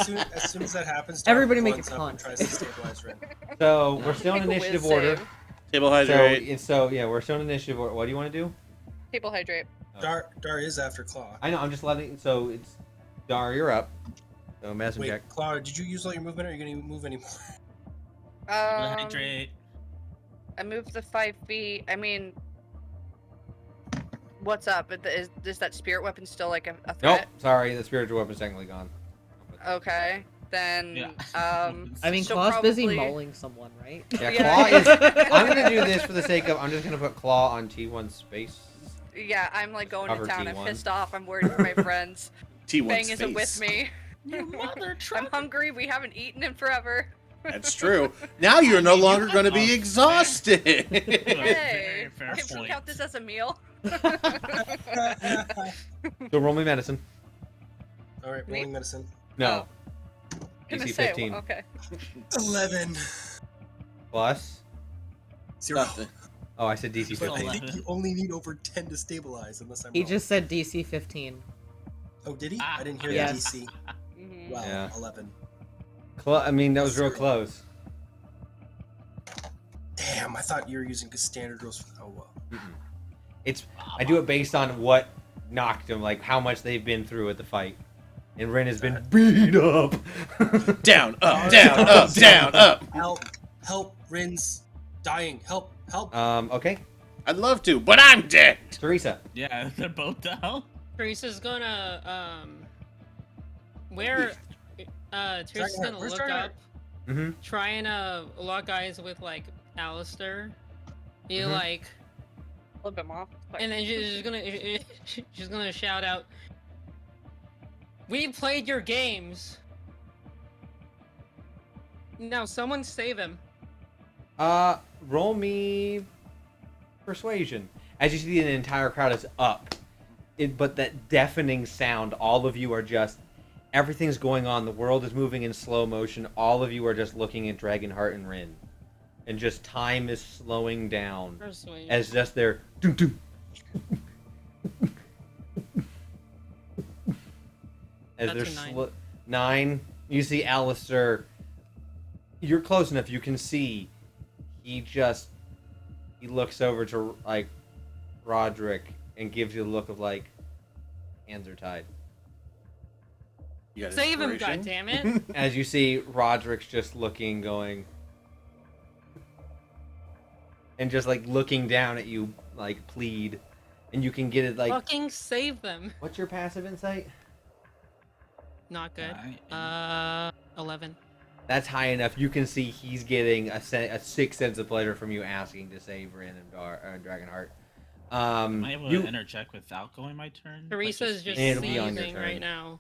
soon as that happens, Dar Everybody make runs a up con and tries to stabilize Rin. So we're still in Make a initiative whiz order. save. Table So, hydrate. we're still in initiative order. What do you want to do? Table hydrate. Dar is after Claw. I know. I'm just letting. So it's Dar, you're up. So medicine Wait, check. Clara, did you use all your movement, or are you gonna move anymore? Hydrate. I moved the 5 feet. I mean, what's up? Is that spirit weapon still like a Nope. threat? Sorry, the spiritual weapon's technically gone. Okay, then Yeah. I mean, she'll Claw's busy probably- mauling someone, right? Yeah, Yeah. Claw is. I'm gonna do this for the sake of. I'm just gonna put Claw on T1 space. Yeah, I'm like going Cover to town. I'm T1. pissed off. I'm worried for my friends. T1's Bang face. isn't with me. You mother I'm trucker. hungry. We haven't eaten in forever. That's true. Now you're no longer going to be exhausted. Hey, fair if we point. count this as a meal. So roll me medicine. All right, rolling medicine. No. Gonna DC say, 15 okay. 11. plus. 0. Nothing. Oh, I said DC But I 15. think you only need over 10 to stabilize, unless I'm He wrong. just said DC 15. Oh, did he? Ah, I didn't hear yes. the DC. Mhm. Wow, Yeah. 11. I mean, that was real close. Damn, I thought you were using standard rolls. Oh well. It's. I do it based on what knocked them, like how much they've been through at the fight. And Ren has been beat up. Down, up, down, up, down, up. Help! Help! Rin's dying. Help! Help! Okay. I'd love to, but I'm dead. Teresa. Yeah, they're both down. Teresa's gonna where Teresa's Dragonheart, gonna where's look Dragonheart? up, Mm-hmm. try and lock eyes with like Alistair. You Mhm. like, Flip him off. and then she's gonna shout out, "We played your games. Now someone save him." Roll me persuasion. As you see, the entire crowd is up. But that deafening sound, all of you are just, everything's going on. The world is moving in slow motion. All of you are just looking at Dragonheart and Rin. And just time is slowing down. Persuasion. As just their doom doom. As That's they're a 9. 9. You see Alistair. You're close enough. You can see. He looks over to like Roderick and gives you a look of like, hands are tied. You got Save him, inspiration? goddammit! As you see Roderick's just looking, going, and just like looking down at you, like plead, and you can get it like. Fucking save them. What's your passive insight? Not good. Alright. 11. That's high enough. You can see he's getting a sick sense of pleasure from you asking to save Rin and Dragonheart. Am I able to interject without going my turn? Teresa's just It'll be on your seething turn. right now.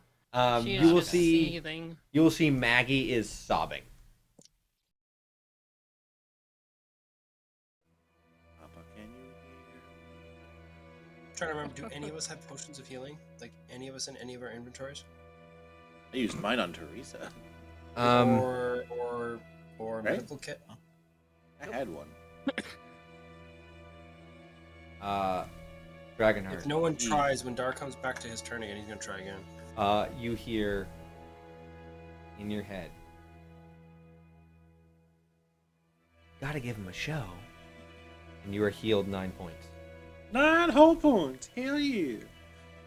She You is will just see. seething. You will see Maggie is sobbing. Papa, can you hear? I'm trying to remember, do any of us have potions of healing? Like, any of us in any of our inventories? I used mine on Teresa. Or Right? medical kit? I had one. Dragonheart. If no one tries, when Dar comes back to his turn again, he's gonna try again. You hear in your head, gotta give him a show. And you are healed 9 points. 9 whole points. Hell yeah.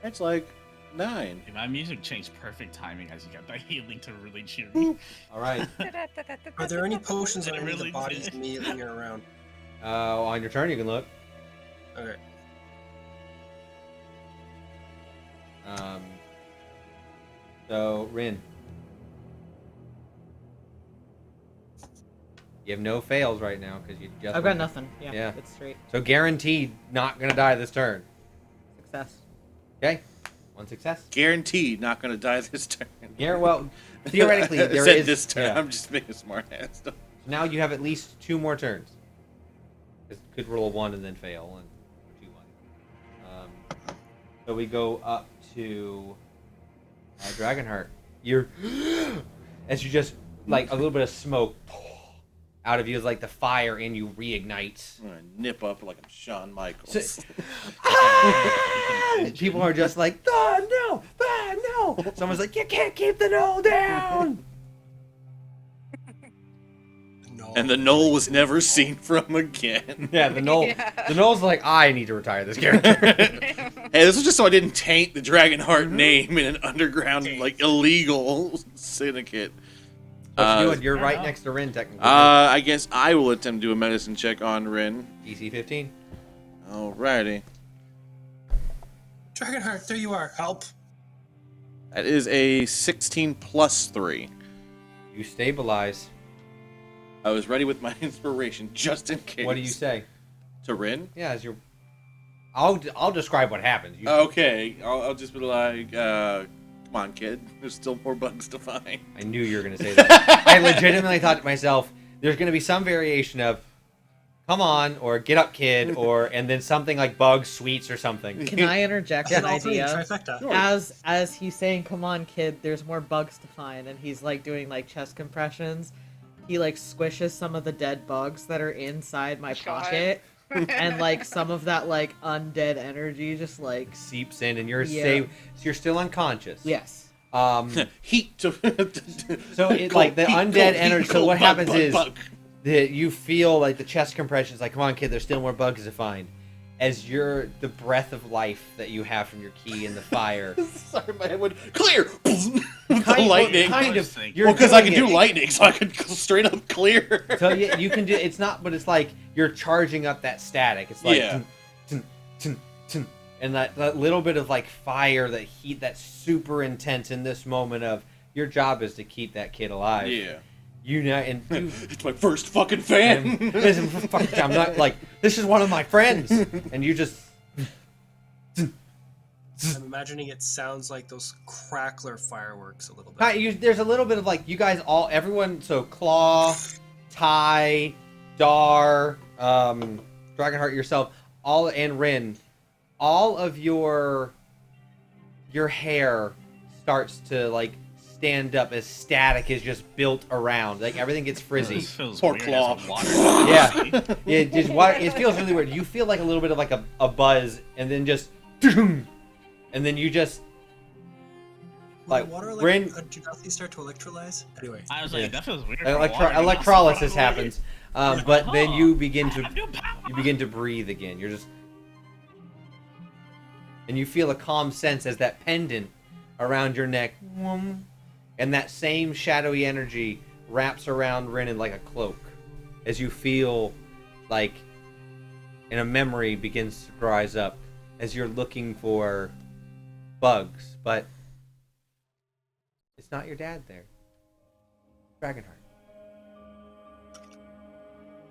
That's like 9. Hey, my music changed perfect timing as you got that healing to really cheer me. All right. Are there any potions on It any of the really bodies did. immediately around? On your turn, you can look. Okay. So Rin, you have no fails right now because you just. I've got nothing. Yeah, Yeah. it's straight. So guaranteed, not gonna die this turn. Success. Okay, one success. Guaranteed not going to die this turn. Well, theoretically, there Said is. this turn. yeah. I'm just being a smart ass. Now you have at least 2 more turns. 'Cause you could roll a 1 and then fail, and 2-1. So we go up to Dragonheart. You're as you just like a little bit of smoke out of you is like the fire in you reignites. I'm going to nip up like I'm Shawn Michaels. People are just like, no. Someone's like, you can't keep the knoll down. No. And the knoll was never seen from again. Yeah, the knoll. Yeah. The knoll's like, I need to retire this character. Hey, this is just so I didn't taint the Dragonheart name in an underground, like, illegal syndicate. What you doing? You're right next to Rin, technically. I guess I will attempt to do a medicine check on Rin. DC 15. Alrighty. Dragonheart, there you are. Help. That is a 16 plus 3. You stabilize. I was ready with my inspiration, just in case. What do you say? To Rin? Yeah, as you're... I'll describe what happens. Okay, I'll just be like, come on, kid. There's still more bugs to find. I knew you were going to say that. I legitimately thought to myself, there's going to be some variation of, come on, or get up, kid, or and then something like bugs, sweets, or something. Can I interject an All three, idea? trifecta. Sure. As he's saying, "Come on, kid, there's more bugs to find," and he's like doing like chest compressions. He like squishes some of the dead bugs that are inside my pocket, and like some of that like undead energy just like Seeps in, and you're Yeah. so you're still unconscious. yes. Heat to... So it, like the undead energy. So what happens is bug. that you feel like the chest compressions. Like, come on, kid, there's still more bugs to find. As the breath of life that you have from your key in the fire. Sorry, my head went clear. With the lightning. Kind of. Well, You're Well, because I can doing do it. lightning, so I could straight up clear. So yeah, you can do. It's not, but it's like you're charging up that static. It's like, Yeah. tun, tun, tun, tun. And that little bit of like fire, that heat, that's super intense in this moment of your job is to keep that kid alive. Yeah. You know, and you, It's my first fucking fan. listen, fuck, I'm not like this is one of my friends, and you just. I'm imagining it sounds like those crackler fireworks a little bit. There's a little bit of like you guys all everyone so Claw, Ty, Dar, Dragonheart yourself, all and Rin, all of your hair starts to like stand up as static is just built around. Like everything gets frizzy. This feels Poor weird Claw. as a water. Yeah. Yeah, just it feels really weird. You feel like a little bit of like a buzz and then just and then you just like water Rin do nothing start to electrolyze? Anyway. I was like, Yeah. that feels weird. for water. electrolysis happens. But then you begin I have new power. to breathe again. You're just and you feel a calm sense as that pendant around your neck and that same shadowy energy wraps around Rin like a cloak as you feel like and a memory begins to rise up as you're looking for bugs, but it's not your dad there. Dragonheart.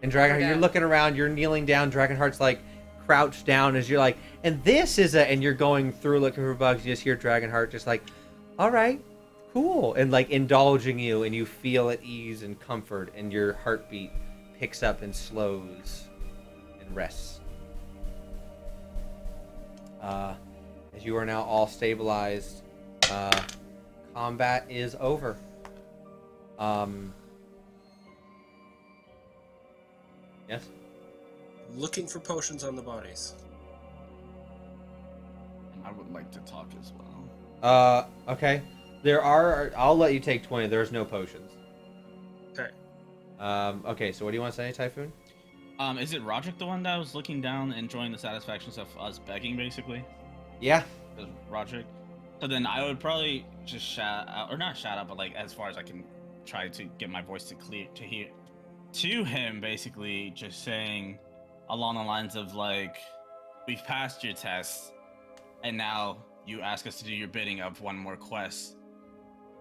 And Dragonheart, you're looking around, you're kneeling down, Dragonheart's like crouched down as you're like, and this is and you're going through looking for bugs, you just hear Dragonheart just like, alright, cool, and like indulging you, and you feel at ease and comfort, and your heartbeat picks up and slows and rests. As you are now all stabilized, combat is over. Yes? Looking for potions on the bodies. I would like to talk as well. Okay. I'll let you take 20. There's no potions. Okay. Okay, so what do you want to say, Typhoon? Is it Roderick the one that was looking down, enjoying the satisfactions of us begging, basically? Yeah. Is Roderick? So then I would probably just shout out, or not shout out, but like as far as I can try to get my voice to hear to him, basically just saying along the lines of like, we've passed your test, and now you ask us to do your bidding of one more quest.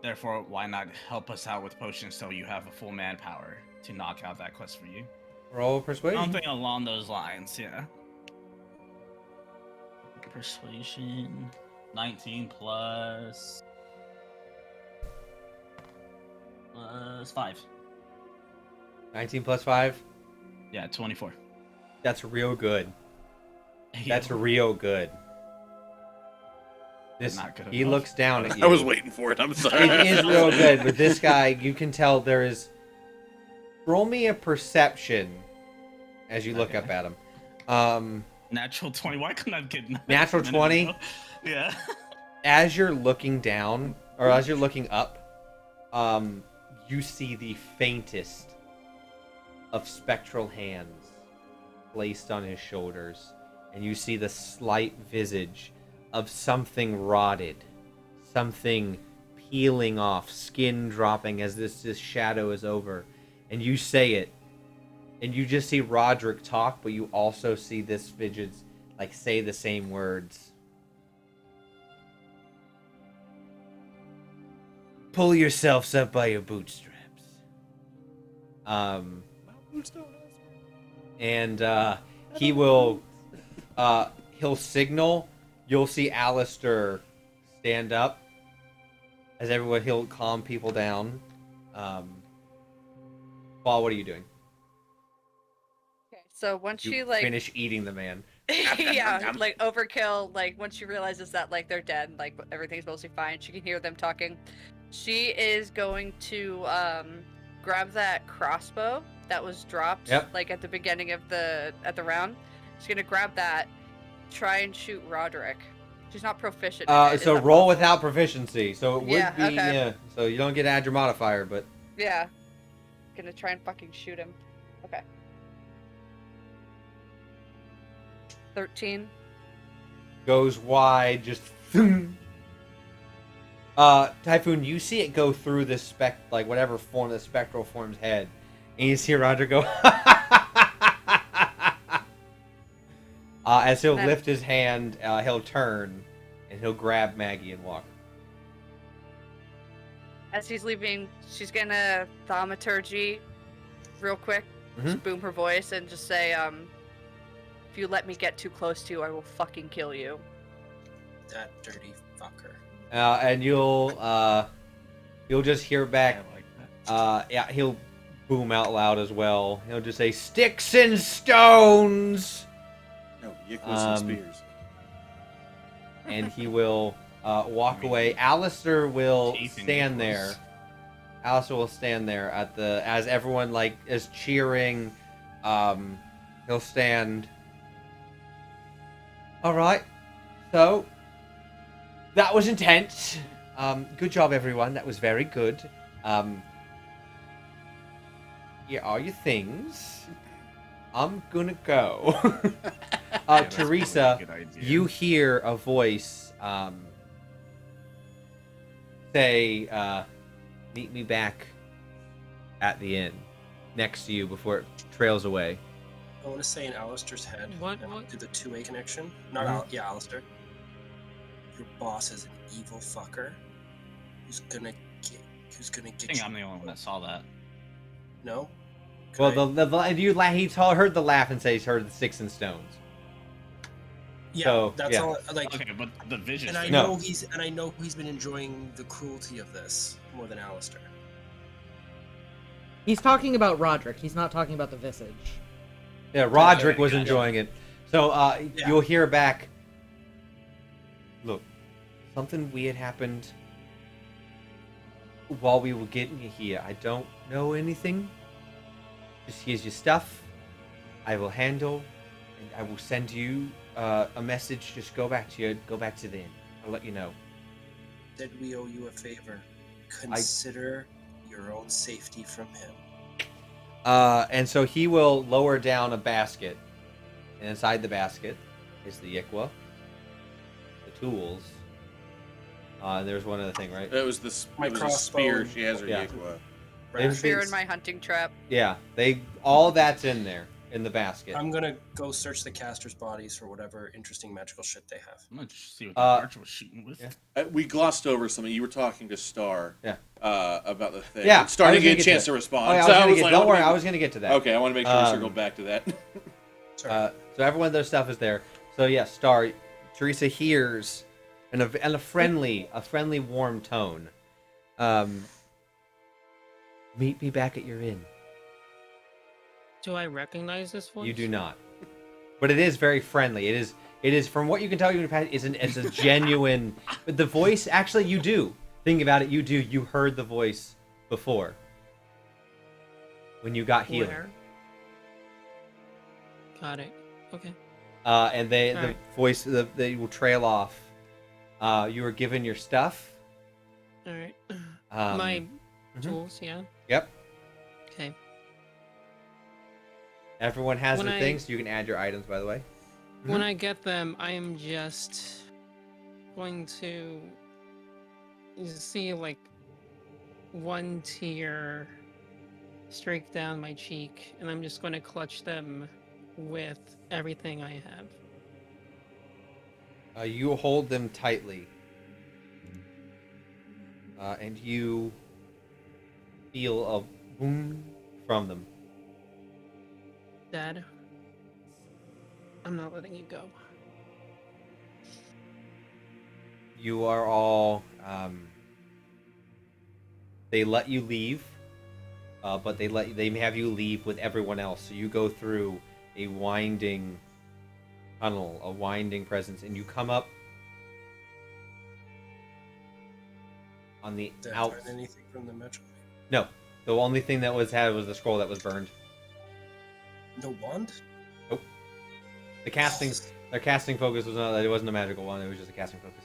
Therefore, why not help us out with potions so you have a full manpower to knock out that quest for you? Roll persuasion. Something along those lines, yeah. Persuasion. 19 plus 5. 19 plus 5. Yeah, 24. That's real good. Yeah. That's real good. This, Not good he enough. looks down at you. I was waiting for it. I'm sorry. It is real good. With this guy, you can tell there is... Roll me a perception as you look up at him. Natural 20. Why couldn't I get Natural 20? Yeah. As you're looking down, or as you're looking up, you see the faintest of spectral hands placed on his shoulders, and you see the slight visage of something rotted, something peeling off, skin dropping as this shadow is over, and you say it, and you just see Roderick talk, but you also see this fidget like say the same words. Pull yourselves up by your bootstraps. And he will he'll signal. You'll see Alistair stand up as everyone. He'll calm people down. Paul, what are you doing? Okay, so once You she like finish eating the man. yeah, like overkill, like once she realizes that like they're dead, like everything's mostly fine, she can hear them talking. She is going to grab that crossbow that was dropped like at the beginning of the round. She's gonna grab that, try and shoot Roderick. She's not proficient in it. Is So that roll possible? without proficiency. So it would Yeah, be okay. yeah. So you don't get to add your modifier, but Yeah. Gonna try and fucking shoot him. Okay. 13. goes wide, just Typhoon, you see it go through this like whatever form, the spectral form's head, and you see Roger go as he'll lift his hand, he'll turn and he'll grab Maggie and walk. As he's leaving, she's gonna thaumaturgy real quick, just boom her voice and just say, if you let me get too close to you, I will fucking kill you. That dirty fucker. And you'll just hear back. Yeah, he'll boom out loud as well. He'll just say, "Sticks and stones." No, Yickwas and spears. And he will walk away. Alistair will stand there. Alistair will stand there at as everyone like is cheering. He'll stand. All right, so that was intense. Good job, everyone. That was very good. Here are your things. I'm gonna go. Teresa, you hear a voice say, "Meet me back at the inn, next to you before it trails away." I want to say in Alistair's head. What? Do the two-way connection? Not Alistair. Your boss is an evil fucker. Who's gonna get I think you? I'm the only one that saw that. No. Well, he heard the laugh and say he's heard the sticks and stones. Yeah, So, that's all. Like, Okay, but the vision. and I know he's been enjoying the cruelty of this more than Alistair. He's talking about Roderick. He's not talking about the visage. Yeah, Roderick Okay, was yeah, enjoying it. So you'll hear back. Look, something weird happened while we were getting you here. I don't know anything. Just here's your stuff. I will handle, and I will send you a message. Just go back to the inn. I'll let you know. Said we owe you a favor. Consider your own safety from him. And so he will lower down a basket, and inside the basket is the Yikwa, the tools. There's one other thing, right? It was the My it was a crossbow. spear. She has her Yeah. Yickwa. There's Fear these- in my hunting trap. Yeah, all that's in there in the basket. I'm gonna go search the casters' bodies for whatever interesting magical shit they have. I'm gonna just see what the archer was shooting with. Yeah. We glossed over something. You were talking to Star. Yeah. About the thing. Yeah, Star I was didn't get gonna a get chance to to respond. Oh, yeah, so don't worry, wanna I was going to get to that. Okay, I want to make sure we circle back to that. Sorry. So everyone, their stuff is there. So yeah, Star, Teresa hears in a friendly, warm tone. Meet me back at your inn. Do I recognize this voice? You do not, but it is very friendly. It is from what you can tell. It's a genuine. But the voice, actually, you do. Think about it. You do. You heard the voice before when you got healed. Where? Got it. Okay. And the Alright. voice they will trail off. You were given your stuff. All right. mhm. My tools, yeah. Yep. Okay. Everyone has When their I- things. You can add your items, by the way. When I get them, I am just going to see like one tear streak down my cheek, and I'm just going to clutch them with everything I have. You hold them tightly, and you feel a boom from them. Dad, I'm not letting you go. You are all. They let you leave, but they have you leave with everyone else. So you go through a winding tunnel, a winding presence, and you come up on the Did I out. find anything from the metro? No, the only thing that was the scroll that was burned. No wand? Nope. Their casting focus was not. It wasn't a magical one. It was just a casting focus.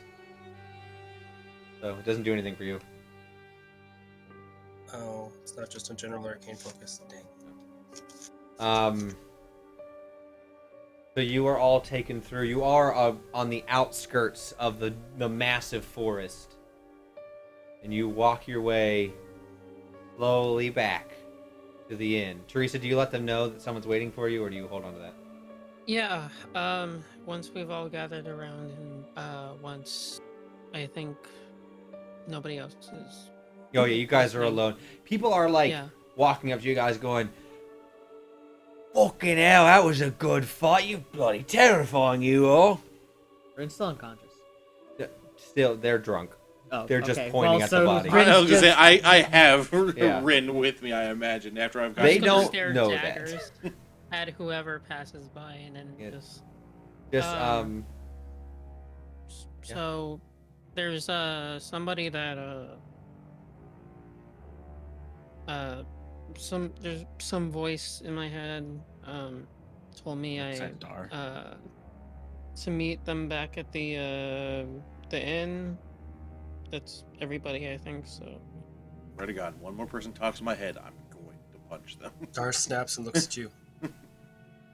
So it doesn't do anything for you. Oh, it's not just a general arcane focus. Dang. So you are all taken through. You are on the outskirts of the massive forest, and you walk your way slowly back to the inn. Teresa, do you let them know that someone's waiting for you, or do you hold on to that? Yeah, once we've all gathered around, and once I think nobody else is. Oh yeah, you guys are alone. People are like Yeah. walking up to you guys, going, "Fucking hell, that was a good fight! You bloody terrifying, you all." Rin's still unconscious. Still, they're drunk. Oh, They're just okay. pointing Well, at so the body. Rin's I was gonna say just- I have Yeah. Rin with me. I imagine after I've got They Just gonna don't stare know that. daggers at whoever passes by, and then Yeah. just. Just Yeah. Yeah. So, there's somebody that there's some voice in my head told me Said Dar. to meet them back at the inn. That's everybody, I think. So. Swear to God, one more person talks in my head, I'm going to punch them. Dar snaps and looks at you.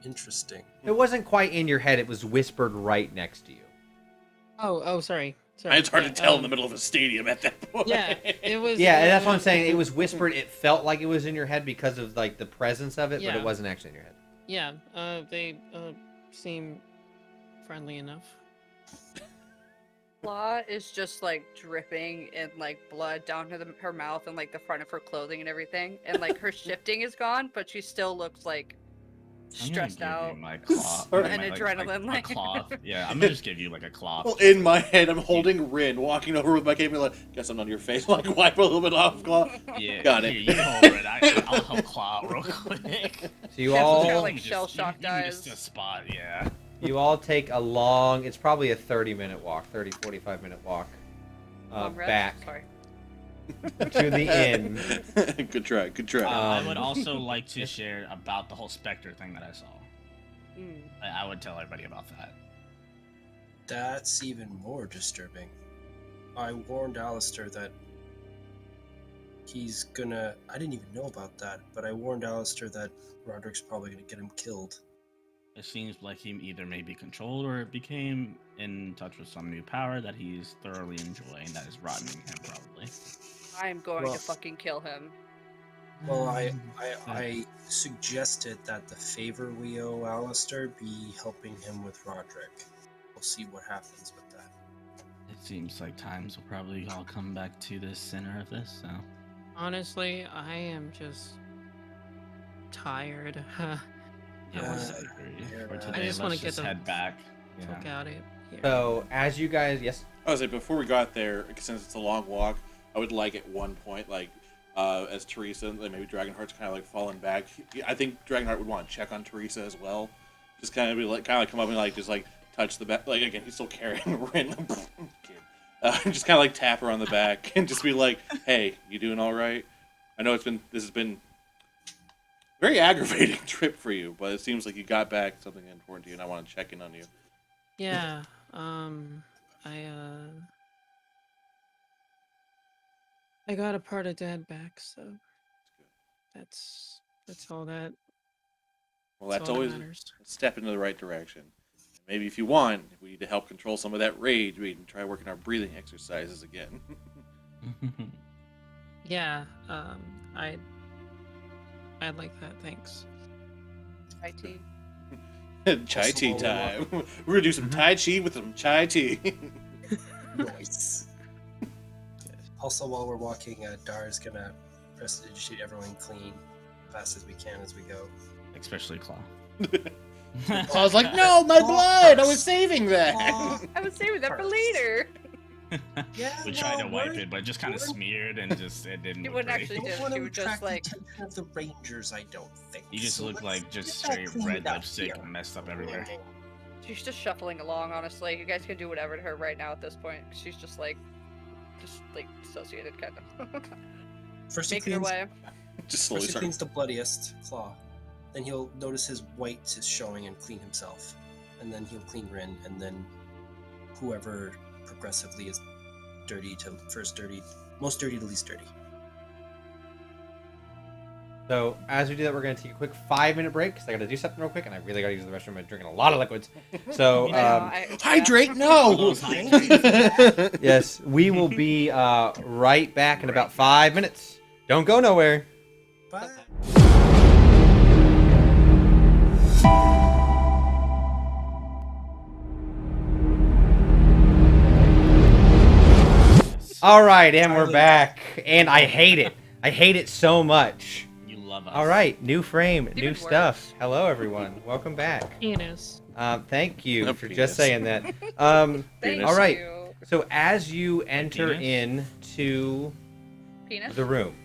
Interesting. It wasn't quite in your head. It was whispered right next to you. Oh, sorry. Sorry. It's hard Yeah, to tell in the middle of a stadium at that point. Yeah, it was. Yeah, and that's what I'm saying. It was whispered. It felt like it was in your head because of like the presence of it, but Yeah. it wasn't actually in your head. Yeah, they seem friendly enough. Law is just like dripping in like blood down to her mouth and like the front of her clothing and everything, and like her shifting is gone, but she still looks like I'm gonna stressed give you out. my cloth. Sorry. And adrenaline, a like- cloth. Yeah, I'm gonna just give you like a cloth. Well, in my head, I'm holding Rin, walking over with my cape, like, guess I'm on your face, like wipe a little bit off. Yeah, Got it. Here, you hold it. I'll help claw real quick. So you Yeah, all kinda like Give me just- shell-shocked give me just eyes. a spot, yeah. you all take a long. It's probably a 30-minute walk, 45-minute walk Long rest? back Sorry. to the inn. Good try, good try. I would also like to share about the whole Spectre thing that I saw. Mm. I would tell everybody about that. That's even more disturbing. I warned Alistair that he's gonna. I didn't even know about that, but I warned Alistair that Roderick's probably gonna get him killed. It seems like he either may be controlled or became in touch with some new power that he's thoroughly enjoying that is rotting him, probably. I'm going Well- to fucking kill him. Well, I suggested that the favor we owe Alistair be helping him with Roderick. We'll see what happens with that. It seems like times will probably all come back to the center of this, so. Honestly, I am just tired. Yes, Uh, I agree. yeah. For I today, just wanna let's get just the head back. Fuck Yeah. out of here. So as you guys, yes, I was like, before we got there, since it's a long walk, I would like at one point, like, as Teresa, like maybe Dragonheart's kind of like falling back. I think Dragonheart would want to check on Teresa as well. Just kind of be like, come up and like just like touch the back. Like again, he's still carrying Rin. Kid. Just kind of like tap her on the back and just be like, "Hey, you doing all right? I know this has been a very aggravating trip for you, but it seems like you got back something important to you, and I want to check in on you." Yeah. I got a part of Dad back, so that's all that. Well, That's that's all that always matters. a step into the right direction. Maybe if you want, if we need to help control some of that rage, we can try working our breathing exercises again. Yeah, I'd like that. Thanks. IT. Chai Also, tea while we're time. We're gonna do some Tai Chi with some chai tea. Nice. Also, while we're walking, Dar's gonna prestidigitate everyone clean as fast as we can as we go. Especially Claw. I was like, no, my blood! I was saving that. I was saving that for later. Yeah, We tried to well, wipe we're- it, but it just kind of we're- smeared and just it didn't It look wouldn't great. actually Don't do. want He to would attract just the like attention of the Rangers, I don't think. You just So look let's like just get that straight cleaned red up lipstick here. messed up everywhere. she's just shuffling along. Honestly, you guys can do whatever to her right now at this point. She's just like dissociated, kind of. First he Making her cleans, way. Just slowly first he start. cleans the bloodiest claw. Then he'll notice his white is showing and clean himself. And then he'll clean Rin, and then whoever progressively is dirty to first dirty, most dirty to least dirty. So as we do that, we're going to take a quick 5-minute break because I got to do something real quick, and I really got to use the restroom. I'm drinking a lot of liquids. So Hydrate? No! yes, we will be right back in about 5 minutes. Don't go nowhere. Bye. All right, and we're back, and I hate it. I hate it so much. You love us. All right, new frame, Even new worse. stuff. Hello, everyone. Welcome back. Penis. Thank you A for penis. just saying that. Thank all right. you. So as you enter Penis? into Penis. the room.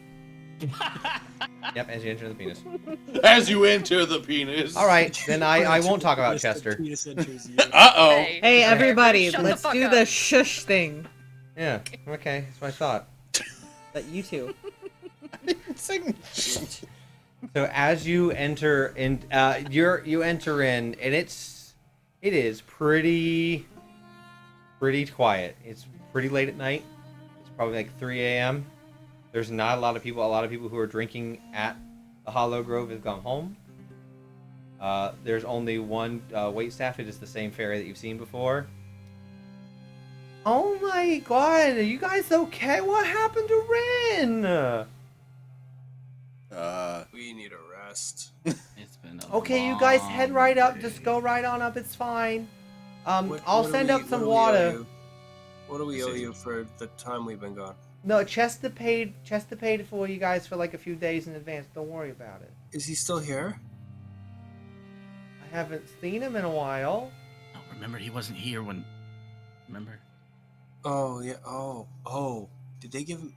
Yep, as you enter the penis. As you enter the penis. All right, then I won't talk about Chester. Uh-oh. Hey, everybody, shut the let's fuck do up. the shush thing. Yeah, okay, that's what I thought. That you two. So as you enter in, you enter in, and it is pretty quiet. It's pretty late at night. It's probably like 3 a.m. There's not a lot of people. A lot of people who are drinking at the Hollow Grove have gone home. There's only one waitstaff. It is the same fairy that you've seen before. Oh my god, are you guys okay? What happened to Rin? We need a rest. It's been a Okay, you guys head long right up. day. Just go right on up. It's fine. What- I'll what do send we- up what some do we owe water. you? What do we owe you for the time we've been gone? No, Chester paid for you guys for like a few days in advance. Don't worry about it. Is he still here? I haven't seen him in a while. Oh, remember, he wasn't here when. Remember? Oh yeah. Oh. Did they give him?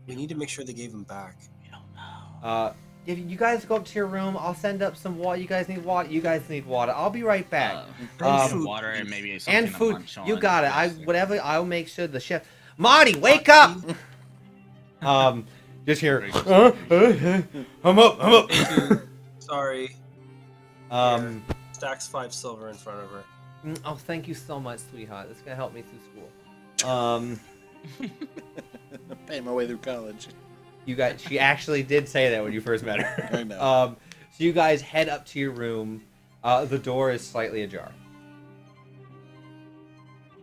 We need to make sure they gave him back. We don't know. If you guys go up to your room, I'll send up some water. You guys need water. You guys need water. I'll be right back. And food, water and maybe something and to food. munch You on. got it. Yes. Whatever. I'll make sure the chef. Marty, wake up! Just here. I'm up. Sorry. Stacks 5 silver in front of her. Oh, thank you so much, sweetheart. That's gonna help me through school. Paying my way through college. You guys, she actually did say that when you first met her. I know. So you guys head up to your room. The door is slightly ajar.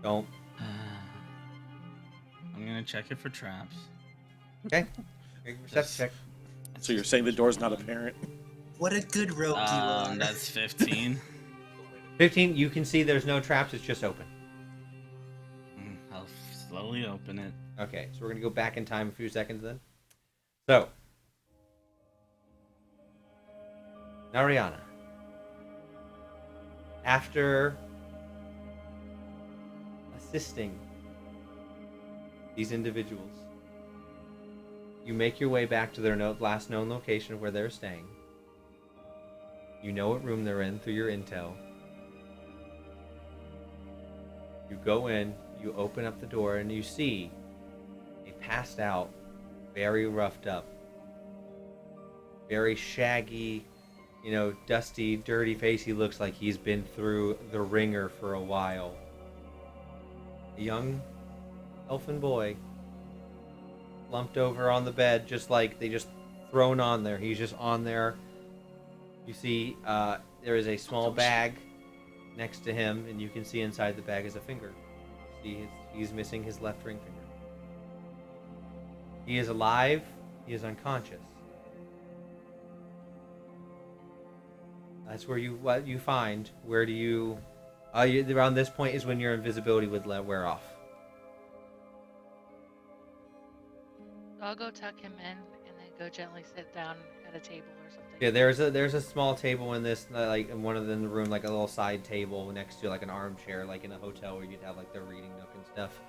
Don't. I'm gonna check it for traps. Okay. Perception check. So you're saying the door's not apparent? What a good rogue you are. That's 15. 15. You can see there's no traps. It's just open. I'll slowly open it. Okay. So we're gonna go back in time a few seconds then. So. Nariana. After assisting these individuals, you make your way back to their last known location of where they're staying. You know what room they're in through your intel. You go in, you open up the door, and you see a passed out, very roughed up, very shaggy, dusty, dirty face. He looks like he's been through the ringer for a while. A young elfin boy lumped over on the bed, just like they just thrown on there. He's just on there. You see there is a small bag next to him, and you can see inside the bag is a finger. He's missing his left ring finger. He is alive. He is unconscious. That's where what you find. Where do you? Around this point is when your invisibility would wear off. I'll go tuck him in and then go gently sit down at a table or something. Yeah, there's a small table in this, like in one of them in the room, like a little side table next to like an armchair, like in a hotel where you'd have like the reading nook and stuff.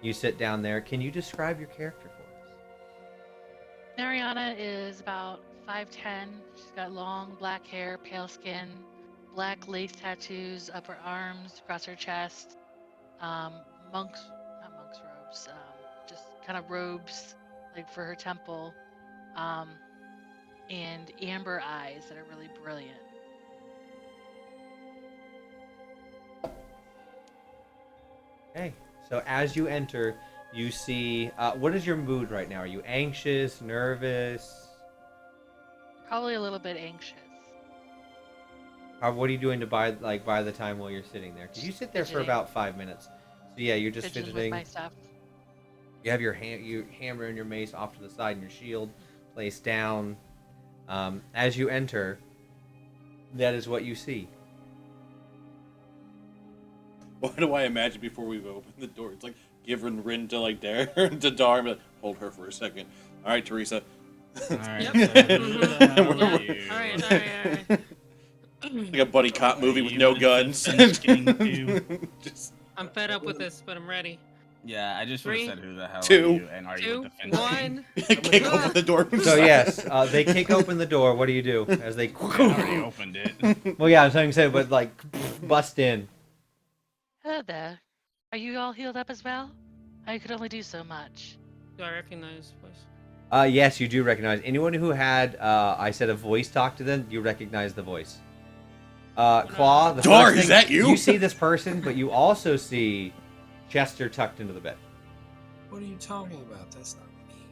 You sit down there. Can you describe your character for us? Mariana is about 5'10". She's got long black hair, pale skin, black lace tattoos up her arms, across her chest, not monk's robes, just kind of robes like for her temple, and amber eyes that are really brilliant. Okay, so as you enter, you see. What is your mood right now? Are you anxious, nervous? Probably a little bit anxious. What are you doing to buy the time while you're sitting there? Because you sit there for Fidgeting. about 5 minutes. So yeah, you're just Fidgeting with fidgeting. my stuff. You have your hammer and your mace off to the side, and your shield placed down. As you enter, that is what you see. Why do I imagine before we've opened the door? It's like giving Rin to like Dar to Dar and be like, hold her for a second. All right, Teresa. All right. Yep. Mhm. All right. Like a buddy cop movie with no guns. Just I'm fed up with this, but I'm ready. Yeah, I just would have said who the hell Two. are you and are you 2, with the fencing? 1. kick open the door. So yes, they kick open the door. What do you do as they? I already opened it. Well, yeah, I'm saying so, but like bust in. Hello there. Are you all healed up as well? I could only do so much. Do I recognize the voice? Yes, you do recognize anyone who had. I said a voice talk to them. You recognize the voice. Claw. The Dar, first is thing- that you? You see this person, but you also see Chester tucked into the bed. What are you talking about? That's not me.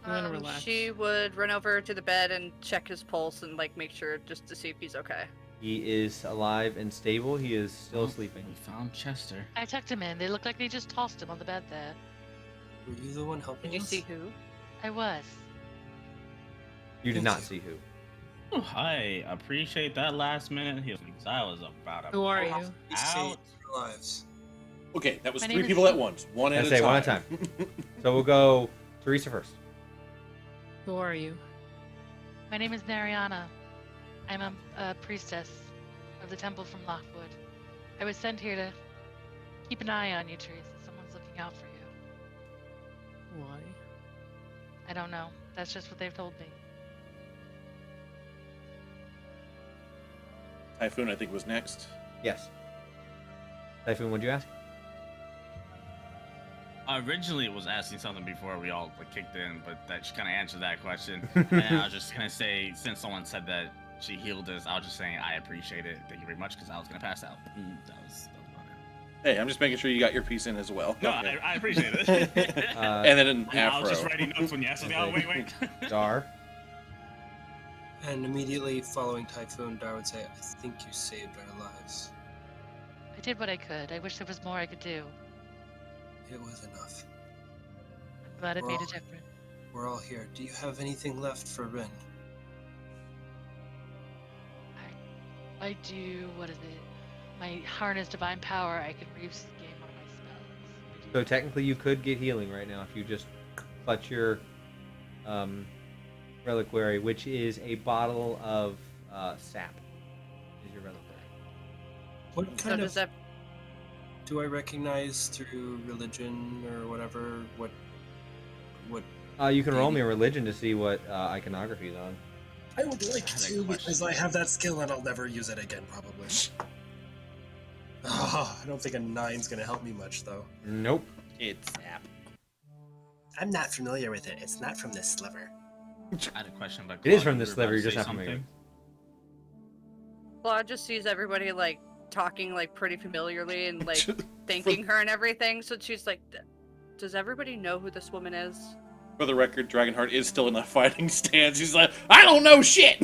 I'm gonna relax. She would run over to the bed and check his pulse and like make sure just to see if he's okay. He is alive and stable. He is still sleeping. We found Chester. I tucked him in. They look like they just tossed him on the bed there. Were you the one helping Did you us? see who? I was. You did not see who. Oh, I appreciate that last minute healing because I was about to Who are you? We out. saved your lives. Okay, that was My 3 name is- people at once. One I at a say time. one at a time. So we'll go Teresa first. Who are you? My name is Nariana. I'm a priestess of the temple from Lockwood. I was sent here to keep an eye on you, Teresa. Someone's looking out for you. Why? I don't know. That's just what they've told me. Typhoon, I think, was next. Yes. Typhoon, what'd you ask? Originally, it was asking something before we all like, kicked in, but that she kind of answered that question. And I was just gonna say, since someone said that she healed us, I was just saying I appreciate it. Thank you very much, because I was gonna pass out. That was about it. Hey, I'm just making sure you got your piece in as well. No, Okay. I appreciate it. And then an I was afro. just writing notes when you asked me. Oh, wait. Dar. And immediately following Typhoon, Dar would say, I think you saved our lives. I did what I could. I wish there was more I could do. It was enough. I'm glad it made a Well- difference. We're all here. Do you have anything left for Rin? I do. What is it? My harness divine power. I can re-game one of my spells. So technically, you could get healing right now if you just clutch your reliquary, which is a bottle of sap. Is your reliquary? What So kind does of that do I recognize through religion or whatever? What You can roll me a religion to see what iconography is on. I would like That's a to question. because I have that skill and I'll never use it again probably. Oh, I don't think a 9's gonna help me much though. Nope. It's sap. I'm not familiar with it. It's not from this sliver. I had a question about. It is Claude. from You this were sliver, about you to just say have to make it. something? Claude just sees everybody like talking like pretty familiarly and like thanking her and everything. So she's like, does everybody know who this woman is? For the record, Dragonheart is still in a fighting stance. He's like, I don't know shit.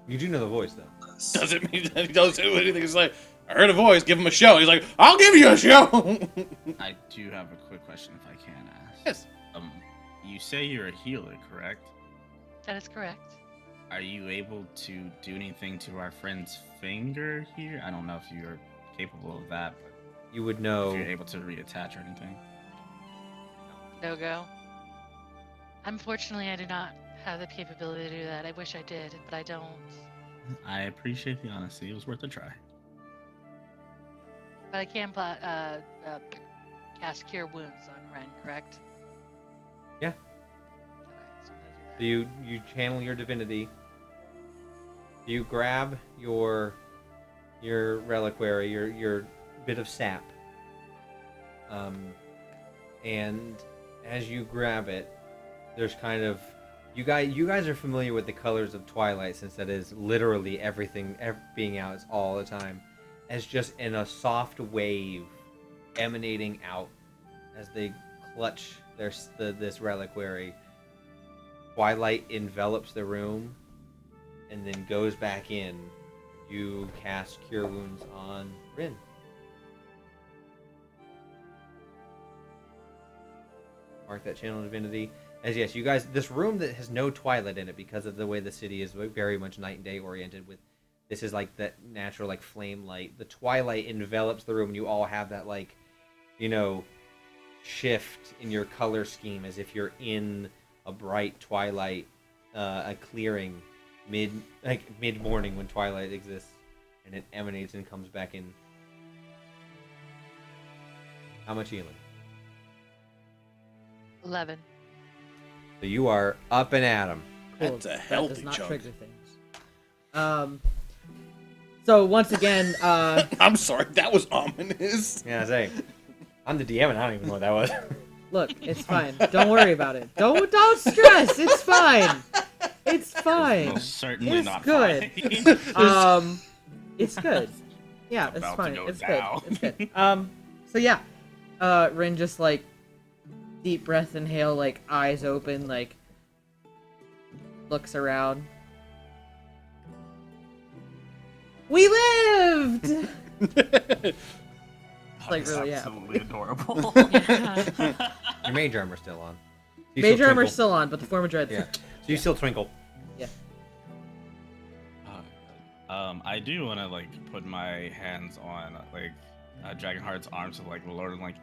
You do know the voice, though. doesn't mean that he doesn't do anything. He's like, I heard a voice, give him a show. He's like, I'll give you a show. I do have a quick question if I can ask. Yes. You say you're a healer, correct? That is correct. Are you able to do anything to our friend's finger here? I don't know if you're capable of that, but You would if know. you're able to reattach or anything. No go. Unfortunately, I do not have the capability to do that. I wish I did, but I don't. I appreciate the honesty. It was worth a try. But I can cast Cure Wounds on Ren, correct? Yeah. Okay, so I'm gonna So do that. you channel your divinity. You grab your reliquary, your bit of sap. And as you grab it, there's kind of you guys are familiar with the colors of Twilight, since that is literally everything being out is all the time, as just in a soft wave emanating out as they clutch this reliquary. Twilight envelops the room and then goes back in. You cast Cure Wounds on Rin. Mark that channel divinity. As yes, you guys, this room that has no Twilight in it because of the way the city is very much night and day oriented. With this is like that natural like flame light. The Twilight envelops the room, and you all have that like, shift in your color scheme as if you're in a bright twilight, a clearing mid morning when twilight exists, and it emanates and comes back in. How much healing? 11. So you are up and at 'em. That's a That healthy does not chunk. trigger things. So once again, I'm sorry, that was ominous. Yeah, I say, I'm the DM and I don't even know what that was. look, it's fine. Don't worry about it. Don't stress. It's fine. It's fine. Most certainly It's not good. fine. It's good. Yeah, it's About to fine. go It's down. good. It's good. So yeah, Rin just like deep breath, inhale, like eyes open, like looks around. We lived. Like, really, yeah. Absolutely adorable. Your mage armor's still on. You Major still armor's twinkle. still on, but the form of dread. Yeah. So you still twinkle. Yeah. I do want to like put my hands on like Dragonheart's arms to like Lord and like,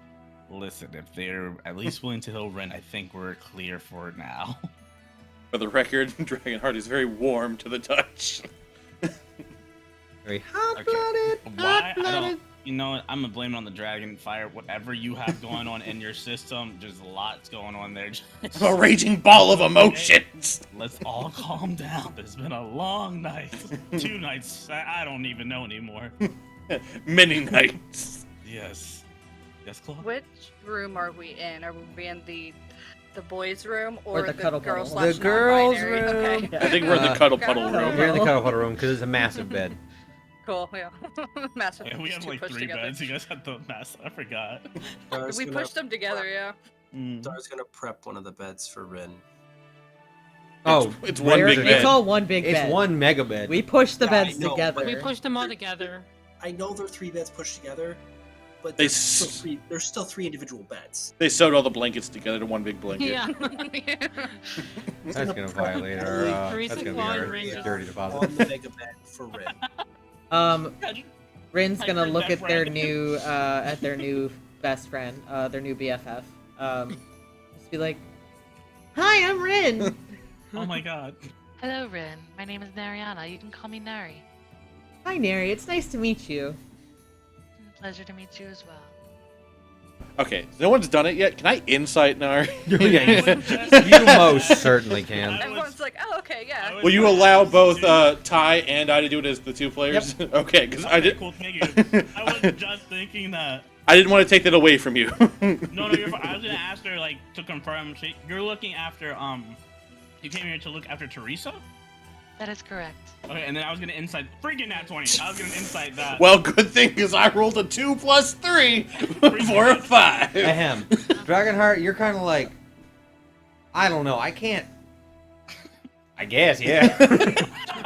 listen, if they're at least willing to heal Ren, I think we're clear for now. For the record, Dragonheart is very warm to the touch. Very hot Okay. blooded. Why? I don't. You know what? I'm gonna blame it on the dragon fire. Whatever you have going on in your system, there's lots going on there. Just, A raging ball of emotions. let's all calm down. It's been a long night. 2 nights. I don't even know anymore. Many nights. Yes. Yes, Claude? Which room are we in? Are we in the boys' room or the the cuddle girls' puddle. The girls' non-binary? room. Okay. I think we're in the cuddle puddle Cuddle room. You're in the cuddle puddle room because it's a massive bed. Cool, yeah. Massive. Yeah, we just have two like pushed 3 together. beds. You guys had the mass. I forgot. We pushed them together, yeah. Mm. So I was gonna prep one of the beds for Rin. Oh, It's one where- big It's bed. all one big It's bed. one mega bed. We pushed the Yeah, I beds know, together. We pushed them all together. I know there are 3 beds pushed together, but They there's still s- 3. There's still 3 individual beds. They sewed all the blankets together to one big blanket. Yeah. That's gonna violate our. Teresa That's gonna be Claude our Ranger. security deposit. On the mega bed for Rin. Rin's I gonna heard look that, at their Brad. new best friend, their new BFF. Just be like, "Hi, I'm Rin." Oh my god. Hello, Rin. My name is Nariana. You can call me Nari. Hi, Neri. It's nice to meet you. It's a pleasure to meet you as well. Okay, no one's done it yet. Can I insight Nar? You most certainly can. Everyone's like, oh, okay, yeah. Will you allow both Ty and I to do it as the 2 players? Okay, because I did. Cool, thank you. I was just thinking that. I didn't want to take that away from you. No, you're fine. I was gonna ask her like to confirm. So you're looking after you came here to look after Teresa. That is correct. Okay, and then I was gonna insight freaking nat 20. I was gonna insight that. Well, good thing because I rolled a 2 plus 3 for a 5. Ahem. Dragonheart, you're kind of like, I don't know. I can't. I guess, yeah.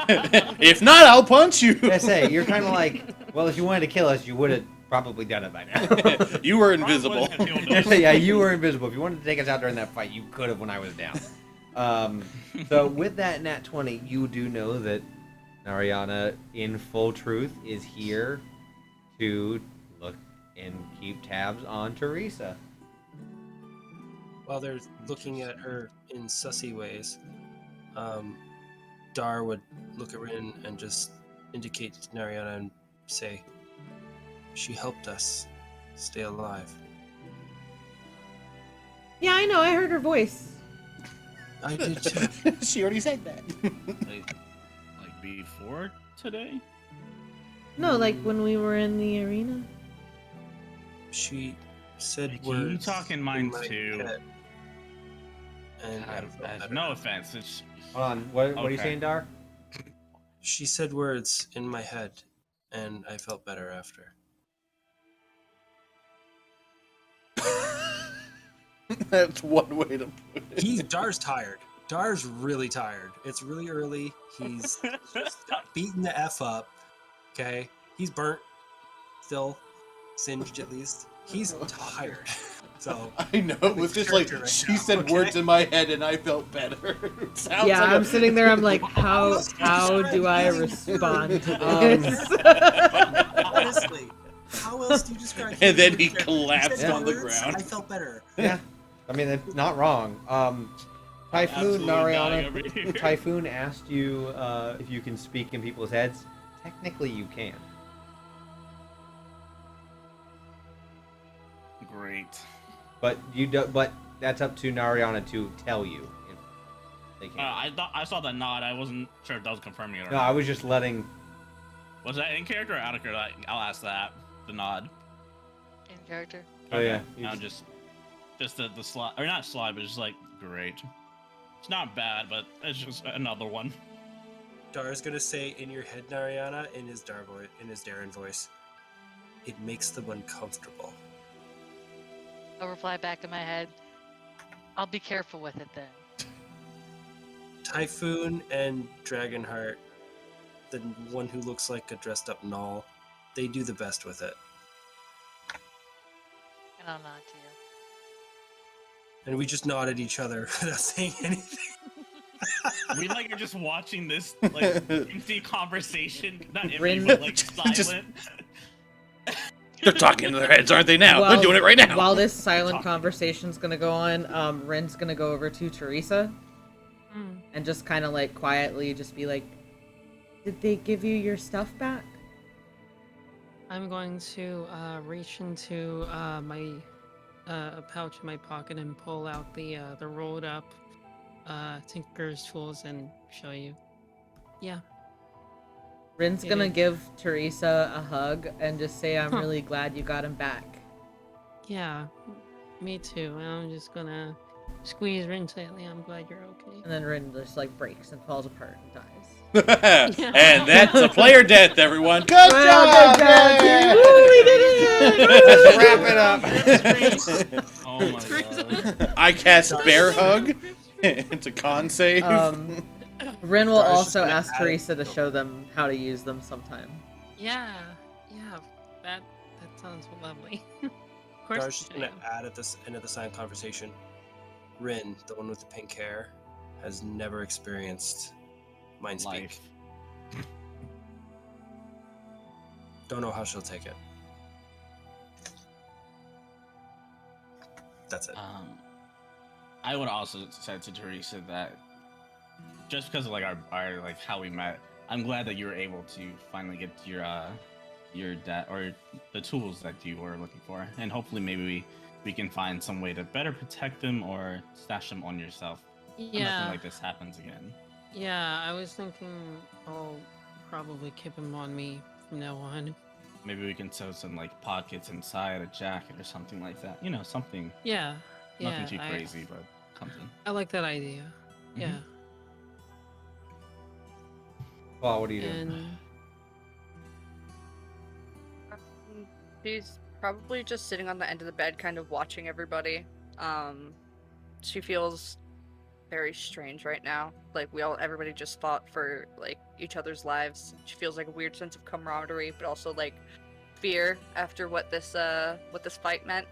If not, I'll punch you. I say, you're kind of like, well, if you wanted to kill us, you would have probably done it by now. You were invisible. Yeah, you were invisible. If you wanted to take us out during that fight, you could have when I was down. So with that nat 20, you do know that Nariana, in full truth, is here to look and keep tabs on Teresa. While they're looking at her in sussy ways, Dar would look at Rin and just indicate to Nariana and say, "She helped us stay alive." Yeah, I know. I heard her voice. I did too. She already said that. Like before today? No, like when we were in the arena. She said Like, words. you talking in mine my too. head, and I felt better. No offense. It's Hold on, what are you Okay. saying, Dar? She said words in my head, and I felt better after. That's one way to put it. Dar's tired. Dar's really tired. It's really early. He's just beaten the F up. Okay? He's burnt. Still. Singed at least. He's tired. So I know. It was just like, Character right she now, said okay? words in my head and I felt better. It sounds Yeah, like I'm sitting there. I'm like, how do I respond to this? honestly, how else do you describe? And then he character? collapsed said on the words, ground. I felt better. Yeah, I mean, it's not wrong. Typhoon, absolutely dying over Nariana, here. Typhoon asked you if you can speak in people's heads. Technically, you can. great. But you do, but that's up to Nariana to tell you if they can. I saw the nod. I wasn't sure if that was confirming it or No, not. I was just letting. Was that in character or out of character? I'll ask that. The nod. In character. Oh yeah. No, just the slide, or not slide, but just like great. It's not bad, but it's just another one. Dar's gonna say in your head, Nariana, in his Darren voice, "It makes them uncomfortable." I'll reply back in my head. I'll be careful with it then. Typhoon and Dragonheart, the one who looks like a dressed up Null, they do the best with it. And I'll nod to you. And we just nod at each other without saying anything. We like are just watching this like empty conversation, not empty, Rin- but like Just- silent. They're talking in their heads, aren't they now? While- They're doing it right now. While this silent conversation's gonna go on, Rin's gonna go over to Teresa and just kind of like quietly just be like, "Did they give you your stuff back?" I'm going to reach into my pouch in my pocket and pull out the rolled up Tinker's tools and show you. Yeah. Rin's It gonna is. give Teresa a hug and just say, "I'm really glad you got him back." Yeah. Me too. And I'm just gonna squeeze Rin tightly. I'm glad you're okay. And then Rin just like breaks and falls apart and dies. And that's a player death, everyone. Good Well, job! good job, Yay! team. Woo, we did it! Let's wrap it up. Oh my god. I cast Bear Hug. It's a con save. Rin will Dar's just also gonna ask add- Teresa to show them how to use them sometime. Yeah. Yeah. That sounds lovely. Of course. Dar's just gonna I am. add at this end of the silent conversation. Rin, the one with the pink hair, has never experienced mind speak. Life. Don't know how she'll take it. That's it. I would also say to Teresa that just because of like our like how we met, I'm glad that you were able to finally get your dad or the tools that you were looking for, and hopefully maybe we can find some way to better protect them or stash them on yourself. So Yeah. nothing like this happens again. Yeah, I was thinking I'll probably keep him on me from now on. Maybe we can sew some like pockets inside a jacket or something like that. You know, something Yeah. Yeah. nothing too crazy, but something. I like that idea. Yeah. Well, what are you doing? And She's probably just sitting on the end of the bed, kind of watching everybody. She feels very strange right now. Like everybody just fought for like each other's lives. She feels like a weird sense of camaraderie, but also like fear after what this fight meant.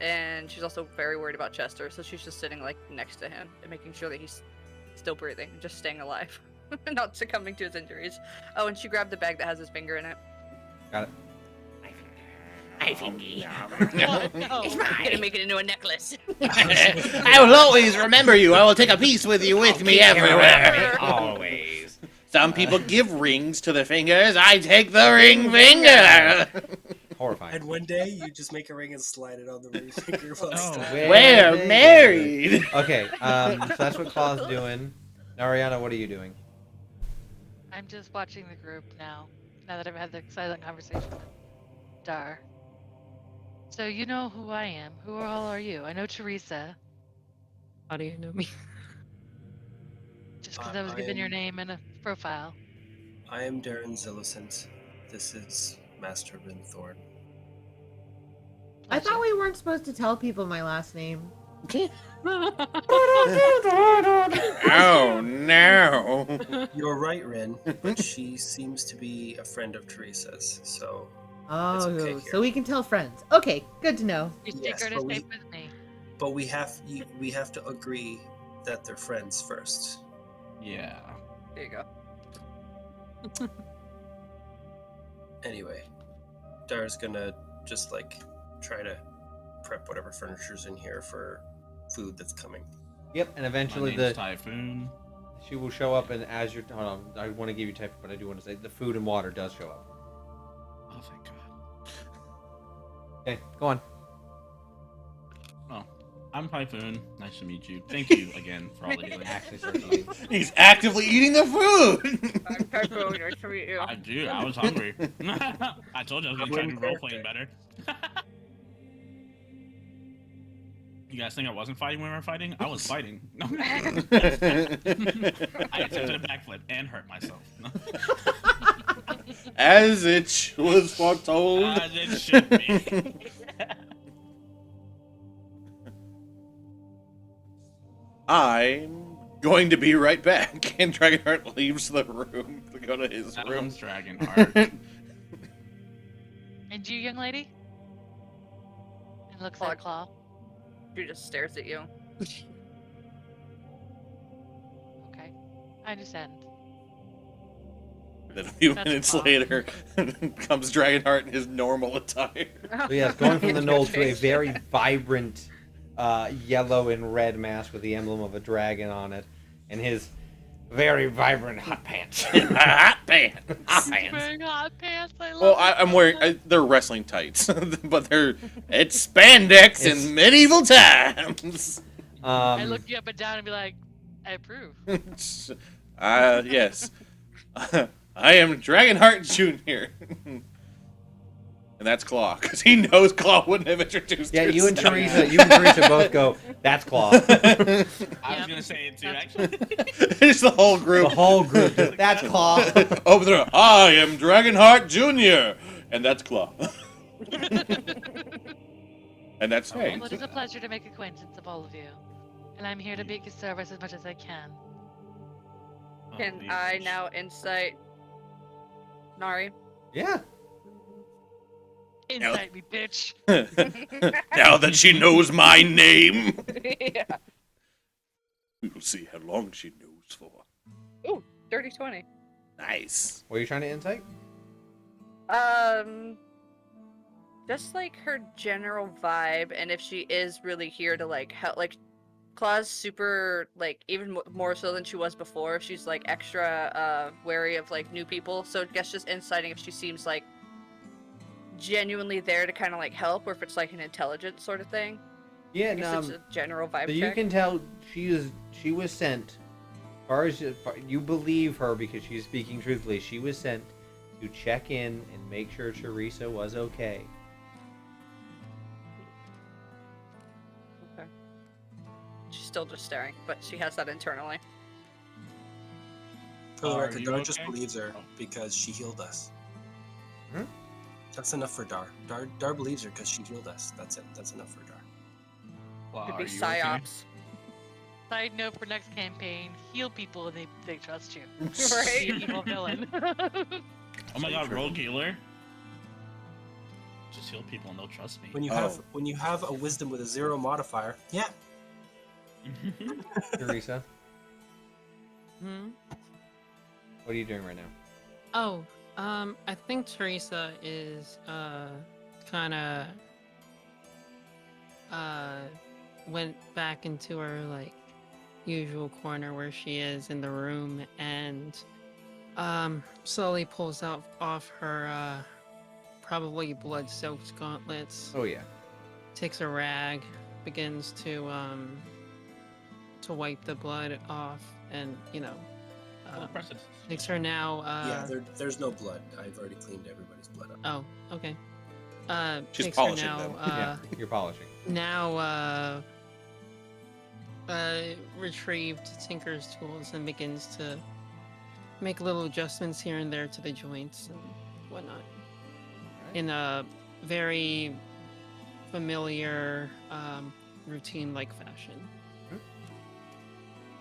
And she's also very worried about Chester, so she's just sitting like next to him and making sure that he's still breathing and just staying alive, not succumbing to his injuries. Oh, and she grabbed the bag that has his finger in it. Got it. My fingy. No. It's gonna make it into a necklace. I will always remember you. I will take a piece with you with me everywhere. Always. Some people give rings to the fingers. I take the ring finger. Horrifying. And one day you just make a ring and slide it on the ring finger. We're married. Okay, so that's what Claw's doing. Now, Ariana, what are you doing? I'm just watching the group now. Now that I've had the silent conversation with Dar. So you know who I am. Who all are you? I know Teresa. How do you know me? Just because I was given your name and a profile. I am Darren Zillocent. This is Master Rinthorn. I thought we weren't supposed to tell people my last name. Oh no. You're right, Rin, but she seems to be a friend of Teresa's, so Oh, okay here. so we can tell friends. Okay, good to know. You Yes, secret but we- escape with me. but we have to agree that they're friends first. Yeah. There you go. Anyway, Dara's gonna just like try to prep whatever furniture's in here for food that's coming. Yep, and eventually My name's Typhoon. she will show up, and as you're... Hold on, I want to give you type, but I do want to say the food and water does show up. Oh, thank God. Okay, go on. Oh, I'm Typhoon. Nice to meet you. Thank you again for all the healing. Actually, starts eating. He's actively eating the food. I'm Typhoon. Nice to meet you. I was hungry. I told you I was gonna try to do role playing better. You guys think I wasn't fighting when we were fighting? I was fighting. No. I attempted a backflip and hurt myself. As it was foretold. As it should be. I'm going to be right back. And Dragonheart leaves the room to go to his That room. one's Dragonheart. And you, young lady? And looks Claw. at Claw. She just stares at you. Okay. I understand. Then a few That's minutes fine. later, comes Dragonheart in his normal attire. So yes, going from the It's knoll your to a face. very vibrant yellow and red mask with the emblem of a dragon on it, and his very vibrant hot pants. Hot pants. Ah, Hot pants. Wearing hot pants. I love Well, it I'm so wearing. much. They're wrestling tights, but it's spandex It's- in medieval times. I look you up and down and be like, I approve. Yes. I am Dragonheart Jr. And that's Claw, because he knows Claw wouldn't have introduced Yeah, you and herself. Teresa both go, that's Claw. I was gonna say it too, actually. It's the whole The group. whole group, just, that's Claw. Over there, I am Dragonheart Jr. And that's Claw. And that's Well, Hank. it is a pleasure to make acquaintance of all of you. And I'm here to be of service as much as I can. Can I now insight Nari? Yeah. Insight me, bitch. Now that she knows my name, Yeah. we will see how long she knows for. Ooh, dirty 20. Nice. What are you trying to insight? Just like her general vibe, and if she is really here to like help, like Claw's super like even more so than she was before. If she's like extra wary of like new people, so I guess just inciting if she seems like genuinely there to kind of like help, or if it's like an intelligent sort of thing. Yeah, I guess it's a general vibe so you check. can tell she was sent. As far as you believe her because she's speaking truthfully, she was sent to check in and make sure Teresa was okay. Okay. She's still just staring, but she has that internally. For the Are record, you Dar just okay? believes her Oh. because she healed us. Hmm? That's enough for Dar. Dar believes her because she healed us. That's it. That's enough for Dar. Well, Could are be you okay? psyops. Side note for next campaign: heal people and they trust you. Right? Be an evil villain. Oh my god, rogue healer. Just heal people and they'll trust me. When you have a wisdom with a 0 modifier, yeah. Teresa, Hmm? what are you doing right now? Oh, I think Teresa is kind of went back into her like usual corner where she is in the room and slowly pulls out off her probably blood-soaked gauntlets. Oh yeah. Takes a rag, begins to wipe the blood off, and makes her now. There's no blood. I've already cleaned everybody's blood up. Oh, okay. She's makes her polishing now, them. Yeah, you're polishing. Now, retrieved Tinker's tools and begins to make little adjustments here and there to the joints and whatnot. In a very familiar, routine-like fashion.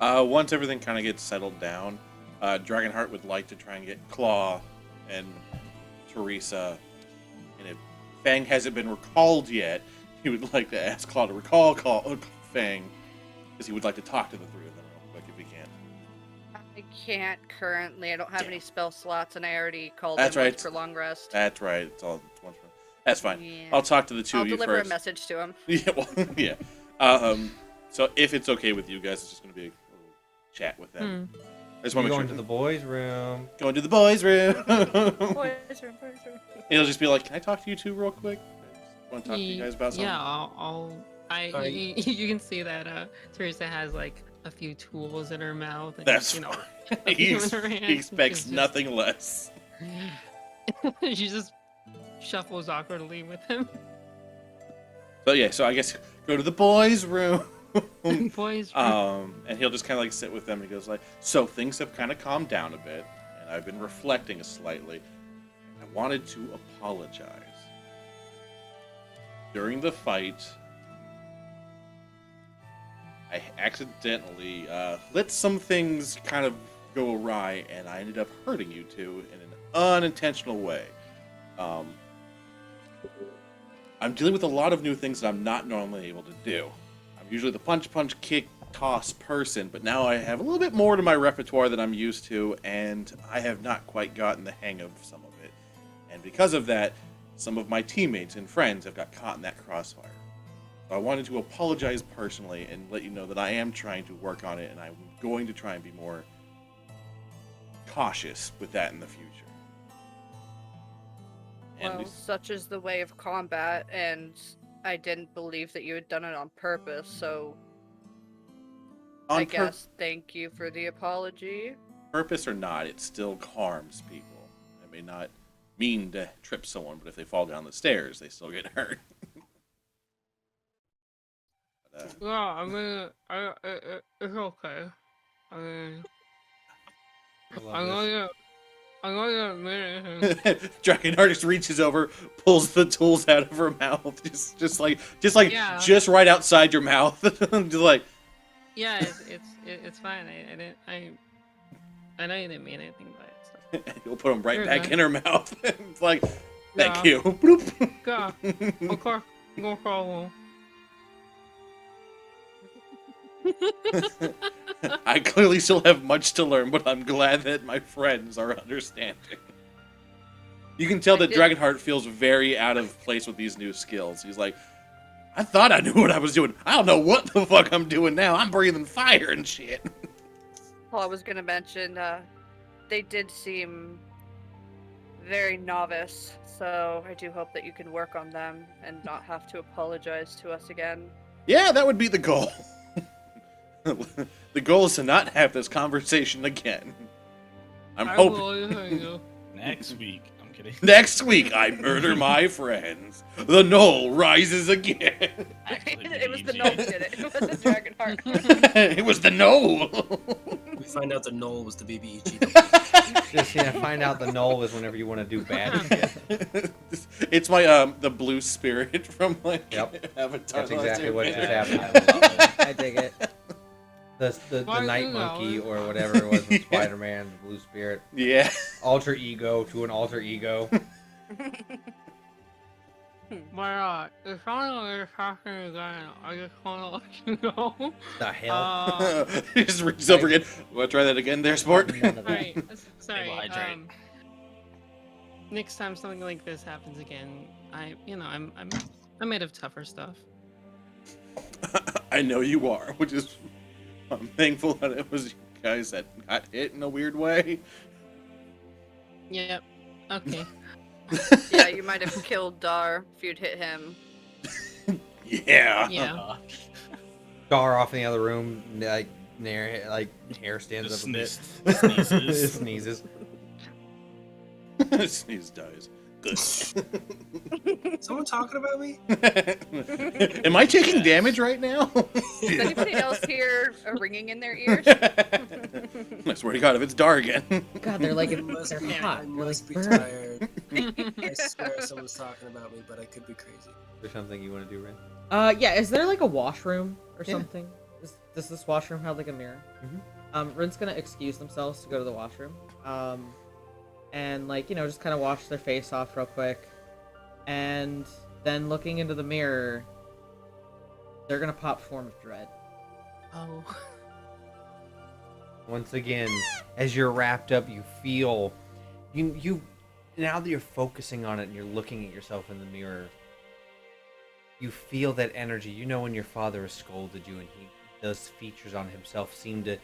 Once everything kind of gets settled down, Dragonheart would like to try and get Claw and Teresa. And if Fang hasn't been recalled yet, he would like to ask Claw to recall Fang, because he would like to talk to the three of them real quick if he can. I can't currently. I don't have Damn. any spell slots, and I already called That's in right. once for long rest. That's right. It's all one for. That's fine. Yeah. I'll talk to the two I'll of you deliver first. a message to him. Yeah. Well, yeah. So if it's okay with you guys, it's just going to be a little chat with them. I just want to make Going sure. to the boys' room. Going to the boys' room. Boys room. He'll just be like, "Can I talk to you two real quick? I just want to talk to you guys about something." Yeah, you can see that Teresa has like a few tools in her mouth. And, That's you know, fine. a few in her He hands, expects she's just- nothing less. She just shuffles awkwardly with him. So I guess go to the boys' room. Boys. And he'll just kind of like sit with them. And he goes like, "So things have kind of calmed down a bit, and I've been reflecting slightly. I wanted to apologize. During the fight, I accidentally let some things kind of go awry, and I ended up hurting you two in an unintentional way. I'm dealing with a lot of new things that I'm not normally able to do. I'm usually the punch, kick, toss person, but now I have a little bit more to my repertoire than I'm used to, and I have not quite gotten the hang of some of it. And because of that, some of my teammates and friends have got caught in that crossfire. So I wanted to apologize personally and let you know that I am trying to work on it, and I'm going to try and be more cautious with that in the future. Well, such is the way of combat, and I didn't believe that you had done it on purpose, so I guess thank you for the apology. Purpose or not, it still harms people. I may not mean to trip someone, but if they fall down the stairs, they still get hurt. Yeah, I mean, it's okay. I mean, I'm gonna admit it. Dragonheart just reaches over, pulls the tools out of her mouth, just Yeah. just right outside your mouth, just like. Yeah, it's fine. I know you didn't mean anything by it. So. You'll put them right You're back good. in her mouth. It's like, thank Yeah. you. Bloop. Go, okay, no problem. I clearly still have much to learn, but I'm glad that my friends are understanding. You can tell that Dragonheart feels very out of place with these new skills. He's like, I thought I knew what I was doing. I don't know what the fuck I'm doing now. I'm breathing fire and shit. Well, I was gonna mention, they did seem very novice, so I do hope that you can work on them and not have to apologize to us again. Yeah, that would be the goal. The goal is to not have this conversation again. I'm hoping. Next week. I'm kidding. Next week, I murder my friends. The Knoll rises again. It was the Knoll who did it. It wasn't Dragonheart. It was the Knoll. We find out the Knoll was the BBEG. Just find out the Knoll is whenever you want to do bad shit. It's my the blue spirit from like Yep. Avatar. That's exactly what just Airbender. happened. I dig it. The Why night you monkey know? or whatever it was from Spider-Man, the blue spirit. Yeah. Alter ego to an alter ego. But if I'm talking again, I just want to let you know. The hell? He just reaches over again. Want to try that again there, sport? None of that. Right. Sorry. Stable hydrate. Next time something like this happens again, I'm made of tougher stuff. I know you are, which is I'm thankful that it was you guys that got hit in a weird way. Yep. Okay. Yeah, you might have killed Dar if you'd hit him. Yeah. Yeah. Dar off in the other room, like hair stands Just up a bit. sneezes. Sneezes. Sneeze dies. Good. Someone talking about me? Am I taking damage right now? Does anybody else hear a ringing in their ears? I swear to God, if it's Dar again. God, they're like I must they're be, hot. I They're must like be burning. tired. I swear someone's talking about me, but I could be crazy. There's something you want to do, Ren? Yeah, is there like a washroom or Yeah. something? Does this washroom have like a mirror? Rin's gonna excuse themselves to go to the washroom. And like, just kind of wash their face off real quick. And then looking into the mirror, they're gonna pop Form of Dread. Oh. Once again, as you're wrapped up, you feel you now that you're focusing on it and you're looking at yourself in the mirror, you feel that energy. You know when your father has scolded you and those features on himself seem to,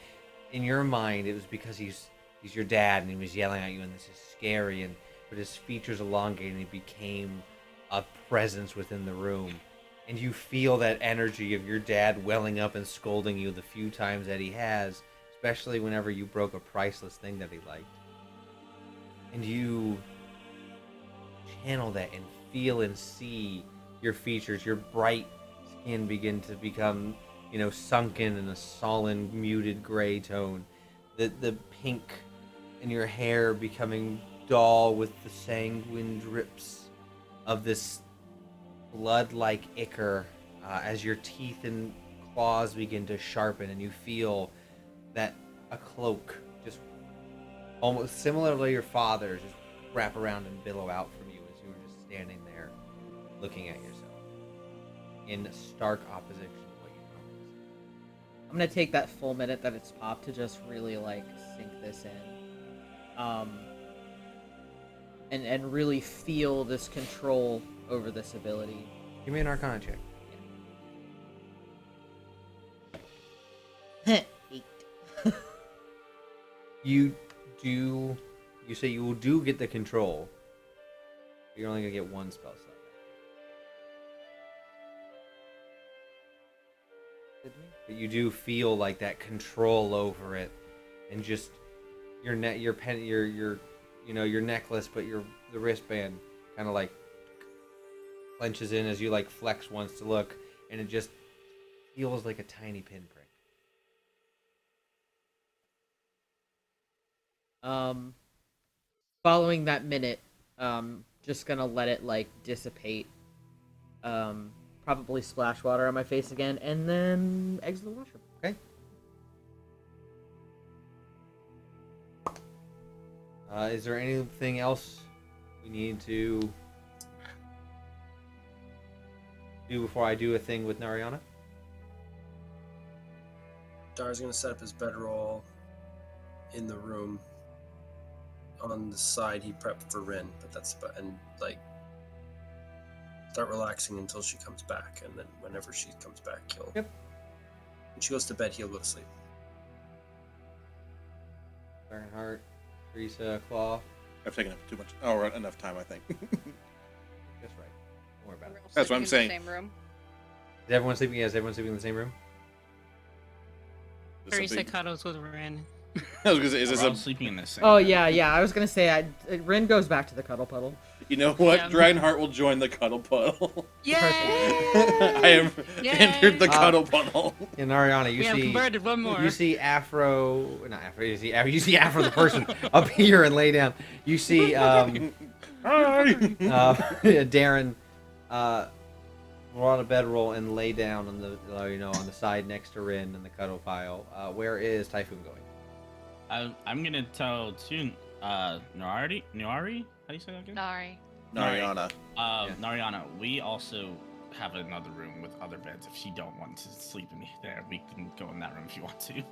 in your mind, it was because he's your dad and he was yelling at you and this is scary, but his features elongated and he became a presence within the room. And you feel that energy of your dad welling up and scolding you the few times that he has, especially whenever you broke a priceless thing that he liked. And you channel that and feel and see your features, your bright skin begin to become, sunken in a sullen, muted gray tone. The pink in your hair becoming dull with the sanguine drips of this blood-like ichor as your teeth and claws begin to sharpen, and you feel that a cloak just almost similar to your father's just wrap around and billow out from you as you were just standing there looking at yourself in stark opposition to what you normally see. I'm gonna take that full minute that it's popped to just really like sink this in. And really feel this control over this ability. Give me an Arcana check. 8. You say you do get the control. But you're only gonna get one spell slot. But you do feel like that control over it, and just your necklace, but the wristband kind of like clenches in as you like flex once to look, and it just feels like a tiny pinprick. Following that minute, just gonna let it like dissipate. Probably splash water on my face again, and then exit the washroom. Okay. Is there anything else we need to do before I do a thing with Nariana? Dar's gonna set up his bedroll in the room. On the side, he prepped for Rin, but start relaxing until she comes back, and then whenever she comes back, he'll. Yep. When she goes to bed, he'll go to sleep. Ironheart, Teresa, Claw. I've taken up too much. Oh, right, enough time, I think. That's right. Don't worry about it. That's what I'm Sleeping in saying. the same room. Is everyone sleeping? Yeah, is everyone sleeping in the same room? Is Teresa something- cuddles with Ren. I was gonna say, is this We're all a? sleeping in the same Oh room. yeah. I was gonna say, Rin goes back to the cuddle puddle. You know what? Yeah. Dragonheart will join the cuddle puddle. Yay! I have Yay! entered the cuddle puddle. In Nariana, you We have see converted one more. you see not Afro. You see Afro the person up here and lay down. You see Hi. Darren Roll on a bedroll and lay down on the on the side next to Rin in the cuddle pile. Where is Typhoon going? I'm gonna tell Nuari. How do you say that again? Nari. Nariana. Nariana, we also have another room with other beds. If you don't want to sleep in there, we can go in that room if you want to.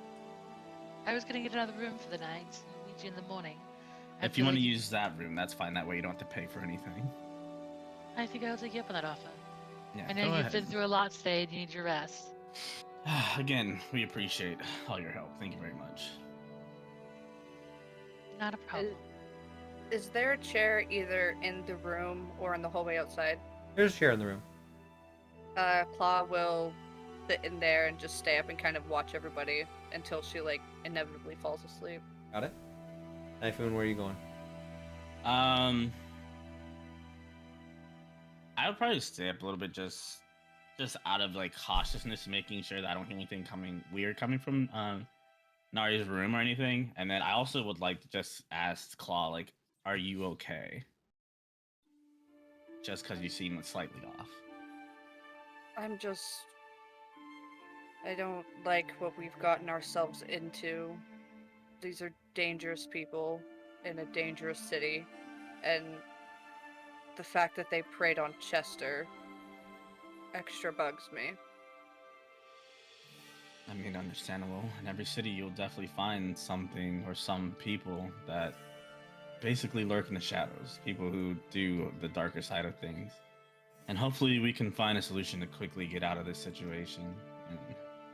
I was gonna get another room for the night and meet you in the morning. If you want to use that room, that's fine. That way you don't have to pay for anything. I think I'll take you up on that offer. Yeah, I know go you've been ahead. through a lot today and you need your rest. Again, we appreciate all your help. Thank you very much. Not a problem. Is there a chair either in the room or in the hallway outside? There's a chair in the room. Claw will sit in there and just stay up and kind of watch everybody until she like inevitably falls asleep. Got it. Typhoon, where are you going? I would probably stay up a little bit, just out of like cautiousness, making sure that I don't hear anything weird coming from Nari's room or anything. And then I also would like to just ask Claw, like, are you okay? Just because you seem slightly off. I don't like what we've gotten ourselves into. These are dangerous people in a dangerous city, and the fact that they preyed on Chester extra bugs me. I mean, understandable. In every city, you'll definitely find something or some people that basically lurk in the shadows. People who do the darker side of things. And hopefully we can find a solution to quickly get out of this situation. And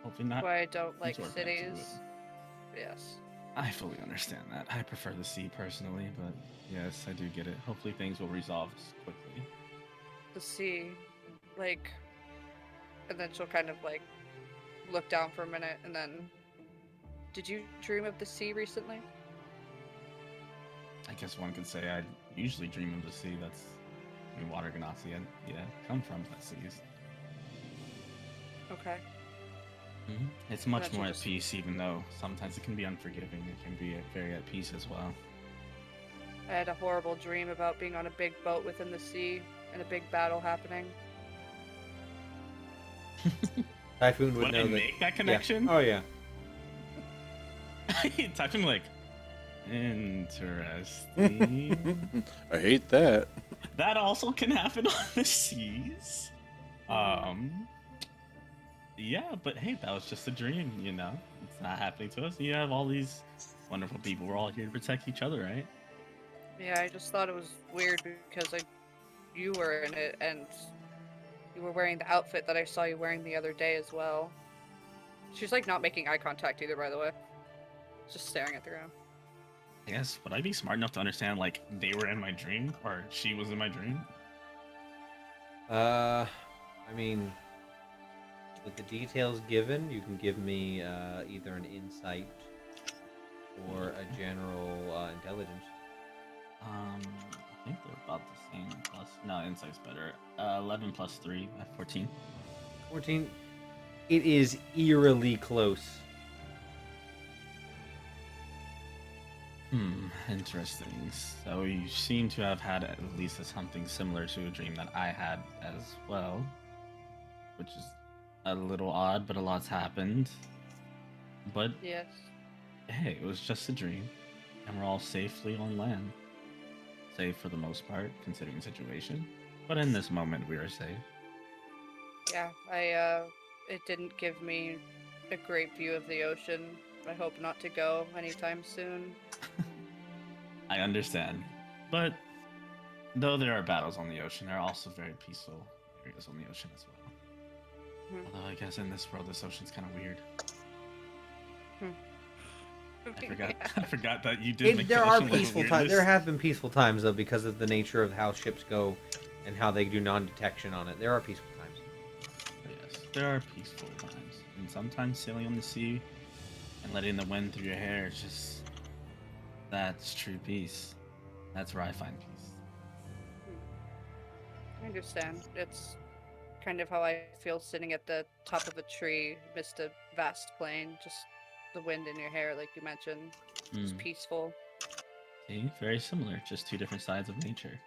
hopefully not. Why I don't like resort back to it. cities. Yes. I fully understand that. I prefer the sea personally, but yes, I do get it. Hopefully things will resolve quickly. The sea, like, and then she'll kind of like look down for a minute and then, did you dream of the sea recently? I guess one could say I usually dream of the sea. That's where water ganassi, come from the seas. Okay. It's much Gotcha, more at just- peace, even though sometimes it can be unforgiving. It can be very at peace as well. I had a horrible dream about being on a big boat within the sea and a big battle happening. Typhoon would Would know I that. make that connection? Yeah. Oh yeah. Typhoon like, interesting. I hate that. That also can happen on the seas. Yeah, but hey, that was just a dream, you know? It's not happening to us. You have all these wonderful people. We're all here to protect each other, right? Yeah, I just thought it was weird because you were in it and you were wearing the outfit that I saw you wearing the other day as well. She's like not making eye contact either, by the way. Just staring at the ground. Yes, would I be smart enough to understand, like, they were in my dream? Or she was in my dream? I mean, with the details given, you can give me either an insight or a general intelligence. I think they're about the same. No, insight's better. 11 plus 3, 14. 14. It is eerily close. Interesting. So you seem to have had at least something similar to a dream that I had as well, which is a little odd, but a lot's happened. But Yes. hey, it was just a dream, and we're all safely on land. Safe for the most part, considering the situation. But in this moment, we are safe. Yeah, it didn't give me a great view of the ocean. I hope not to go anytime soon. I understand. But though there are battles on the ocean, there are also very peaceful areas on the ocean as well. Although I guess in this world, this ocean's kind of weird. I forgot that you did. There are peaceful times. There have been peaceful times though, because of the nature of how ships go and how they do non-detection on it. There are peaceful times. Yes, there are peaceful times, and sometimes sailing on the sea and letting the wind through your hair is just—that's true peace. That's where I find peace. I understand. It's kind of how I feel sitting at the top of a tree amidst a vast plain, just the wind in your hair, like you mentioned. It's peaceful. See, very similar, just two different sides of nature.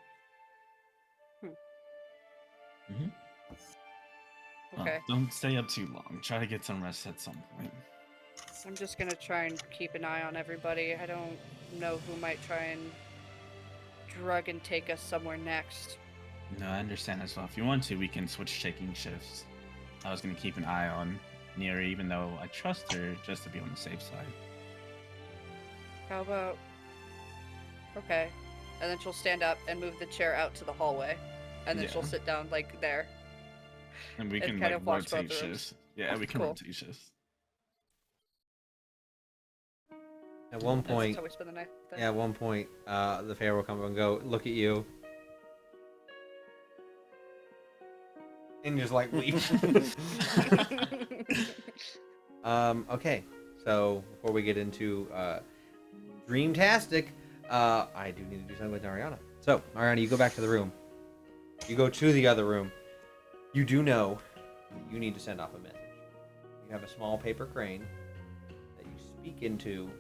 Okay. Don't stay up too long. Try to get some rest at some point. I'm just gonna try and keep an eye on everybody. I don't know who might try and drug and take us somewhere next. No, I understand as well. If you want to, we can switch taking shifts. I was gonna keep an eye on Neri, even though I trust her, just to be on the safe side. How about... Okay. And then she'll stand up and move the chair out to the hallway. And then she'll Yeah. sit down, like, there. And we And can kind like of watch both rotate the rooms. shifts. Yeah, we can Cool. rotate shifts. At one That's point, how we spend the night. then. yeah, at one point, the fair will come and go, look at you, and just like leave. Okay, so before we get into Dreamtastic, I do need to do something with Ariana. So, Ariana, you go back to the room. You go to the other room. You do know that you need to send off a message. You have a small paper crane that you speak into,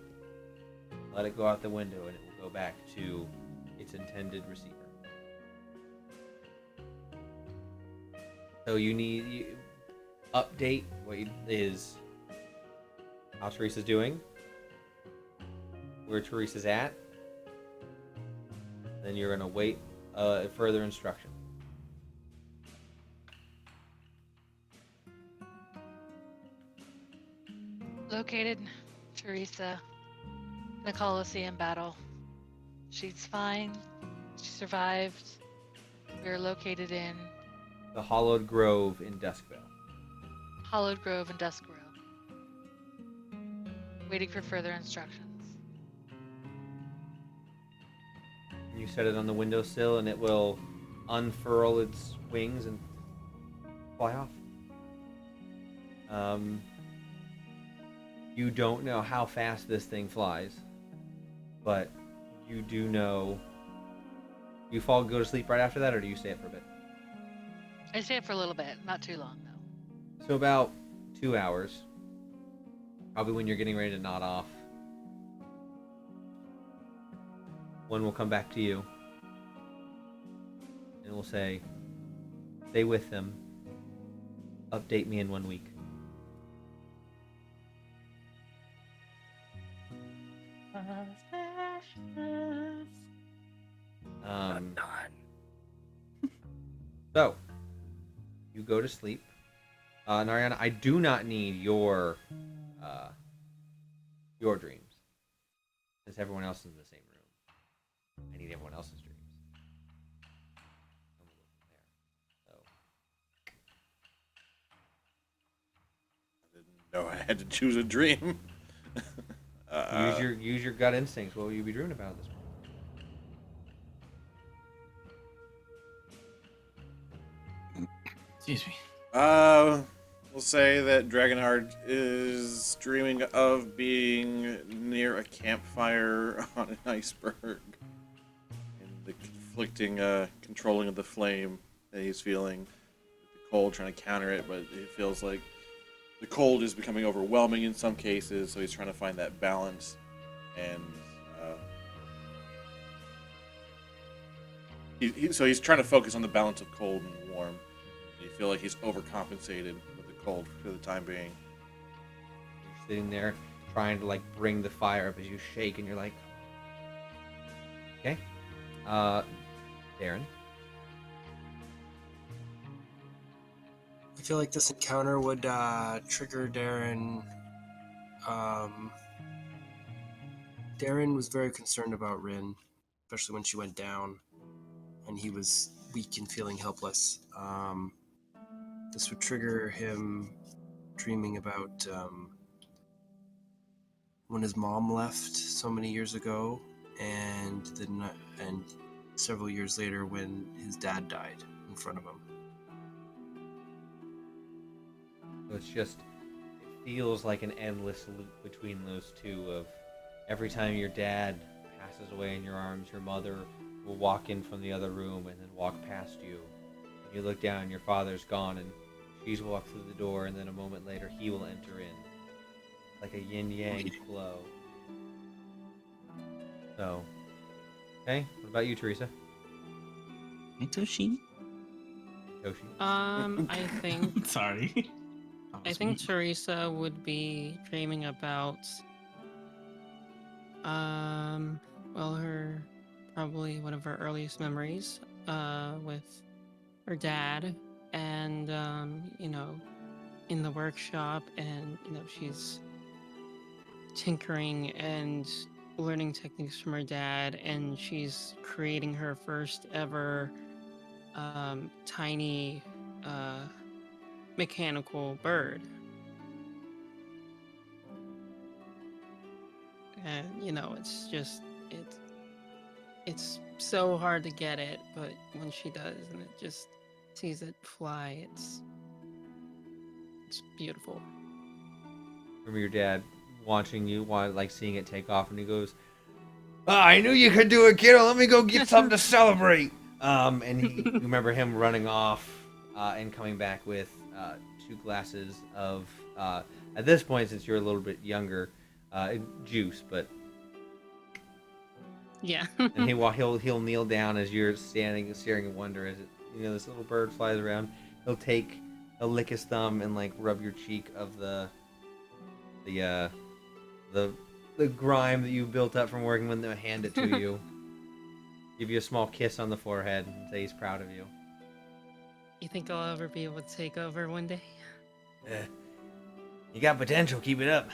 let it go out the window, and it will go back to its intended receiver. So you update what is how Teresa's doing, where Teresa's at. Then you're gonna wait further instruction. Located Teresa in the Coliseum battle. She's fine. She survived. We're located in The Hollowed Grove in Duskville. Hollowed Grove and Dusk Grove. Waiting for further instructions. You set it on the windowsill, and it will unfurl its wings and fly off. You don't know how fast this thing flies, but you do know. You go to sleep right after that, or do you stay up for a bit? I stay up for a little bit, not too long though. So about 2 hours. Probably when you're getting ready to nod off. One will come back to you. And will say, stay with them. Update me in 1 week. So, you go to sleep. Nariana, I do not need your dreams. Since everyone else is in the same room. I need everyone else's dreams. And we'll go from there. So, I didn't know I had to choose a dream. use your gut instincts. What will you be dreaming about this morning? Excuse me. We'll say that Dragonheart is dreaming of being near a campfire on an iceberg. And the conflicting controlling of the flame that he's feeling. With the cold, trying to counter it, but it feels like the cold is becoming overwhelming in some cases, so he's trying to find that balance. And so he's trying to focus on the balance of cold and warm. You feel like he's overcompensated with the cold for the time being. You're sitting there trying to like bring the fire up as you shake, and you're like, okay, Darren. I feel like this encounter would trigger Darren. Darren was very concerned about Rin, especially when she went down, and he was weak and feeling helpless. This would trigger him dreaming about when his mom left so many years ago, and several years later when his dad died in front of him. So it's just, it feels like an endless loop between those two of every time your dad passes away in your arms, your mother will walk in from the other room and then walk past you. And you look down, your father's gone, and she's walked through the door, and then a moment later he will enter in. Like a yin-yang flow. So, okay, what about you, Teresa? Toshi. Yoshi. I think Sorry. I think Teresa would be dreaming about well, her probably one of her earliest memories with her dad, and in the workshop, and she's tinkering and learning techniques from her dad, and she's creating her first ever tiny mechanical bird. And it's just it's so hard to get it, but when she does and it just sees it fly, it's beautiful. Remember your dad watching you, like seeing it take off, and he goes, I knew you could do it, kiddo. Let me go get something to celebrate. And you remember him running off and coming back with 2 glasses of, at this point, since you're a little bit younger, juice. But yeah. and he'll kneel down as you're standing and staring in wonder as this little bird flies around. He'll lick his thumb and like rub your cheek of the grime that you built up from working with them, hand it to you. Give you a small kiss on the forehead and say he's proud of you. You think I'll ever be able to take over one day? You got potential, keep it up.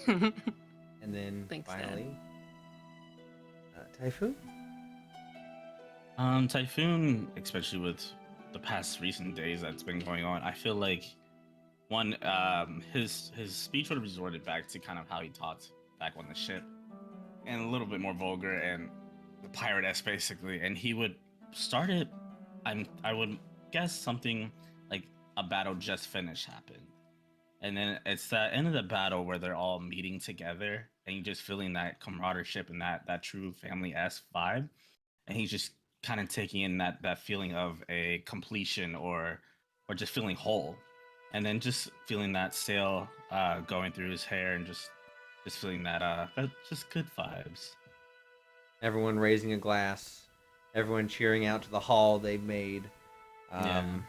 And then Thanks, finally, Typhoon? Typhoon, especially with the past recent days that's been going on, I feel like one, his speech would have resorted back to kind of how he talked back on the ship, and a little bit more vulgar and pirate-esque basically, and he would start it. I would guess something like a battle just finished happened, and then it's the end of the battle where they're all meeting together and you just feeling that camaraderie and that true family-esque vibe, and he's just kind of taking in that feeling of a completion or just feeling whole, and then just feeling that sail going through his hair and just feeling that just good vibes. Everyone raising a glass, everyone cheering out to the haul they've made. And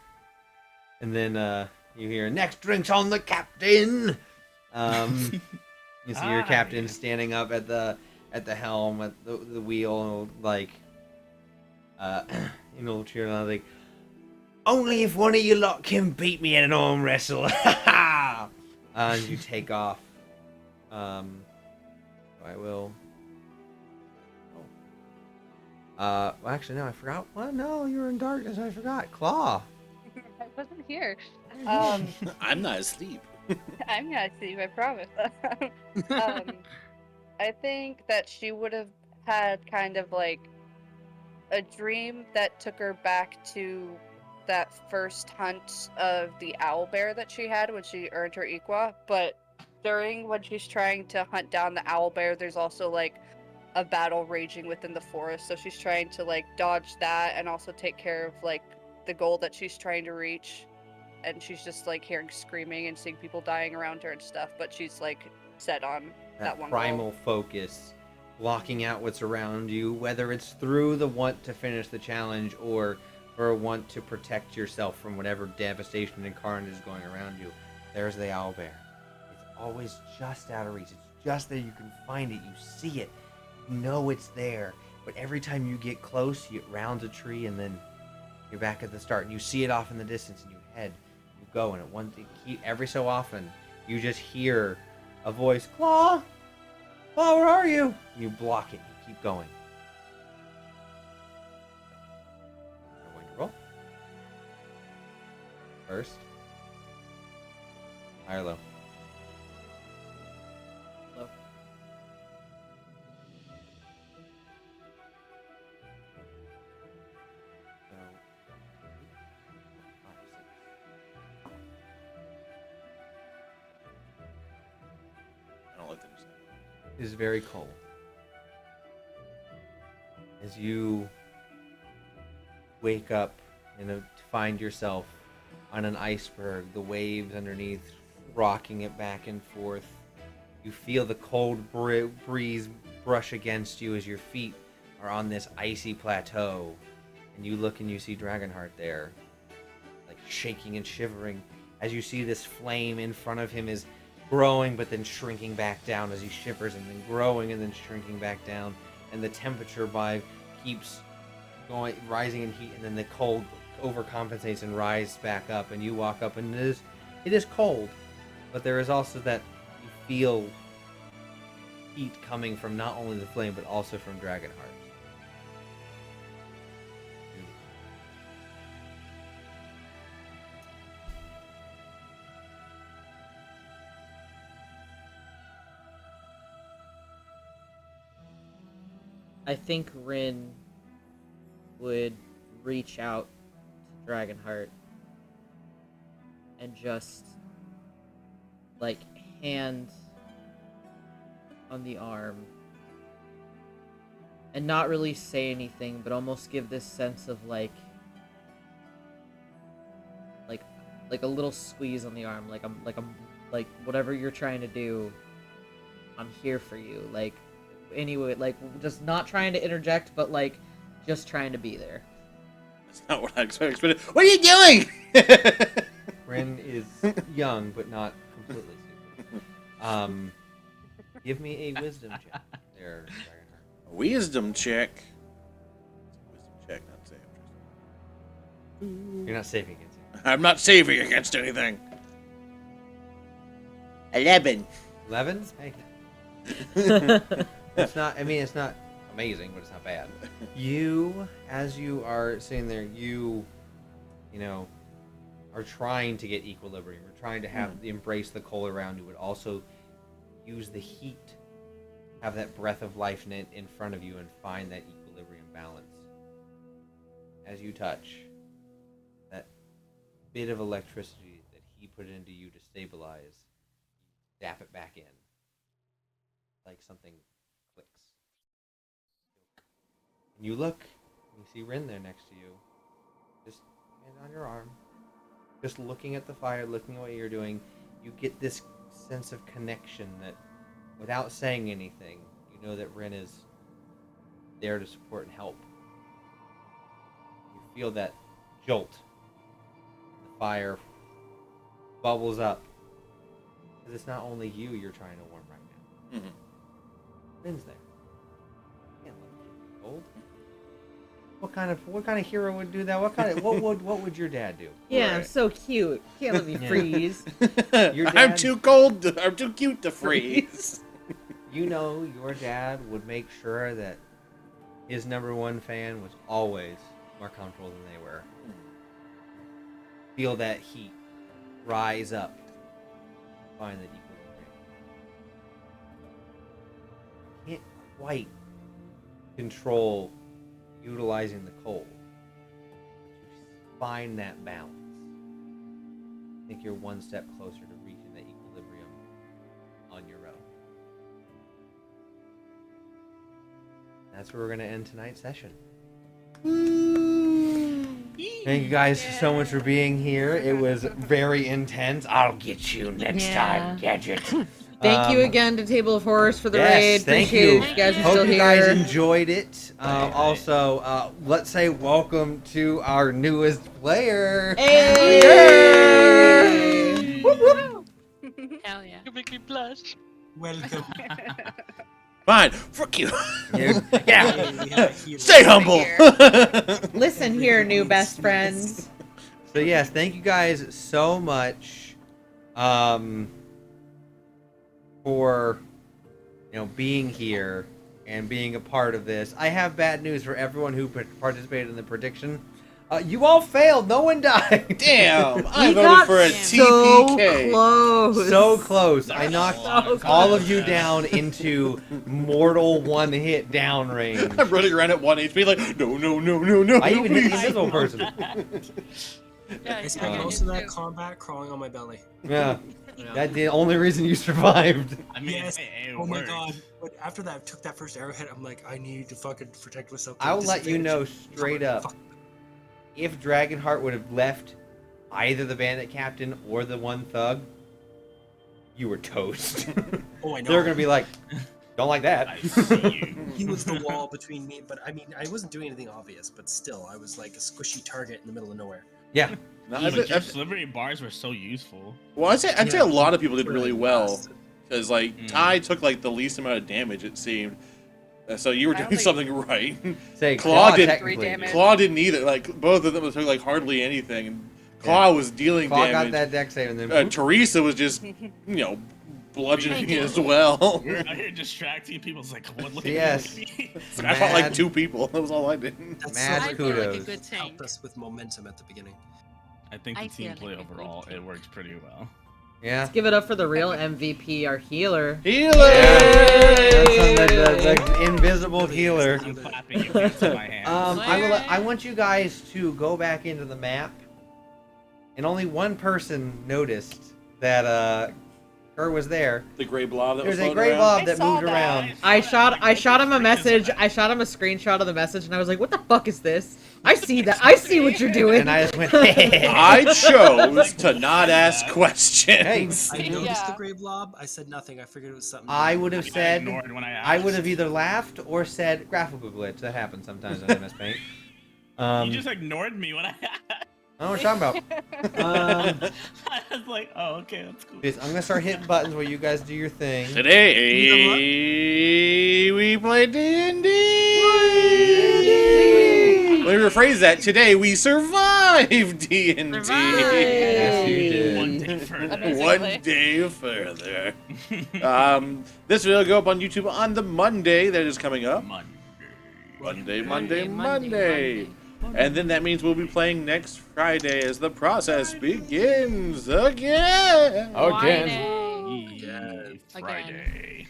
then you hear, next drink's on the captain. You see your captain standing up at the helm, at the wheel, like cheering out like, only if one of you lot can beat me at an arm wrestle. And you take off. I will. Well, actually, no, I forgot. Well, no, you were in darkness. I forgot. Claw. I wasn't here. I'm not asleep. I'm not asleep, I promise. I think that she would have had kind of like a dream that took her back to that first hunt of the owl bear that she had when she earned her Iqua, but during when she's trying to hunt down the owl bear, there's also like a battle raging within the forest, so she's trying to like dodge that and also take care of like the goal that she's trying to reach, and she's just like hearing screaming and seeing people dying around her and stuff, but she's like set on that one primal goal. focus, blocking out what's around you, whether it's through the want to finish the challenge or for a want to protect yourself from whatever devastation and carnage is going around you. There's the owlbear. It's always just out of reach. It's just there. You can find it. You see it. You know it's there. But every time you get close, it rounds a tree, and then you're back at the start. And you see it off in the distance, and you head. You go, and every so often, you just hear a voice, Claw! Claw, where are you? And you block it. You keep going. You're going to roll. First. High or low? Low. So, 5, 6. I don't like that. It is very cold. As you wake up and find yourself on an iceberg, the waves underneath rocking it back and forth. You feel the cold breeze brush against you as your feet are on this icy plateau. And you look and you see Dragonheart there. shaking and shivering as you see this flame in front of him is growing but then shrinking back down as he shivers, and then growing and then shrinking back down, and the temperature keeps going, rising in heat, and then the cold overcompensates and rises back up, and you walk up, and it is cold, but there is also that you feel heat coming from not only the flame but also from Dragonheart. I think Rin would reach out to Dragonheart and just, like, hand on the arm and not really say anything, but almost give this sense of, like a little squeeze on the arm, like whatever you're trying to do, I'm here for you, like, anyway, like, just not trying to interject, but, like, just trying to be there. That's not what I expected. What are you doing? Rin is young, but not completely stupid. Give me a wisdom check. There, Dragonheart. Wisdom check. Wisdom check, not save. You're not saving against it. I'm not saving against anything. 11. 11? Hey. It's not, I mean, it's not amazing, but it's not bad. You, as you are sitting there, you know, are trying to get equilibrium. You're trying to embrace the cold around you, but also use the heat, have that breath of life in front of you, and find that equilibrium balance. As you touch, that bit of electricity that he put into you to stabilize, dap it back in. Like something clicks. And you look, and you see Rin there next to you, just hand on your arm, just looking at the fire, looking at what you're doing. You get this sense of connection that, without saying anything, you know that Rin is there to support and help. You feel that jolt. The fire bubbles up. Because it's not only you you're trying to warm right now. Mm-hmm. Rin's there. Can't let him get cold. What kind of hero would do that? What would your dad do? Yeah, Right. I'm so cute. Can't let me freeze. Your dad, I'm too cold. I'm too cute to freeze. You know, your dad would make sure that his number one fan was always more comfortable than they were. Feel that heat rise up. Find that equilibrium. Can't quite control utilizing the cold. Find that balance. I think you're one step closer to reaching that equilibrium on your own. That's where we're going to end tonight's session. Thank you guys so much for being here. It was very intense. I'll get you next time, Gadget. Thank you again to Table of Horrors for the raid. Thank Appreciate you. it. You guys are Hope still you here. guys enjoyed it. Also, let's say welcome to our newest player. Hey! Hell yeah. You make me blush. Welcome. Fine. Fuck you. Yeah. Yeah. Stay humble. Listen here, new best friends. So yes, thank you guys so much for being here and being a part of this. I have bad news for everyone who participated in the prediction. You all failed. No one died. Damn. I We voted got for a so TPK. close. So close. I knocked So all of you down into mortal one-hit down range. I'm running around at 1 HP like, no. I even hit the please. invisible person. Yeah, I spent yeah. most of that combat crawling on my belly. Yeah. That's the only reason you survived. I mean, Yes. it Oh my worked. god. But after that, I took that first arrowhead, I'm like, I need to fucking protect myself. I'll let you know straight up. Fuck. If Dragonheart would have left either the bandit captain or the one thug, you were toast. Oh, I know. They're gonna be like, don't like that. I see you. He was the wall between me, but I mean, I wasn't doing anything obvious, but still, I was like a squishy target in the middle of nowhere. Yeah. No, But your slivery bars were so useful. well, I'd say a lot of people did really well. Blasted. Because, like, Ty took, like, the least amount of damage, it seemed. So you were I doing only- something right. Say Claw Claw did- technically. 3 damage. Claw didn't either. Like, both of them took, like, hardly anything. And Claw was dealing Claw damage. got that deck save and then Teresa was just, bludgeoning as well. We're out here distracting people. It's like, what? Look Yes. at me. I fought, like, Mad. 2 people. That was all I did. That's Mad so I much feel like a kudos. good tank. helped us with momentum at the beginning. I think the I team feel play like a good overall, it team. works pretty well. yeah. Let's give it up for the real MVP, our healer. Healer! The invisible healer. I'm clapping you guys in my hands. I want you guys to go back into the map, and only one person noticed that Kerr was there. The gray blob that There's was a floating gray around. blob I that saw moved that. around. I shot him a message. I shot him a screenshot of the message, and I was like, "What the fuck is this? I see that. I see what you're doing." And I just went, I chose to not ask questions. I noticed Yeah. the gray blob. I said nothing. I figured it was something. I would have I said, ignored when I asked. I would have either laughed or said graphical glitch. That happens sometimes on MS Paint. You just ignored me when I asked. I don't know what you're talking about. I was like, oh, okay, that's cool. Just- I'm gonna start hitting buttons while you guys do your thing. Today we play D&D. Let me rephrase that. Today we survive D&D. Yes, you did. One day further. Amazing. One day further. This video will go up on YouTube on the Monday that is coming up. Monday. And then that means we'll be playing next Friday as the process begins again. Yay, Friday.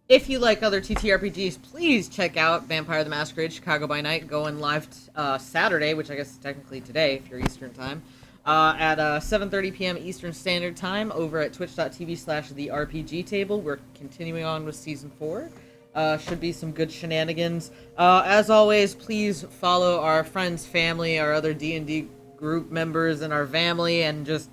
If you like other TTRPGs, please check out Vampire the Masquerade Chicago by Night, going live Saturday, which I guess is technically today if you're Eastern time, at 7:30 p.m. Eastern Standard Time over at twitch.tv/the RPG table. We're continuing on with Season 4. Should be some good shenanigans. As always, please follow our friends, family, our other D&D group members in our family, and just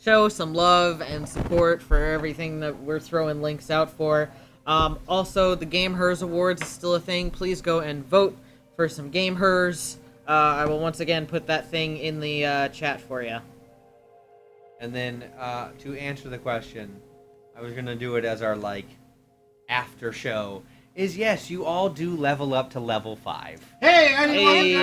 show some love and support for everything that we're throwing links out for. Also, the Game Hers Awards is still a thing. Please go and vote for some Game Hers. I will once again put that thing in the chat for you. And then to answer the question, I was gonna do it as our after show. Is yes, you all do level up to level 5. Hey!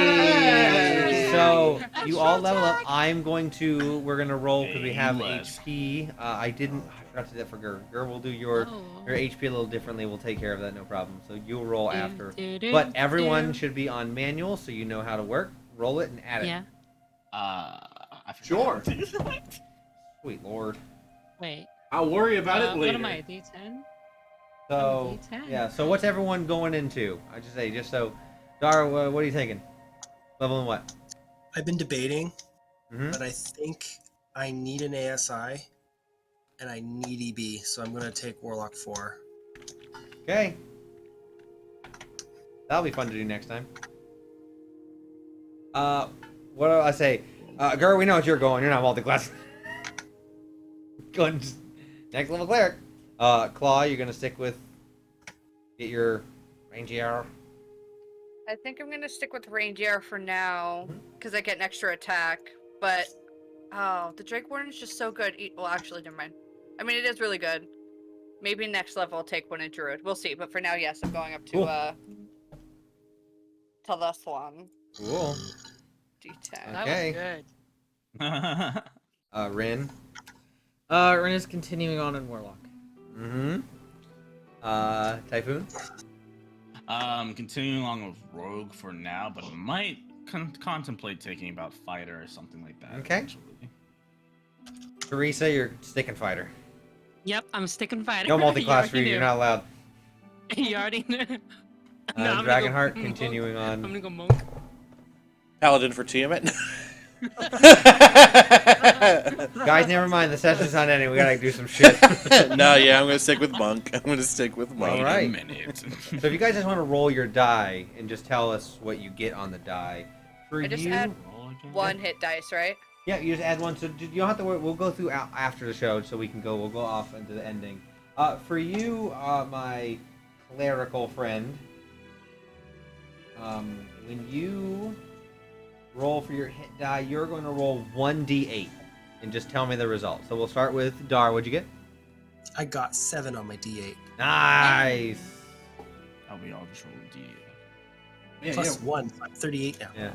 So you all level up. We're gonna roll because we have Painless. HP. I forgot to do that for Gur. Gur will do your Oh. HP a little differently. We'll take care of that, no problem. So you'll roll Do, after. do, do, But everyone do. should be on manual, so you know how to work. Roll it and add it. Yeah. I Sure. forgot. Sweet lord. Wait. I'll worry about it What later. am I? D10? So D10. yeah. So what's everyone going into? I just say so. Dara, what are you thinking? Level in what? I've been debating, Mm-hmm. but I think I need an ASI and I need EB, so I'm gonna take Warlock 4. Okay. That'll be fun to do next time. What do I say? Gur, we know what you're going. You're not multi-class. Going just next level cleric. Claw, you're gonna stick with get your ranger. I think I'm gonna stick with Ranger for now because I get an extra attack. But the Drake Warden is just so good. Well, actually, never mind. I mean, it is really good. Maybe next level I'll take one in Druid. We'll see. But for now, yes, I'm going up to Cool. to the Swan. Cool. D10. That Okay. was good. Rin. Ren is continuing on in Warlock. Mm-hmm. Typhoon. Continuing along with Rogue for now, but I might contemplate taking about Fighter or something like that. Okay. Eventually. Teresa, you're sticking fighter. Yep, I'm sticking fighter. No multi-class You for you. already You're knew. not allowed. You already knew. No, I'm gonna Dragonheart go- continuing I'm on. gonna go monk. Paladin for Tiamat. Guys, never mind. The session's not ending. We gotta do some shit. No, yeah, I'm gonna stick with Monk. I'm gonna stick with Monk. All right. Wait a minute. So if you guys just want to roll your die and just tell us what you get on the die, for I just you, add Roll again? one hit dice, right? yeah, you just add one. So you don't have to worry. We'll go through after the show, so we can go. We'll go off into the ending. For you, my clerical friend, when you roll for your hit die. You're going to roll 1d8 and just tell me the result. So we'll start with Dar. What'd you get? I got 7 on my D8. Nice. Oh, we all just rolled a D8. Plus 1. I'm 38 now. Yeah.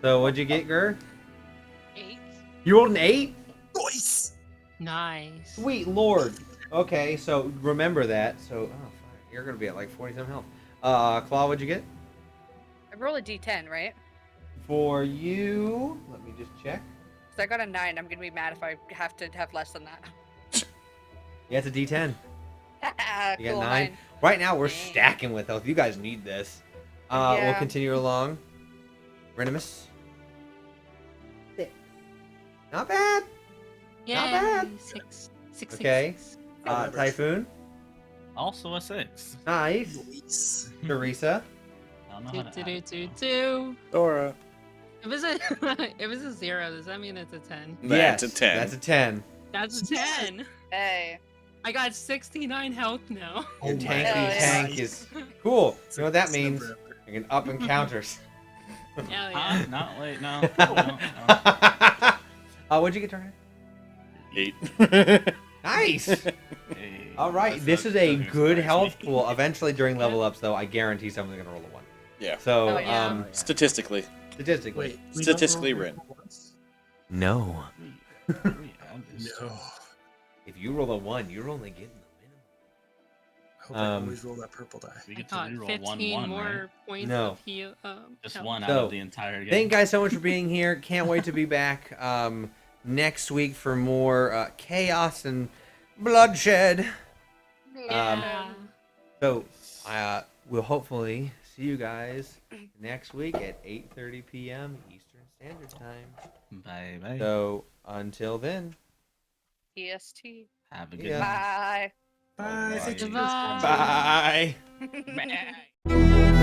So what'd you get, Gur? 8. You rolled an 8? Nice! Nice. Sweet lord. Okay, so remember that. So, fuck, you're gonna be at like 47 health. Claw, what'd you get? I roll a D10, right? For you, let me just check. So I got a 9. I'm gonna be mad if I have to have less than that. Yeah, it's a D10. You got Cool, 9. Right now, we're stacking with health. You guys need this. We'll Yeah. continue along. Renimus. 6. Not bad. Yay. Not bad. Six. Okay. Six. Typhoon. Also a 6. Nice. Nice. Teresa. I don't know how to add. Two. Dora. If it's a 0, does that mean it's a 10? That's a 10. That's a 10. That's a 10. Hey. I got 69 health now. Your Oh my tanky God. tank is cool. You know what that It's means? never- You can up encounters. Hell Huh? yeah. No, wait, no. no. What'd you get, Turner? 8. Nice. Hey, All right, that's this not- is a doesn't good surprise health me. pool. Eventually, during level ups, though, I guarantee someone's gonna roll a 1. Yeah. So, Oh, yeah. Statistically. statistically, Wait, we Statistically don't roll written. once? no. We add this. No. If you roll a 1, you're only getting the minimum. I hope I always roll that purple die. We I get to got reroll 15 1-1, more right? points No. of heal. Just health. one out So, of the entire game. Thank you guys so much for being here. Can't wait to be back next week for more chaos and bloodshed. Yeah. So, we'll hopefully see you guys next week at 8:30 p.m. Eastern Standard Time. Bye bye. So, until then, EST. Have a good Yeah. night. Bye. Bye. Thank you. Goodbye. bye. Bye.